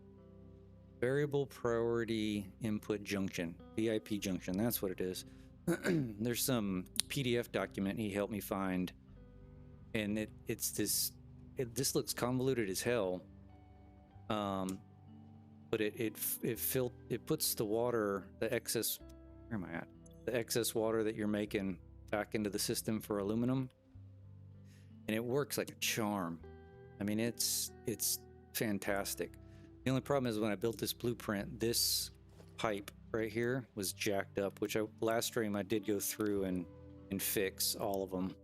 Speaker 1: variable priority input junction, VIP junction, that's what it is. There's some PDF document he helped me find, and this looks convoluted as hell. But it puts the water, the excess, where am I at? The excess water that you're making back into the system for aluminum, and it works like a charm. I mean, it's fantastic. The only problem is when I built this blueprint, this pipe right here was jacked up, which last stream I did go through and fix all of them.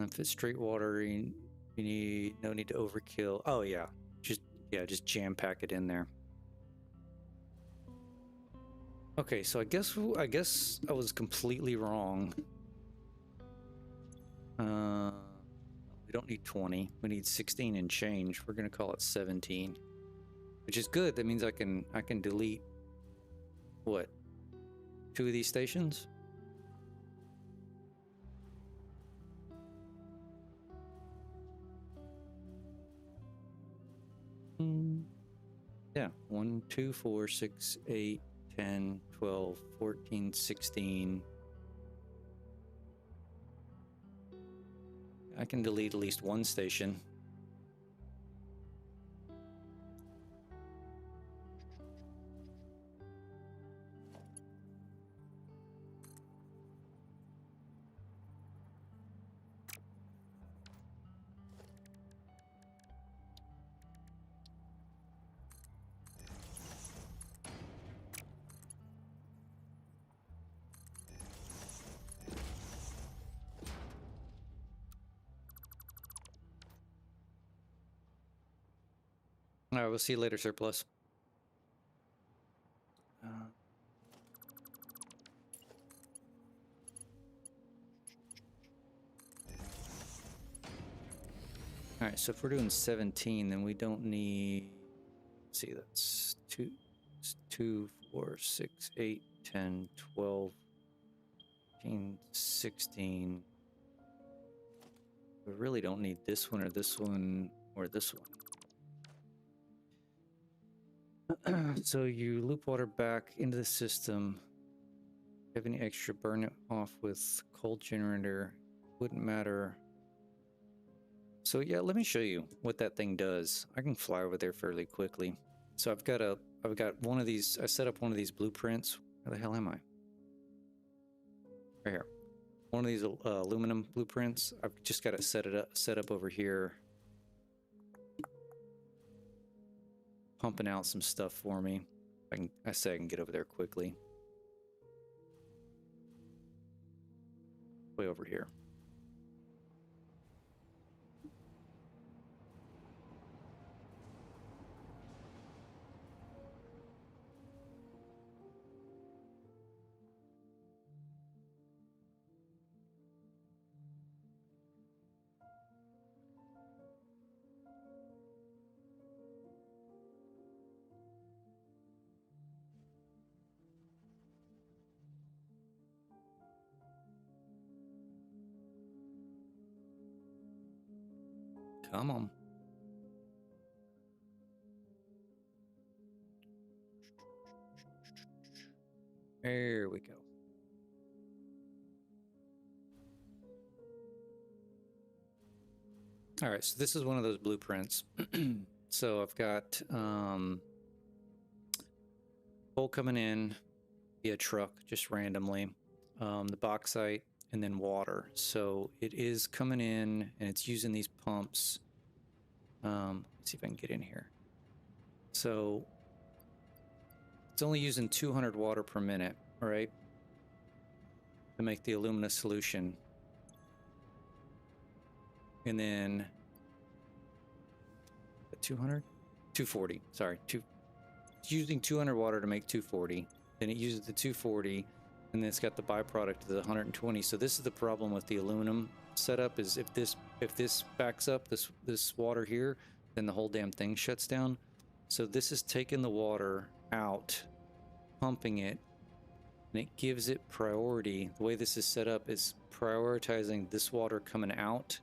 Speaker 1: If it's straight water, you need no need to overkill. Oh yeah, just jam pack it in there. Okay, so I guess I was completely wrong. We don't need 20. We need 16 and change. We're gonna call it 17, which is good. That means I can delete what, 2 of these stations? Yeah, 1, 2, 4, 6, 8, 10, 12, 14, 16. I can delete at least 1 station. All right, we'll see you later, Surplus. All right, so if we're doing 17, then we don't need, let's see, that's 2, 4, 6, 8, 10, 12, 15, 16. We really don't need this one or this one or this one. So you loop water back into the system. If you have any extra, burn it off with cold generator. Wouldn't matter. So yeah, let me show you what that thing does. I can fly over there fairly quickly. So I've got one of these. I set up one of these blueprints. Where the hell am I? Right here. One of these aluminum blueprints. I've just got to set up over here. Pumping out some stuff for me. I say I can get over there quickly. Way over here. Come on. There we go. All right, so this is one of those blueprints. So I've got coal coming in via truck just randomly, the bauxite, and then water. So it is coming in and it's using these pumps. Let's see if I can get in here. So it's only using 200 water per minute, right? To make the alumina solution. And then 200? 240, sorry. It's using 200 water to make 240. Then it uses the 240, and then it's got the byproduct of the 120. So this is the problem with the aluminum setup, is if this backs up, this water here, then the whole damn thing shuts down. So this is taking the water out, pumping it, and it gives it priority. The way this is set up is prioritizing this water coming out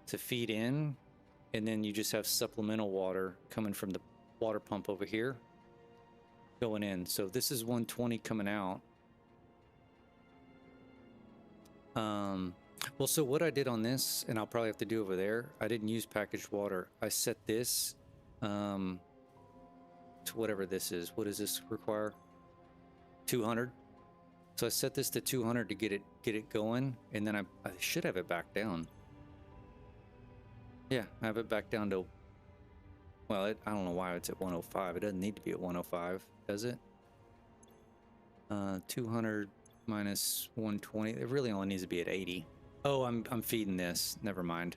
Speaker 1: to feed in, and then you just have supplemental water coming from the water pump over here going in. So this is 120 coming out. Well, so what I did on this, and I'll probably have to do over there, I didn't use packaged water. I set this to whatever this is. What does this require? 200. So I set this to 200 to get it going, and then I should have it back down. Yeah, I have it back down to, well, I don't know why it's at 105. It doesn't need to be at 105, does it? 200 minus 120. It really only needs to be at 80. Oh, I'm feeding this. Never mind.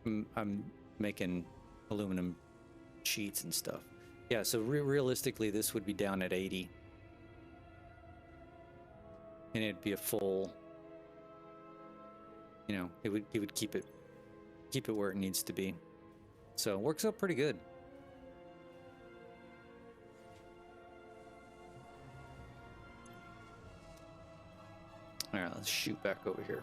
Speaker 1: I'm making aluminum sheets and stuff. Yeah, so realistically, this would be down at 80. And it'd be a full, you know, it would keep it where it needs to be. So it works out pretty good. All right, let's shoot back over here.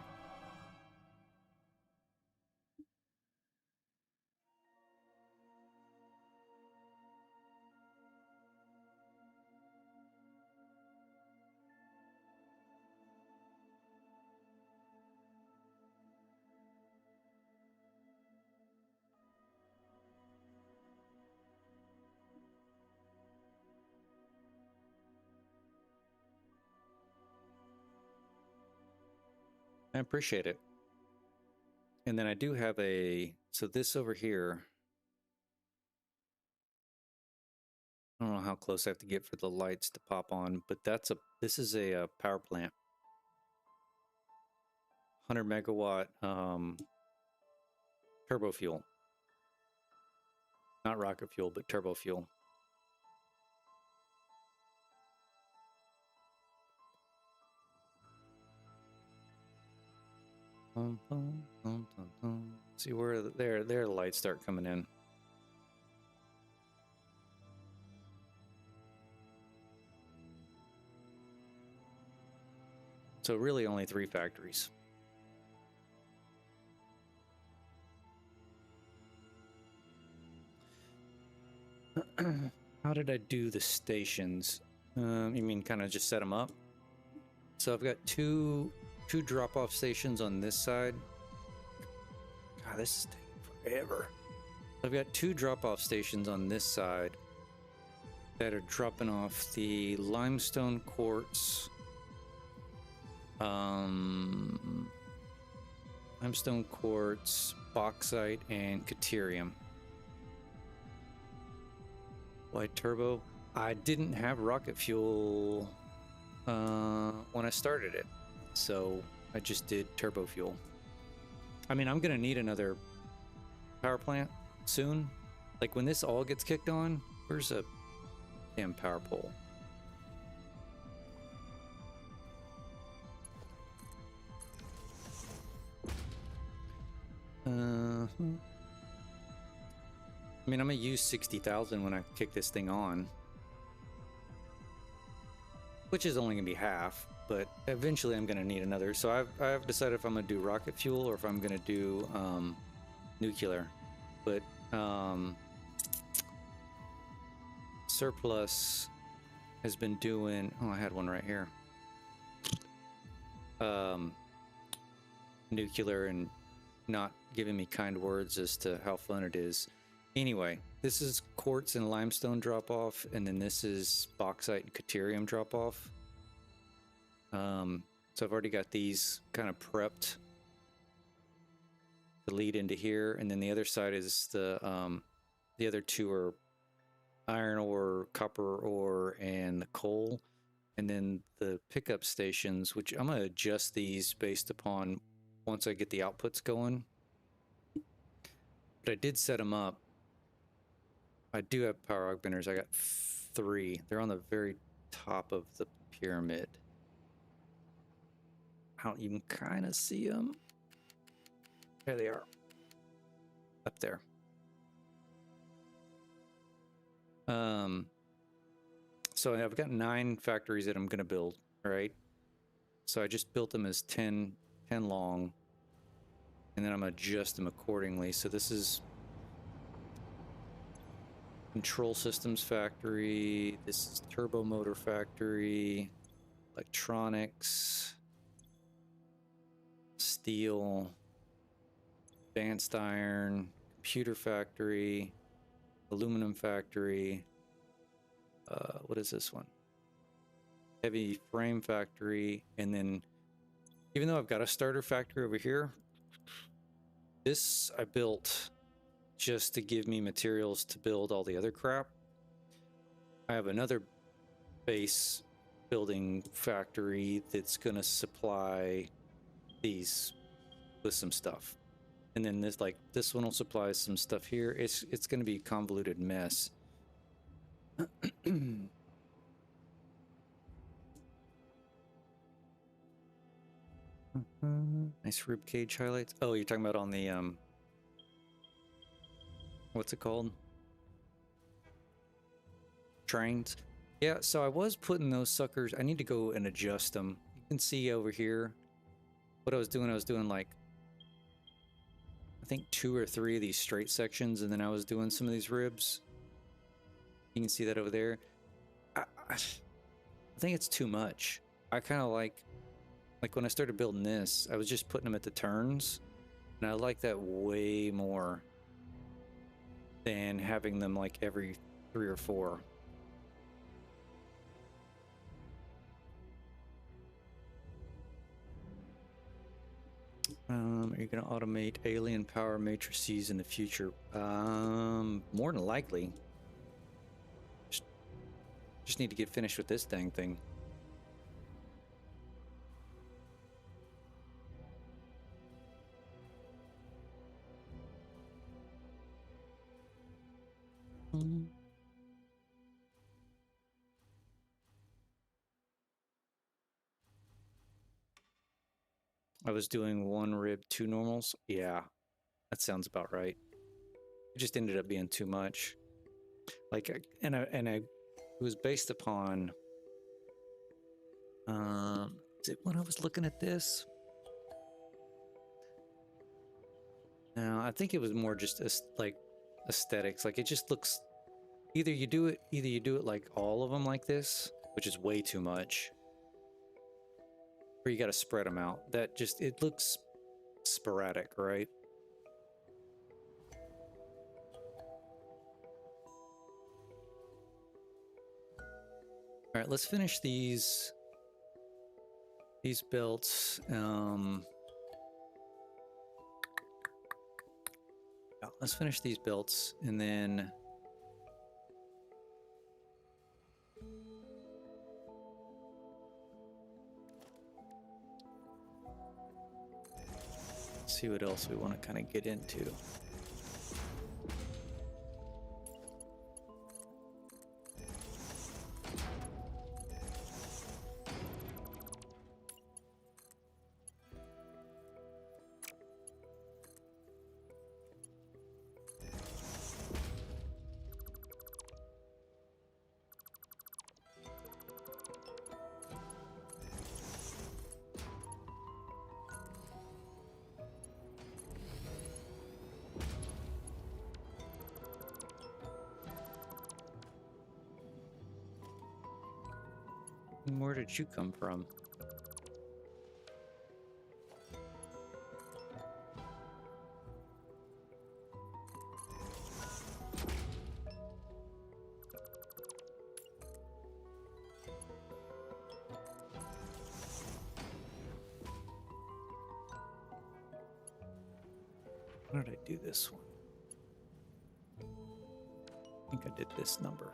Speaker 1: I appreciate it. And then I do have so this over here, I don't know how close I have to get for the lights to pop on, but this is a power plant. 100 megawatt turbo fuel. Not rocket fuel, but turbo fuel. See where their lights start coming in. So really only 3 factories. How did I do the stations? You mean kind of just set them up? So I've got two drop-off stations on this side. God, this is taking forever. I've got 2 drop-off stations on this side that are dropping off the limestone quartz, bauxite, and caterium. Why turbo? I didn't have rocket fuel when I started it, so I just did turbo fuel. I mean, I'm gonna need another power plant soon. Like when this all gets kicked on, where's a damn power pole? I mean, I'm gonna use 60,000 when I kick this thing on, which is only gonna be half, but eventually I'm gonna need another. So I've decided if I'm gonna do rocket fuel or if I'm gonna do nuclear. But Surplus has been doing, oh, I had one right here, nuclear, and not giving me kind words as to how fun it is. Anyway, this is quartz and limestone drop off, and then this is bauxite and caterium drop off. So I've already got these kind of prepped to lead into here, and then the other side is the other 2 are iron ore, copper ore, and the coal, and then the pickup stations, which I'm gonna adjust these based upon once I get the outputs going. But I did set them up. I do have power augmenters. I got 3. They're on the very top of the pyramid. I don't even kind of see them. There they are. Up there. So I've got 9 factories that I'm going to build, right? So I just built them as 10 long, and then I'm going to adjust them accordingly. So this is control systems factory. This is turbo motor factory, electronics, steel, advanced iron, computer factory, aluminum factory. What is this one? Heavy frame factory. And then, even though I've got a starter factory over here, this I built just to give me materials to build all the other crap. I have another base building factory that's gonna supply these with some stuff, and then this one will supply some stuff here. It's gonna be a convoluted mess. Nice rib cage highlights. Oh, you're talking about on the what's it called? Trains. Yeah, so I was putting those suckers. I need to go and adjust them. can see over here what I was doing like I think 2 or 3 of these straight sections, and then I was doing some of these ribs. You can see that over there. I think it's too much. I kind of like when I started building this, I was just putting them at the turns, and I like that way more than having them like every 3 or 4. Are you going to automate alien power matrices in the future? More than likely. Just need to get finished with this dang thing. I was doing 1 rib, 2 normals. Yeah, that sounds about right. It just ended up being too much. Like, and it was based upon. Is it when I was looking at this? No, I think it was more just like aesthetics. Like, it just looks. Either you do it like all of them like this, which is way too much, or you got to spread them out. It looks sporadic, right? All right, let's finish these belts. Yeah, let's finish these belts, and then see what else we want to kind of get into. Where did you come from? How did I do this one? I think I did this number.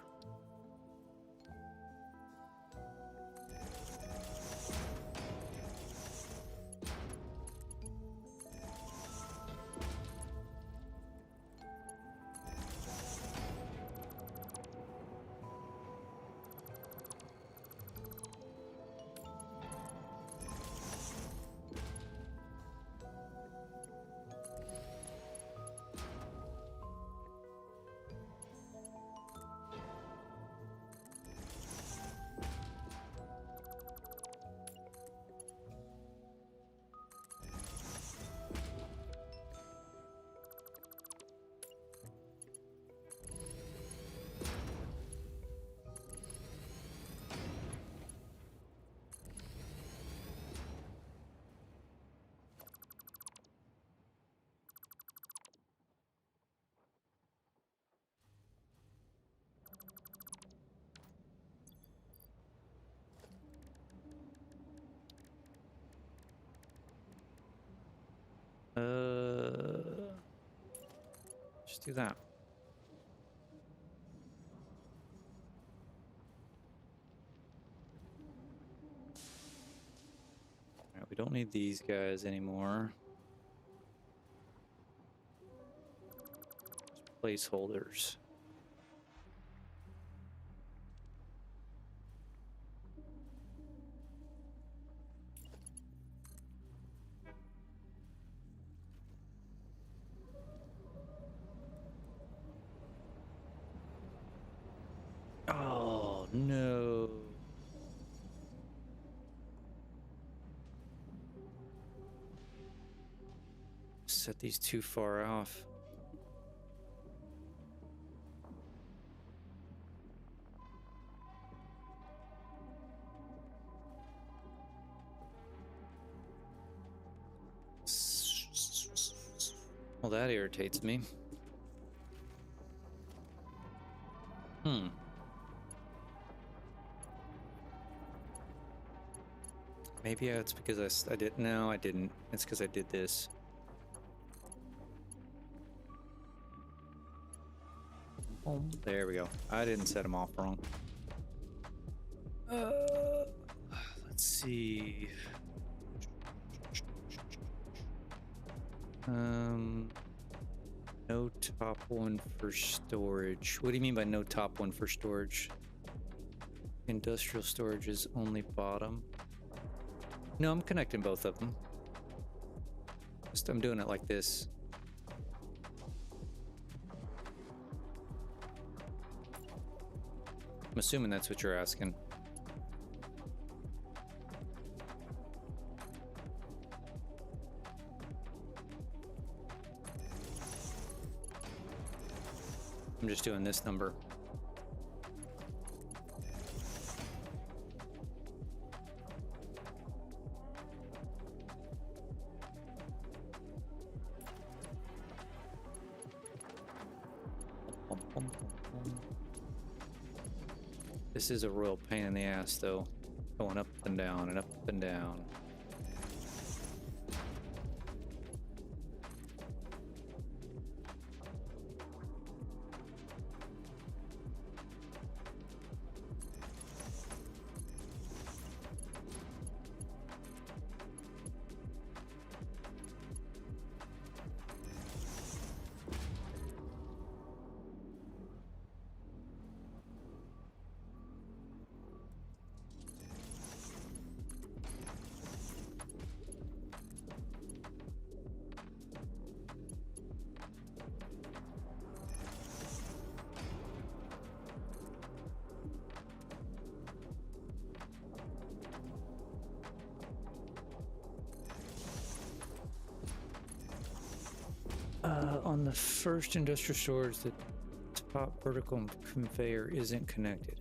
Speaker 1: Just do that. All right, we don't need these guys anymore. Just placeholders. Oh, no. set these too far off. Well, that irritates me. Maybe it's because I did. No, I didn't. It's because I did this. Oh, there we go. I didn't set them off wrong. Let's see. No top one for storage. What do you mean by no top one for storage? Industrial storage is only bottom. No, I'm connecting both of them. Just I'm doing it like this. I'm assuming that's what you're asking. I'm just doing this number. This is a royal pain in the ass, though. Going up and down and up and down. On the first industrial storage, the top vertical conveyor isn't connected.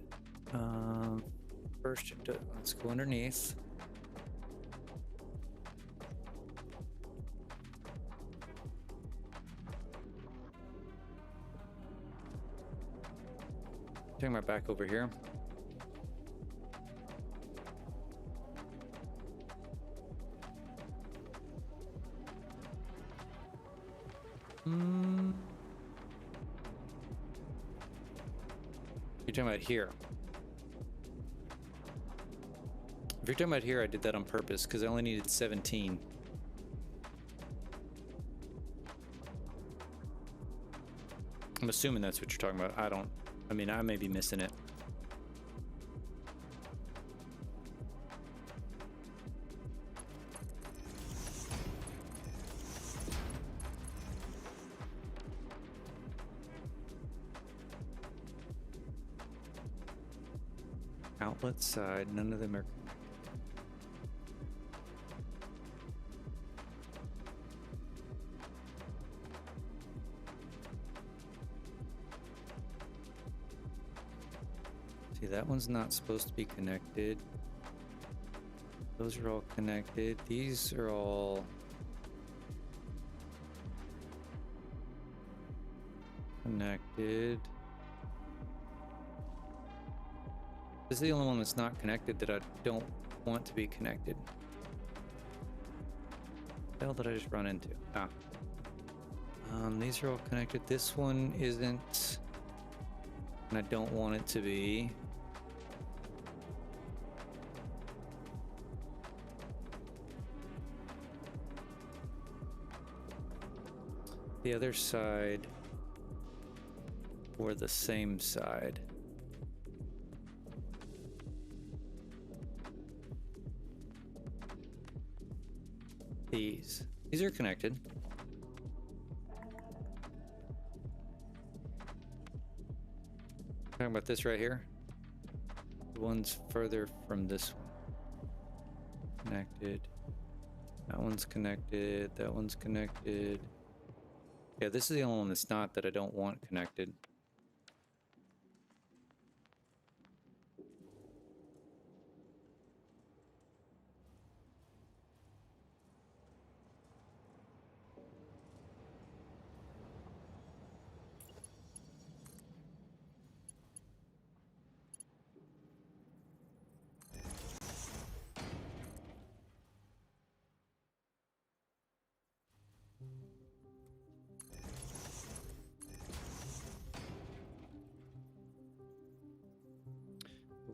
Speaker 1: Let's go underneath. Taking my back over here. You're talking about here. If you're talking about here, I did that on purpose because I only needed 17. I'm assuming that's what you're talking about. I mean, I may be missing it. Outlet side, none of them are. See, that one's not supposed to be connected. Those are all connected. These are all connected. This is the only one that's not connected that I don't want to be connected. What the hell did I just run into? These are all connected. This one isn't, and I don't want it to be. The other side or the same side. These are connected. Talking about this right here. The one's further from this one. Connected. That one's connected. That one's connected. Yeah, this is the only one that's not that I don't want connected.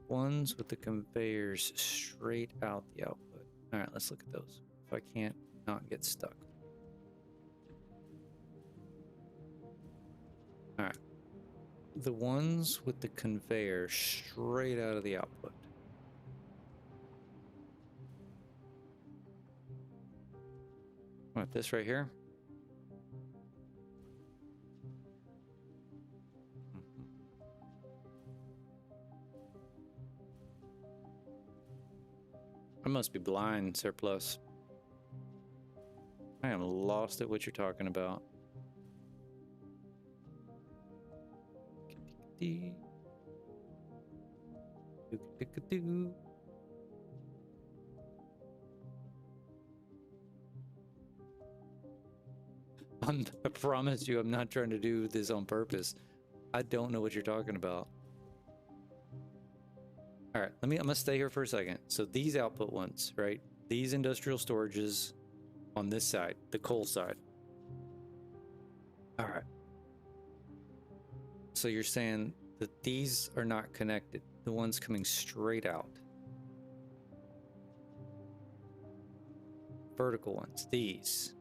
Speaker 1: Ones with the conveyors straight out the output. All right, let's look at those. If I can't not get stuck. All right. The ones with the conveyor straight out of the output. What, this right here? I must be blind, Surplus. I am lost at what you're talking about. I promise you, I'm not trying to do this on purpose. I don't know what you're talking about. All right, I'm gonna stay here for a second. So these output ones, right? These industrial storages on this side, the coal side. All right. So you're saying that these are not connected, the ones coming straight out. Vertical ones, these.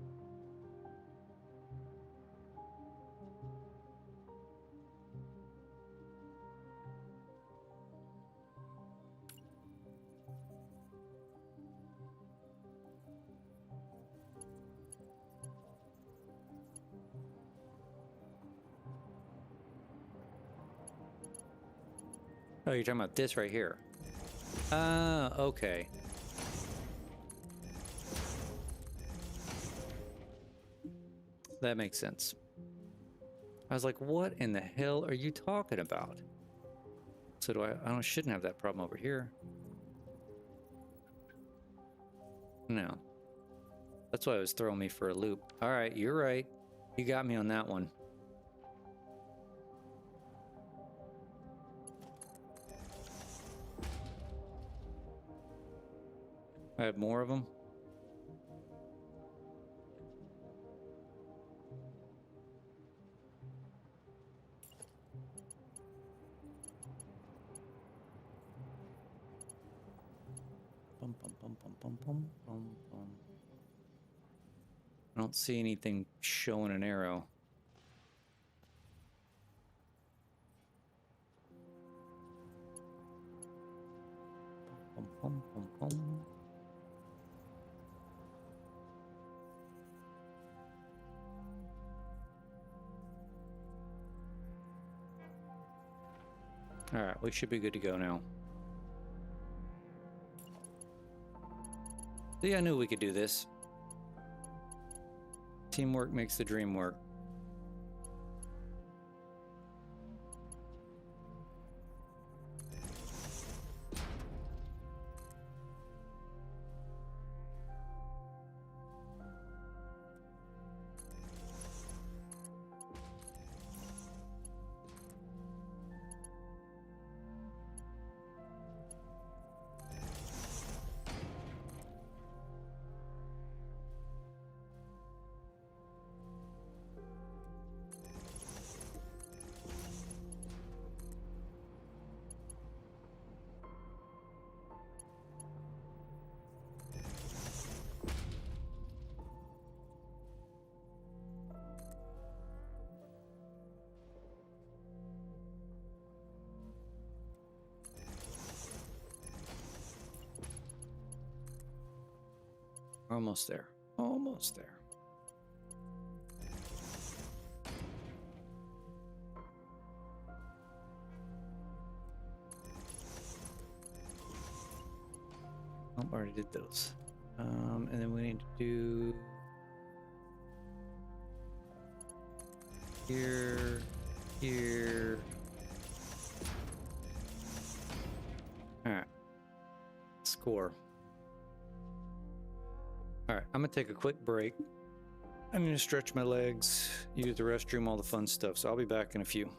Speaker 1: Oh, you're talking about this right here. Ah, okay. That makes sense. I was like, what in the hell are you talking about? So I shouldn't have that problem over here. No. That's why it was throwing me for a loop. All right, you're right. You got me on that one. I have more of them. Bum, bum, bum, bum, bum, bum, bum, bum. I don't see anything showing an arrow. Bum, bum, bum, bum. All right, we should be good to go now. See, I knew we could do this. Teamwork makes the dream work. Almost there. Almost there. Oh, I already did those. And then we need to do here, here. All right. Score. All right, I'm gonna take a quick break. I'm gonna stretch my legs, use the restroom, all the fun stuff. So I'll be back in a few.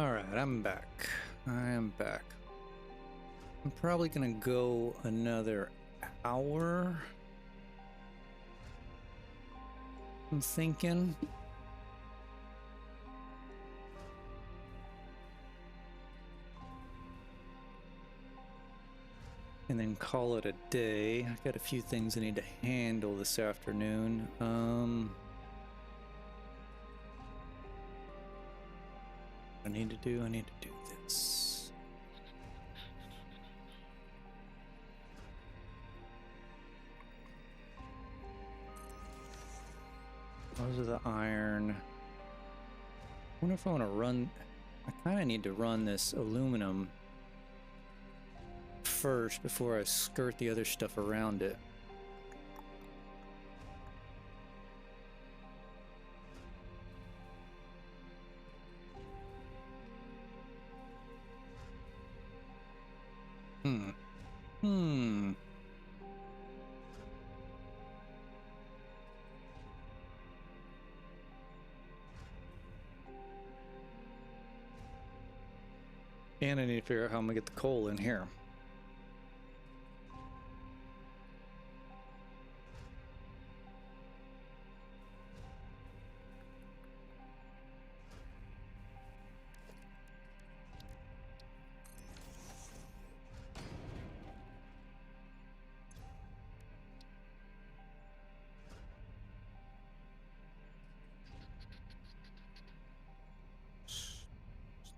Speaker 1: Alright, I'm back. I am back. I'm probably gonna go another hour. I'm thinking. And then call it a day. I got a few things I need to handle this afternoon. I need to do this. Those are the iron. I wonder if I want to run. I kind of need to run this aluminum first before I skirt the other stuff around it. And I need to figure out how I'm gonna get the coal in here.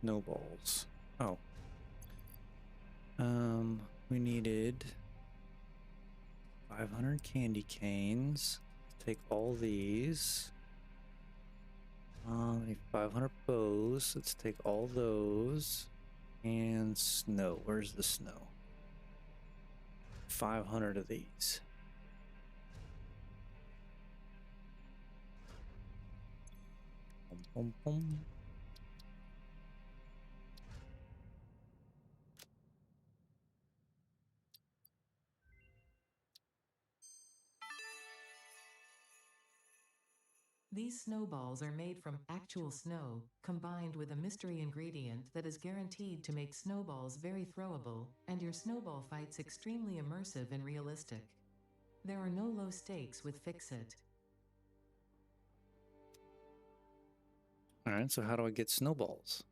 Speaker 1: Snowballs. Oh. We needed 500 candy canes. Take all these. We need 500 bows. Let's take all those. And snow. Where's the snow? 500 of these. Boom, boom, boom.
Speaker 2: These snowballs are made from actual snow, combined with a mystery ingredient that is guaranteed to make snowballs very throwable, and your snowball fights extremely immersive and realistic. There are no low stakes with Fix-It.
Speaker 1: Alright, so how do I get snowballs?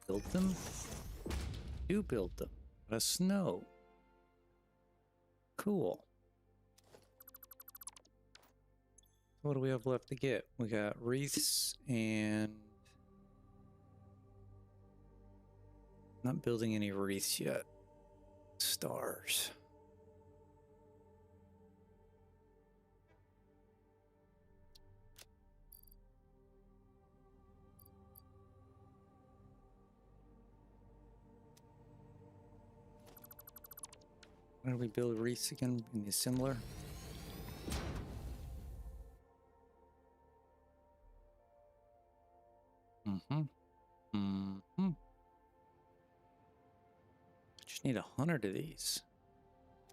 Speaker 1: Build them? You build them. Out of snow. Cool. What do we have left to get? We got wreaths and... Not building any wreaths yet. Stars. How do we build wreaths again? Any similar? Just need 100 of these.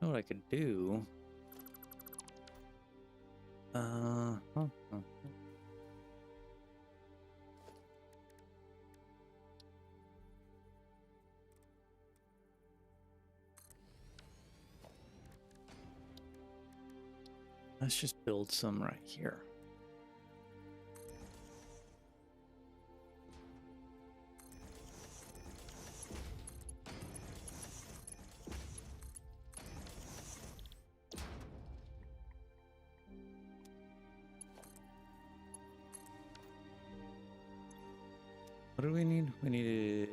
Speaker 1: You know what I could do? Let's just build some right here. What do we need? We needed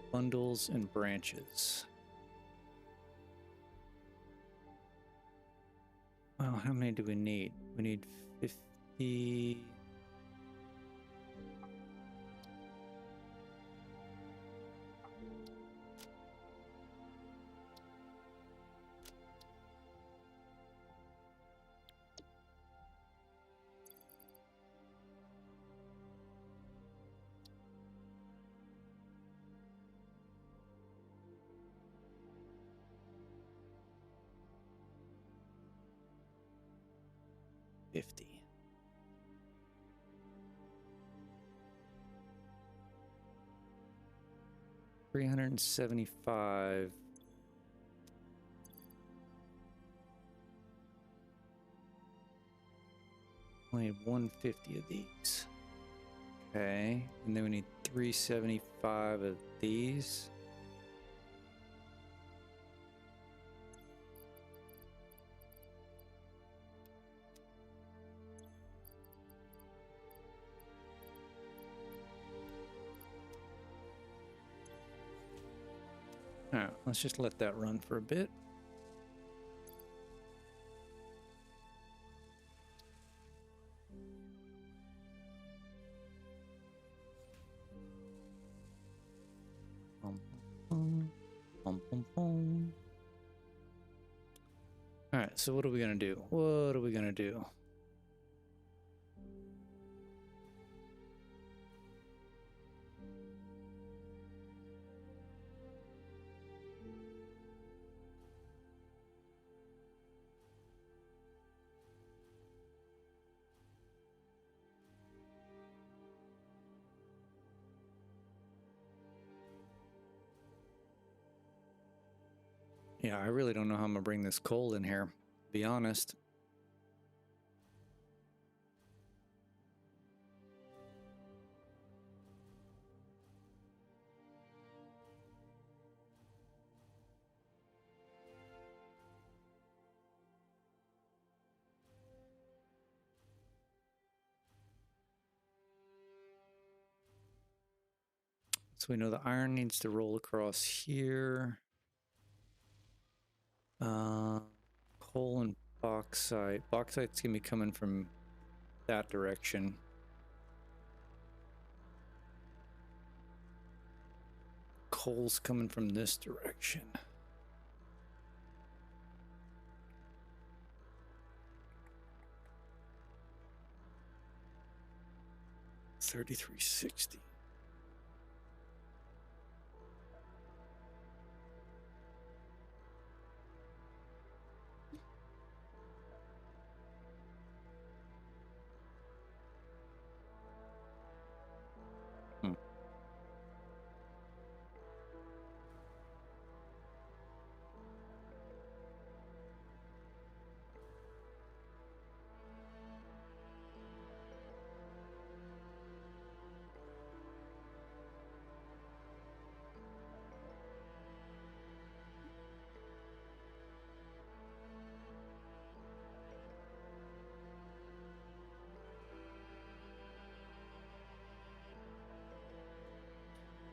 Speaker 1: bundles and branches. Well, how many do we need? We need 50. 50. $375. Only need 150 of these. Okay, and then we need 375 of these. All right, let's just let that run for a bit. All right, so what are we gonna do? What are we gonna do? Yeah, I really don't know how I'm gonna bring this coal in here, to be honest. So we know the iron needs to roll across here. Coal and bauxite. Bauxite's gonna be coming from that direction. Coal's coming from this direction. $33.60.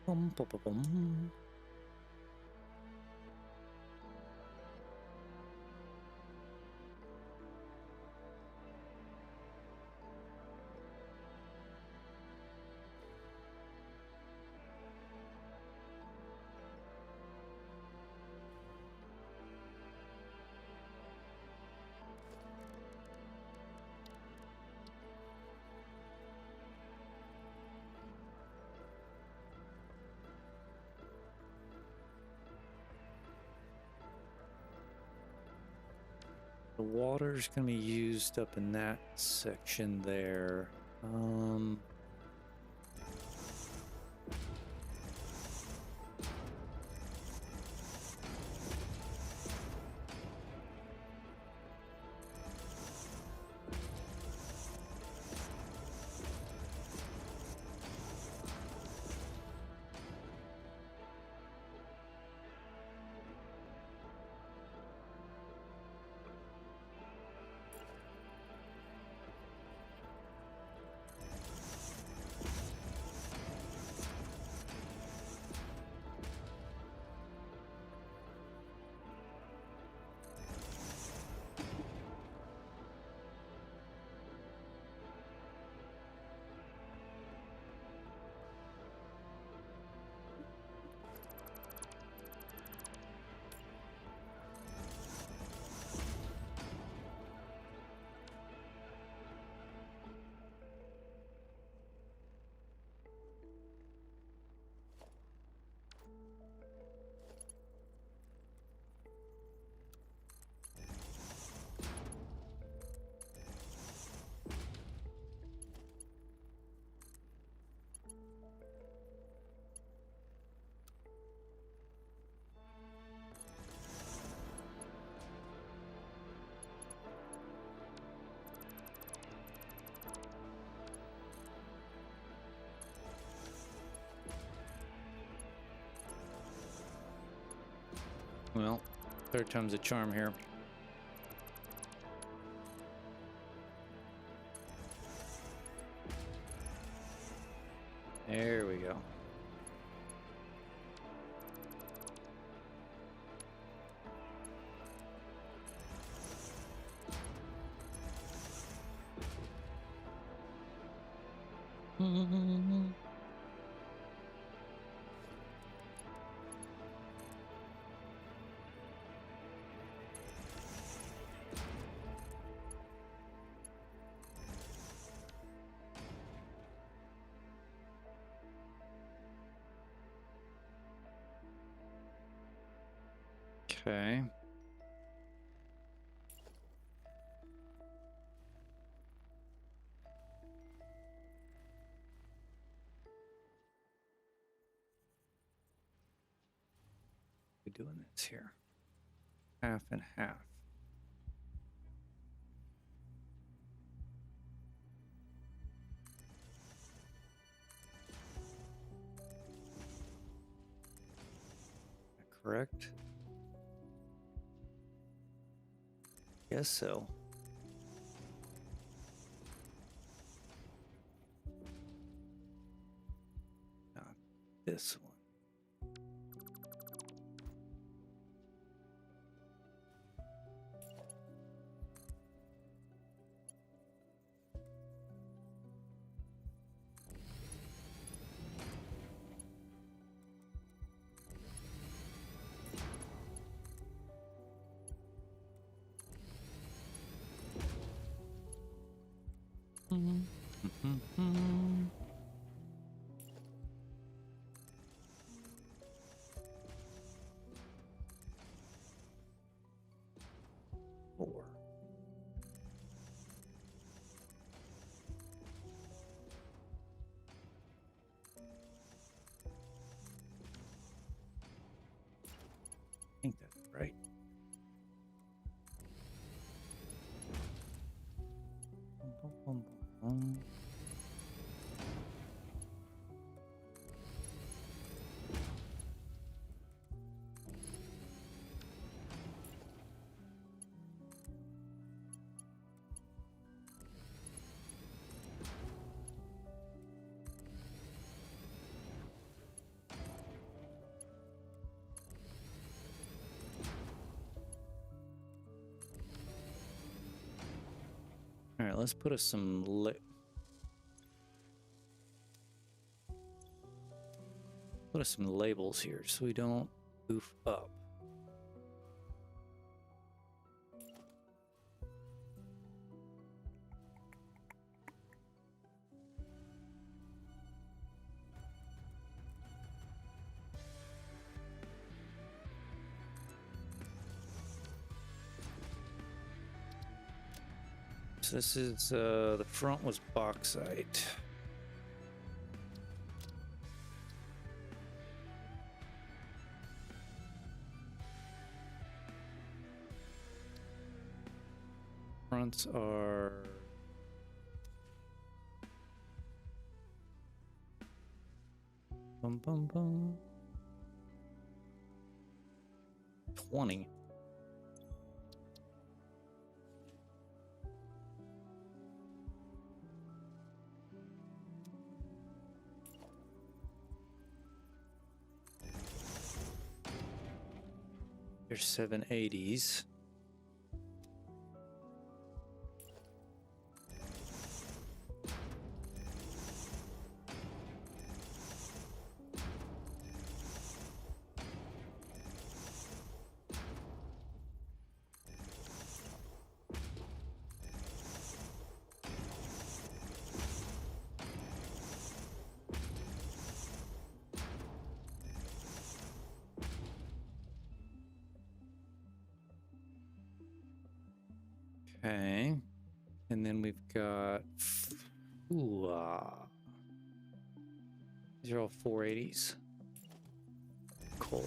Speaker 1: Bum, bum, bum, bum. The water's gonna be used up in that section there. Well, third time's a charm here. There we go. Okay. We're doing this here. Half and half. Correct? Guess so. Not this one. Four. I think that's right. All right, let's put us some labels here so we don't goof up. So this is the front was bauxite. Fronts are bum bum bum 20. There's 780s. Okay, and then we've got these are all 480s. Coal.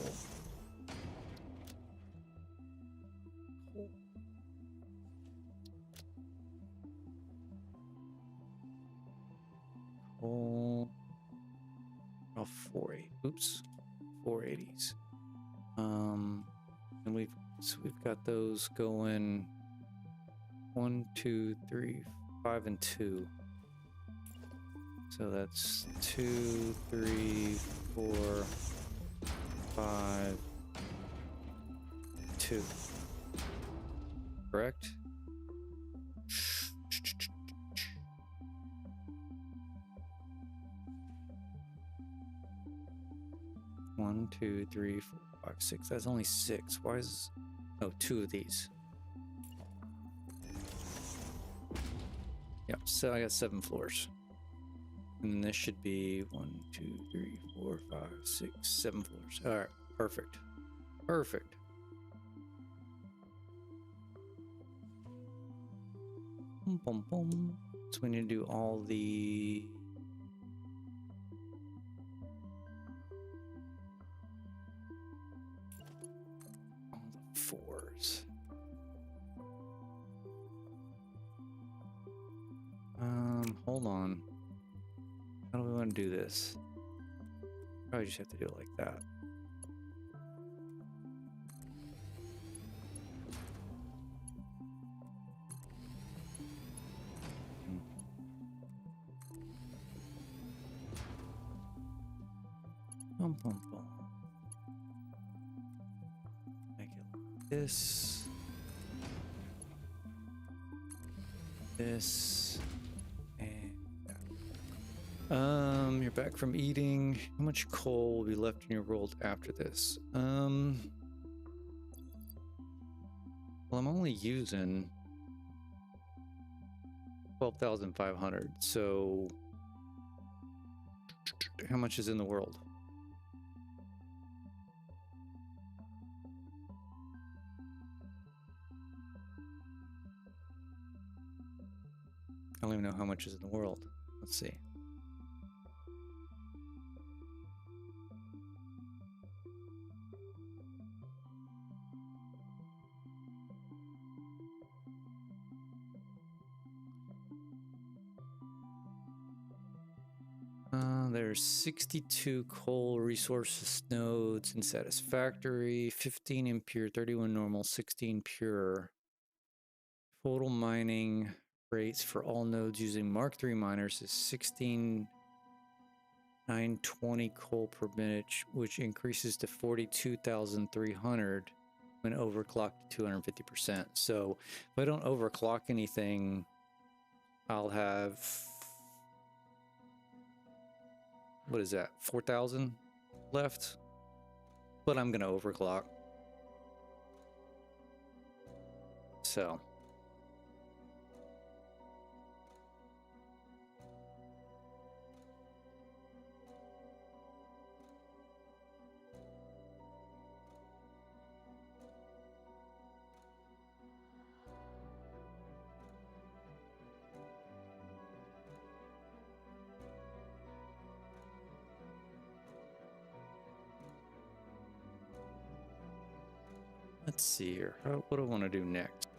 Speaker 1: Coal. Oh, 480. Oops, 480s. And we've got those going 1, 2, 3, 5, and 2. So that's 2, 3, 4, 5, 2. Correct? One, 2, 3, 4, 5, 6. That's only 6. Why is... Oh, 2 of these. Yep, so I got 7 floors. And this should be 1, 2, 3, 4, 5, 6, 7 floors. All right, perfect. Perfect. Boom, boom, boom. So we need to do all the... fours. Hold on. How do we want to do this? Probably just have to do it like that. Boom, boom, boom. Make it like this. This. And that. You're back from eating. How much coal will be left in your world after this? Well, I'm only using 12,500. So how much is in the world? I don't even know how much is in the world. Let's see. There's 62 coal resources nodes in Satisfactory, 15 impure, 31 normal, 16 pure. Total mining rates for all nodes using Mark III miners is 16,920 coal per minute, which increases to 42,300 when overclocked to 250%. So if I don't overclock anything, I'll have... what is that? 4,000 left, but I'm gonna overclock. So let's see here. What do I want to do next?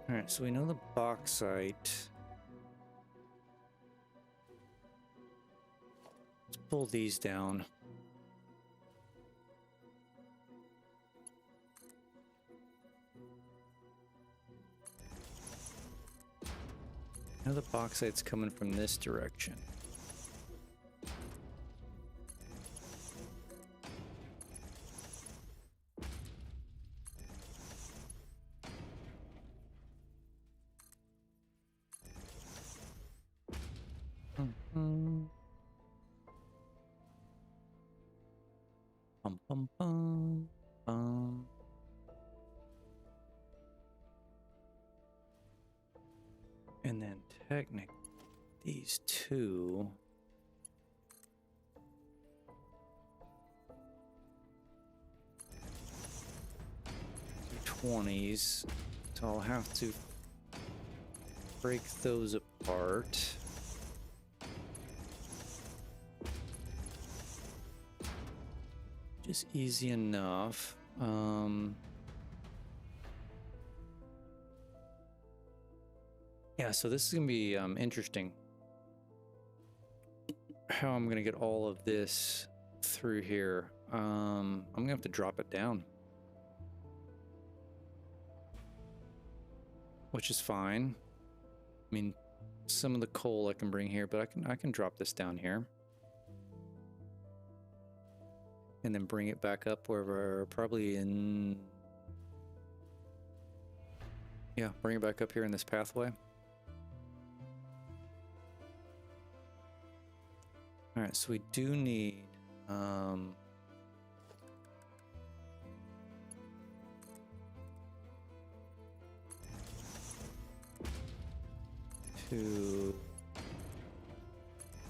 Speaker 1: All right, so we know the bauxite. Let's pull these down. the bauxite's coming from this direction. Bum, bum, bum, bum. And then technically these two are 20s, so I'll have to break those apart. Just easy enough. Yeah, so this is gonna be interesting. How I'm gonna get all of this through here. I'm gonna have to drop it down, which is fine. I mean, some of the coal I can bring here, but I can drop this down here. And then bring it back up where we're probably in... Yeah, bring it back up here in this pathway. Alright, so we do need... two...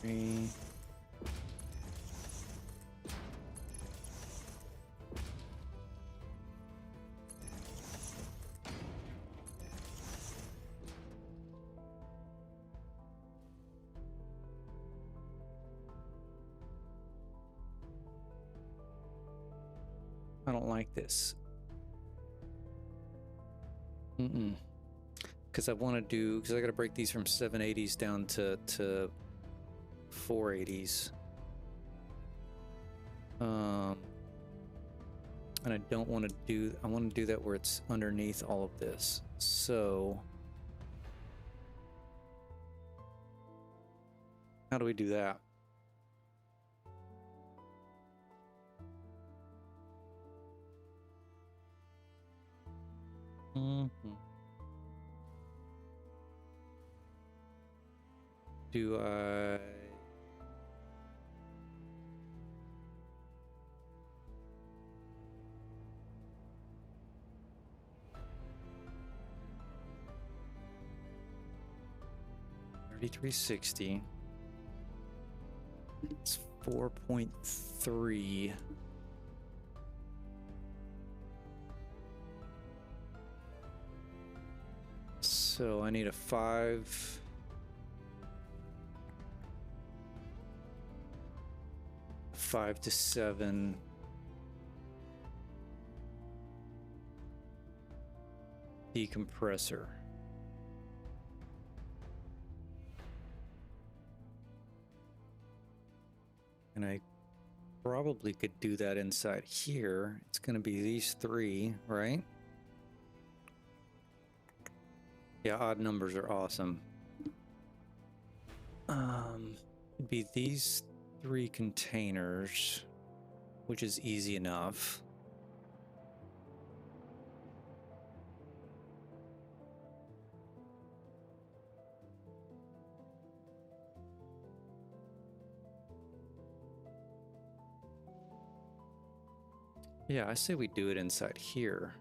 Speaker 1: three... I don't like this. Because I want to do... Because I got to break these from 780s down to 480s. And I don't want to do... I want to do that where it's underneath all of this. So... How do we do that? Do I... $33.60. It's 4.3. So I need a 5 to 7 decompressor. And I probably could do that inside here. It's going to be these three, right? Yeah, odd numbers are awesome. It'd be these 3 containers, which is easy enough. Yeah, I say we do it inside here.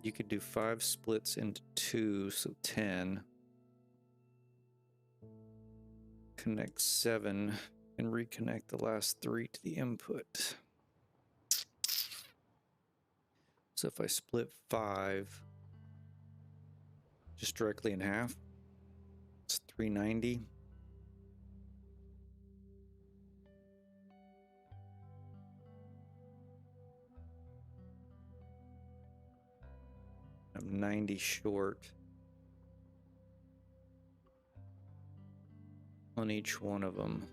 Speaker 1: You could do 5 splits into 2, so 10. Connect 7 and reconnect the last 3 to the input. So if I split 5 just directly in half, it's 390. I'm 90 short on each one of them.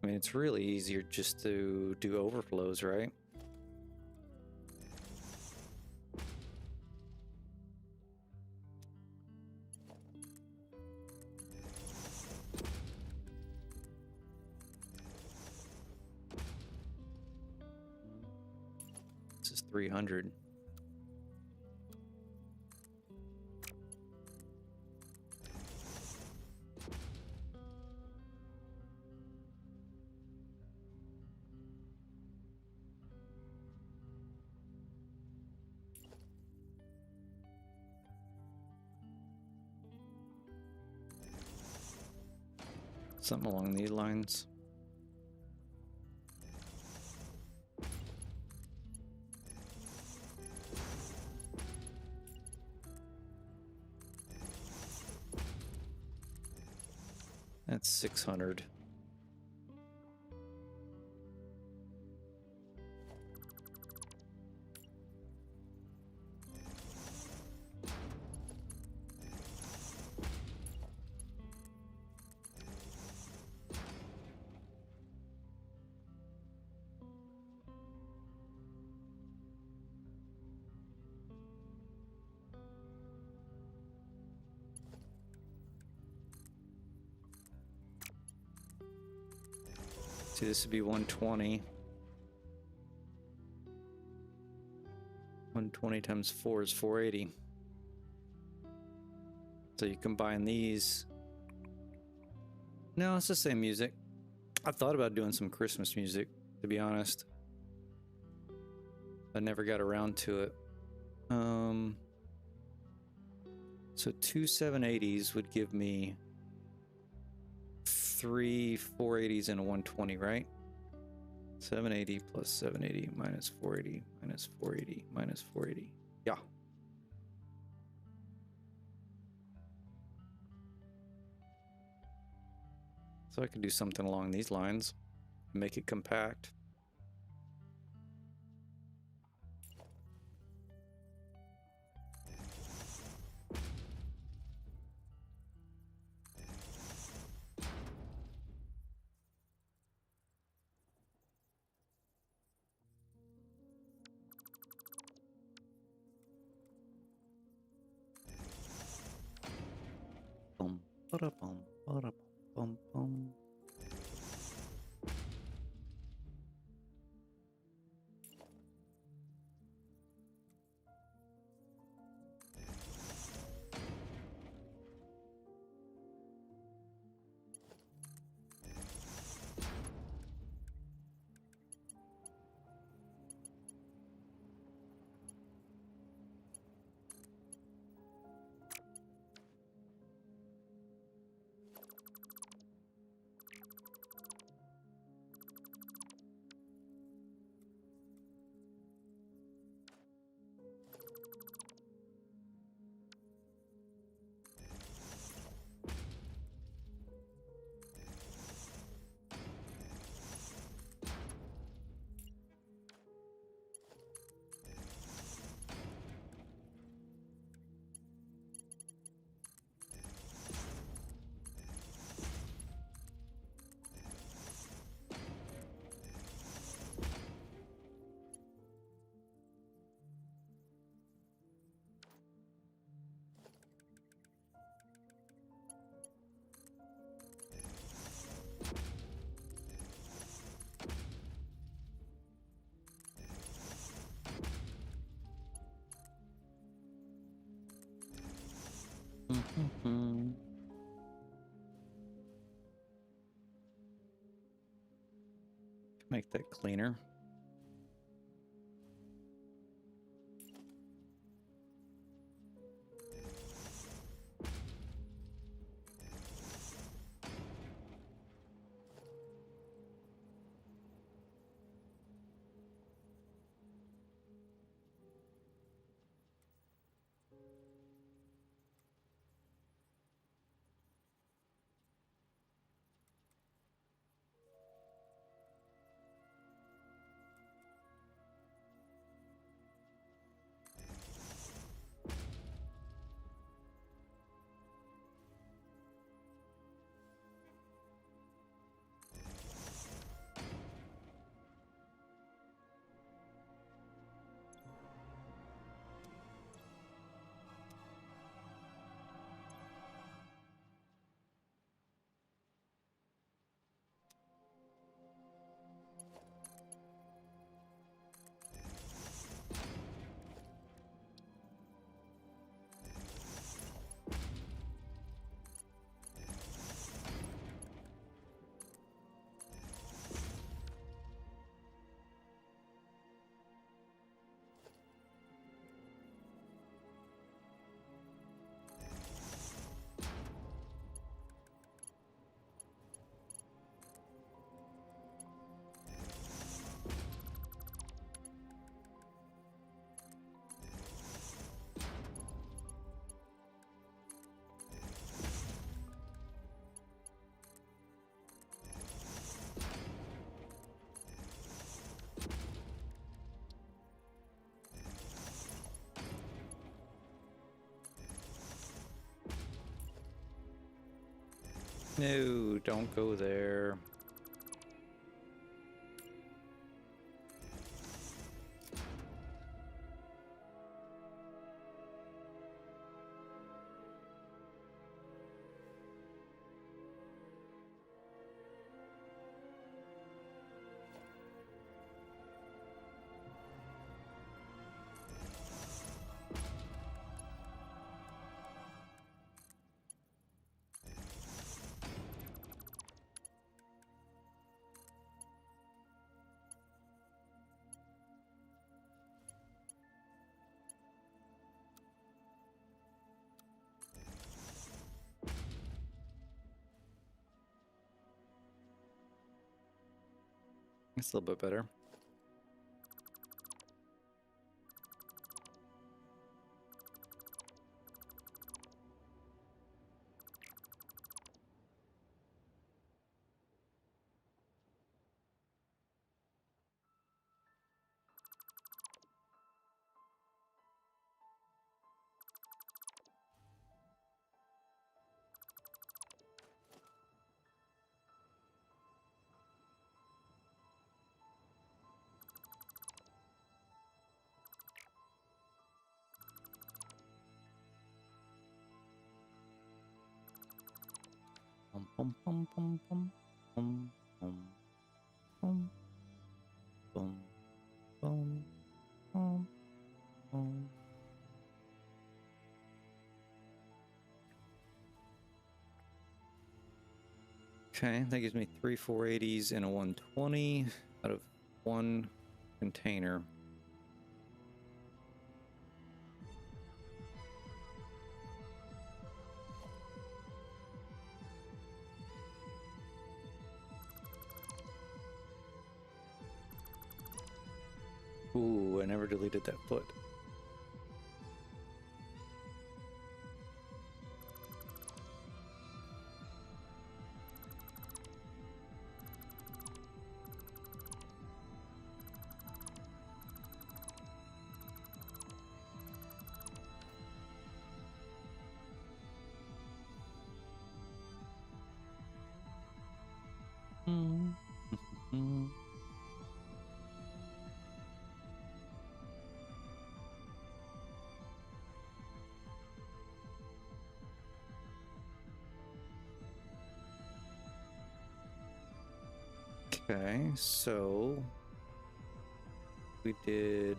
Speaker 1: I mean, it's really easier just to do overflows, right? This is 300. Something along these lines. That's 600. See, this would be 120. 120 times 4 is 480. So you combine these. No, it's the same music. I thought about doing some Christmas music, to be honest. I never got around to it. So 2 780s would give me 3 480s and a 120, right? 780 plus 780 minus 480 minus 480 minus 480. Yeah. So I could do something along these lines, make it compact. Bum, ba-da-bum, ba-da-bum, bum. Make that cleaner. No, don't go there. It's a little bit better. Bum, bum, bum, bum, bum, bum, bum, bum, bum, bum, bum. Okay, that gives me 3 480s and a 120 out of one container. Ooh, I never deleted that foot. Okay, so we did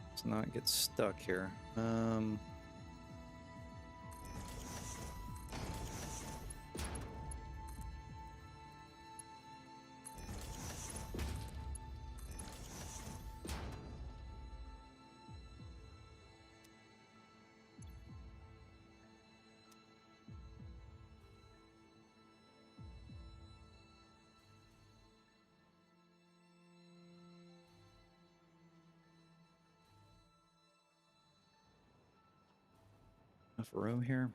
Speaker 1: let's not get stuck here. Enough room here.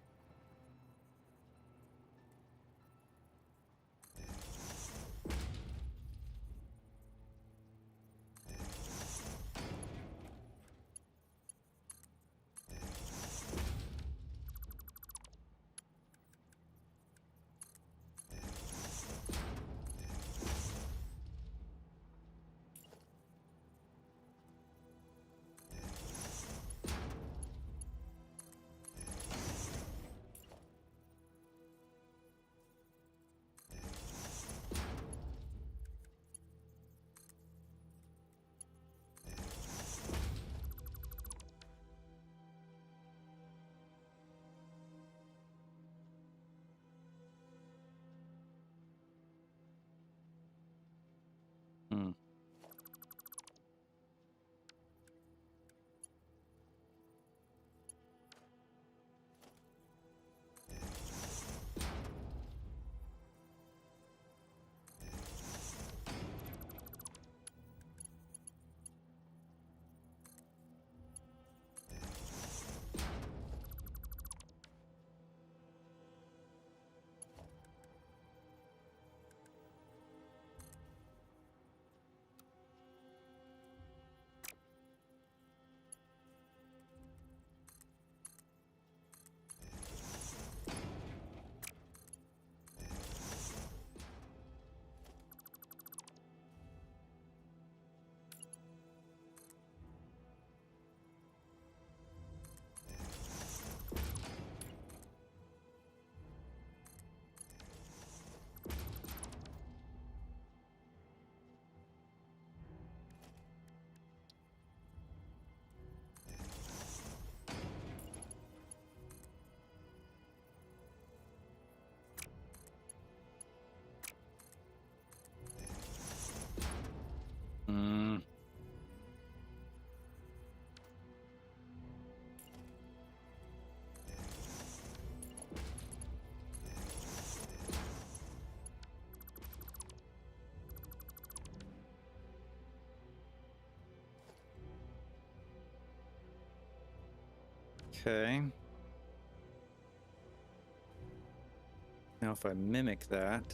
Speaker 1: Hmm. Okay. Now if I mimic that.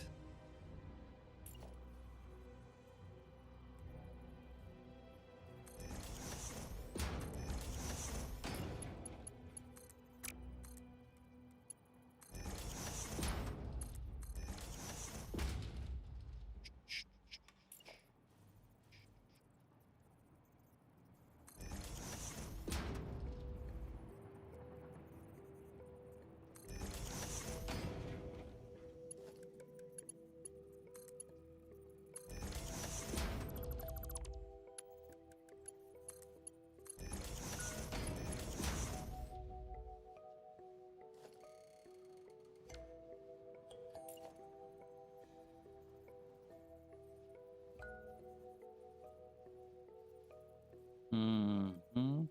Speaker 1: Mm-hmm.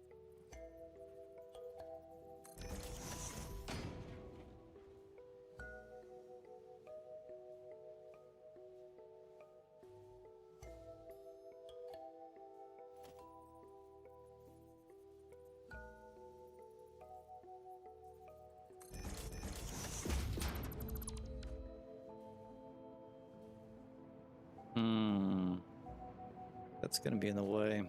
Speaker 1: That's gonna be in the way.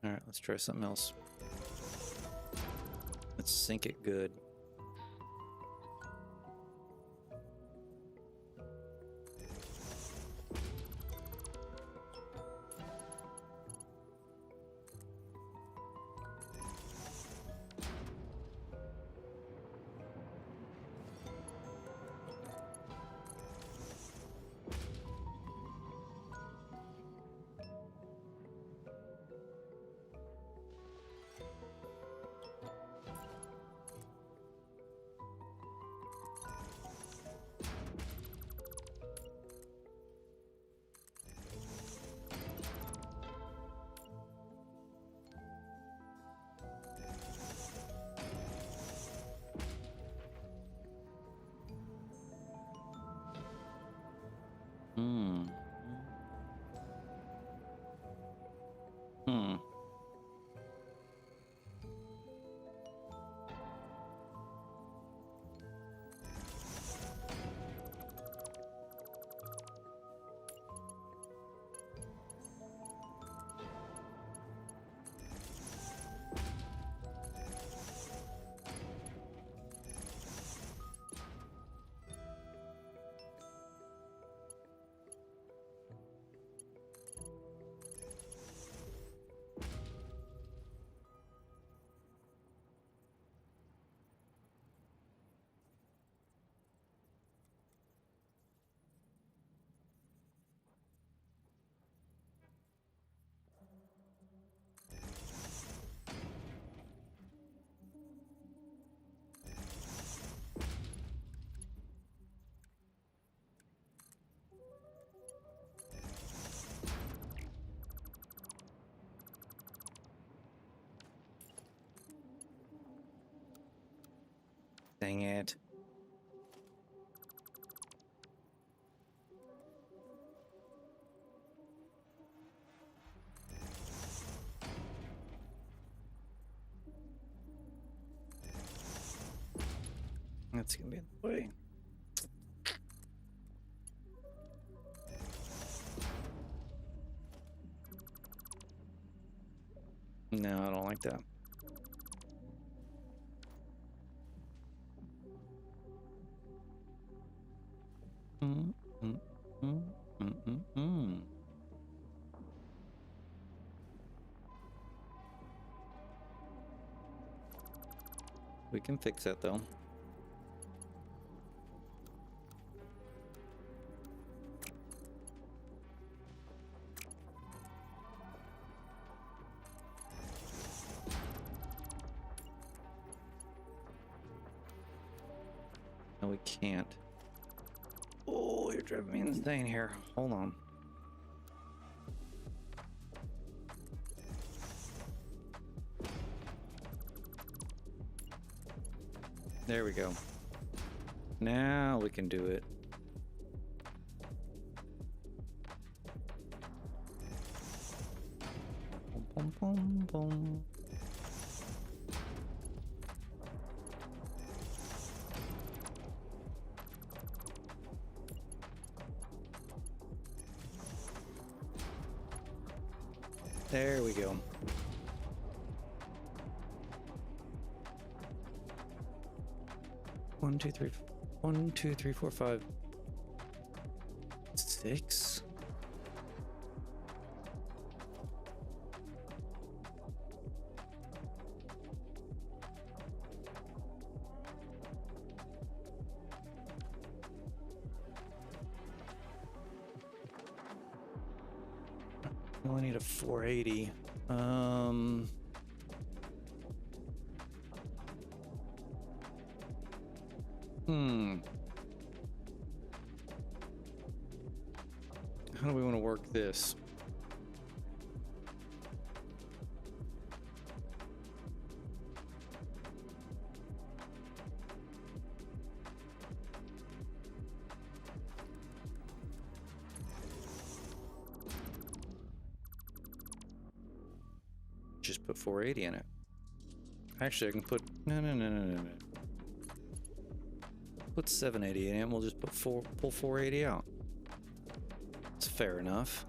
Speaker 1: All right, let's try something else. Let's sink it good. Hmm. Hmm. Dang it. That's gonna be in the way. No, I don't like that. Mm, mm, mm, mm, mm, mm. We can fix that though. No, we can't. Oh, you're driving me insane here. Hold on. There we go. Now we can do it. Boom, boom, boom. There we go. One, two, three, 1, 2, 3, 4, 5, 6. I only need a 480. How do we want to work this? Just put 480 in it. Actually, I can put no. Put 780 in it. We'll just pull 480 out. It's fair enough.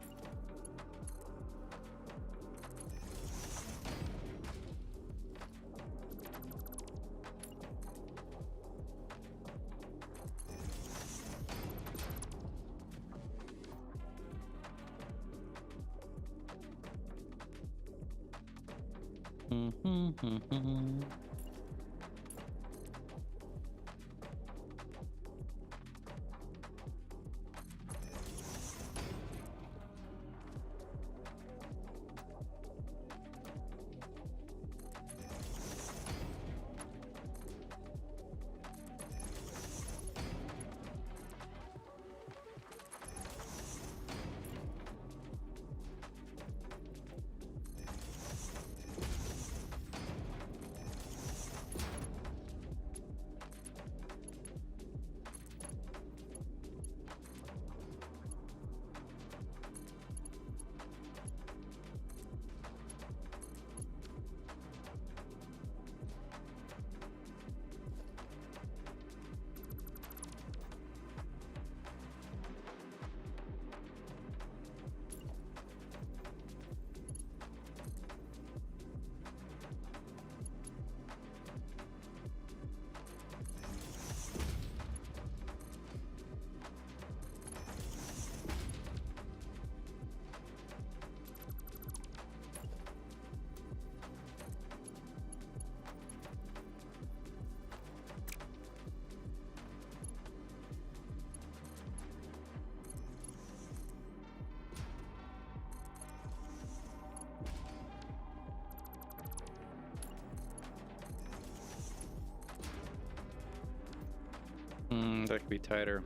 Speaker 1: That could be tighter.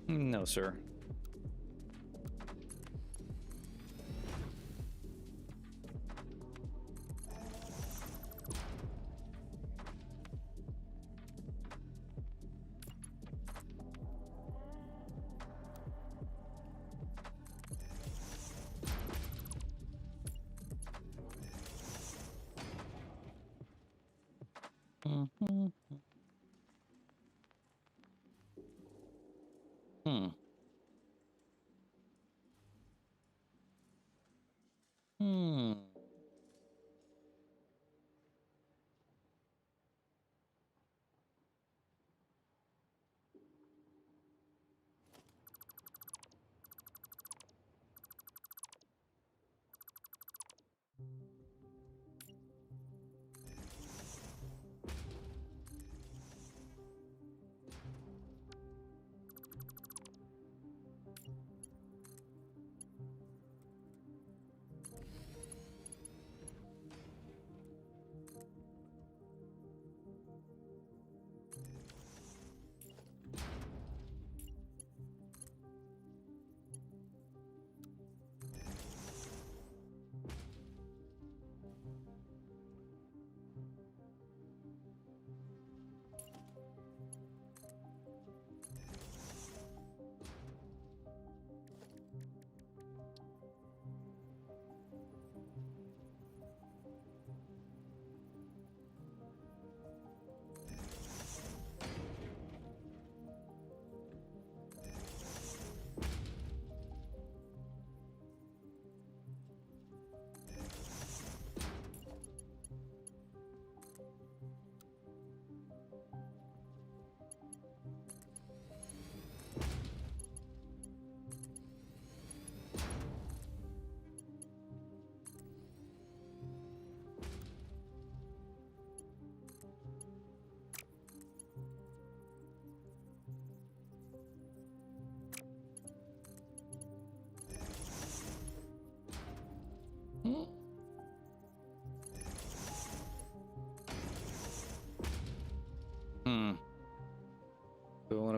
Speaker 1: No, sir.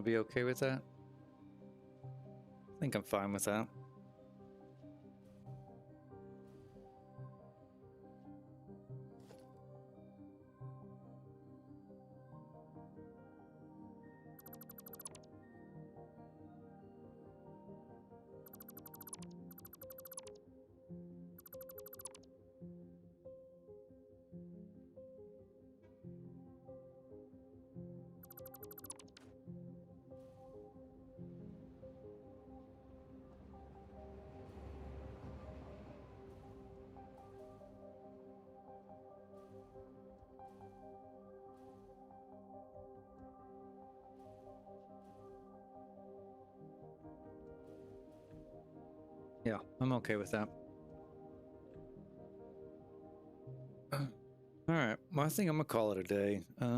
Speaker 1: to be okay with that? I think I'm fine with that. Yeah, I'm okay with that. All right, well, I think I'm gonna call it a day. Got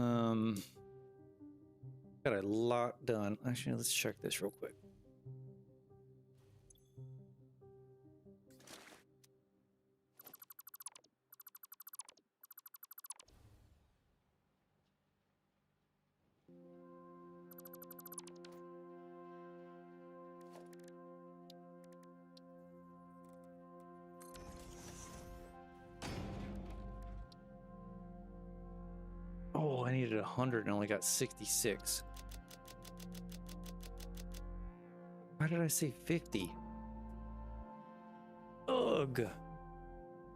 Speaker 1: a lot done. Actually, let's check this real quick. Oh, I needed 100 and only got 66. Why did I say 50? Ugh.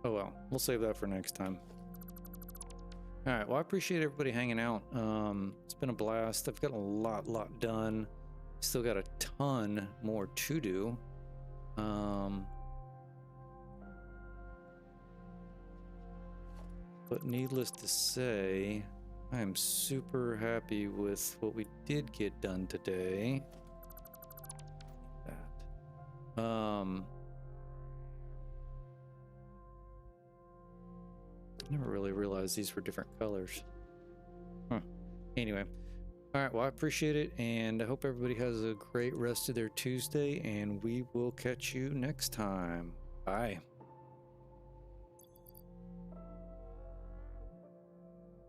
Speaker 1: Oh well, we'll save that for next time. All right, well, I appreciate everybody hanging out. It's been a blast. I've got a lot done. Still got a ton more to do. But needless to say, I am super happy with what we did get done today. Never really realized these were different colors. Huh. Anyway, all right, well, I appreciate it, and I hope everybody has a great rest of their Tuesday, and we will catch you next time. Bye.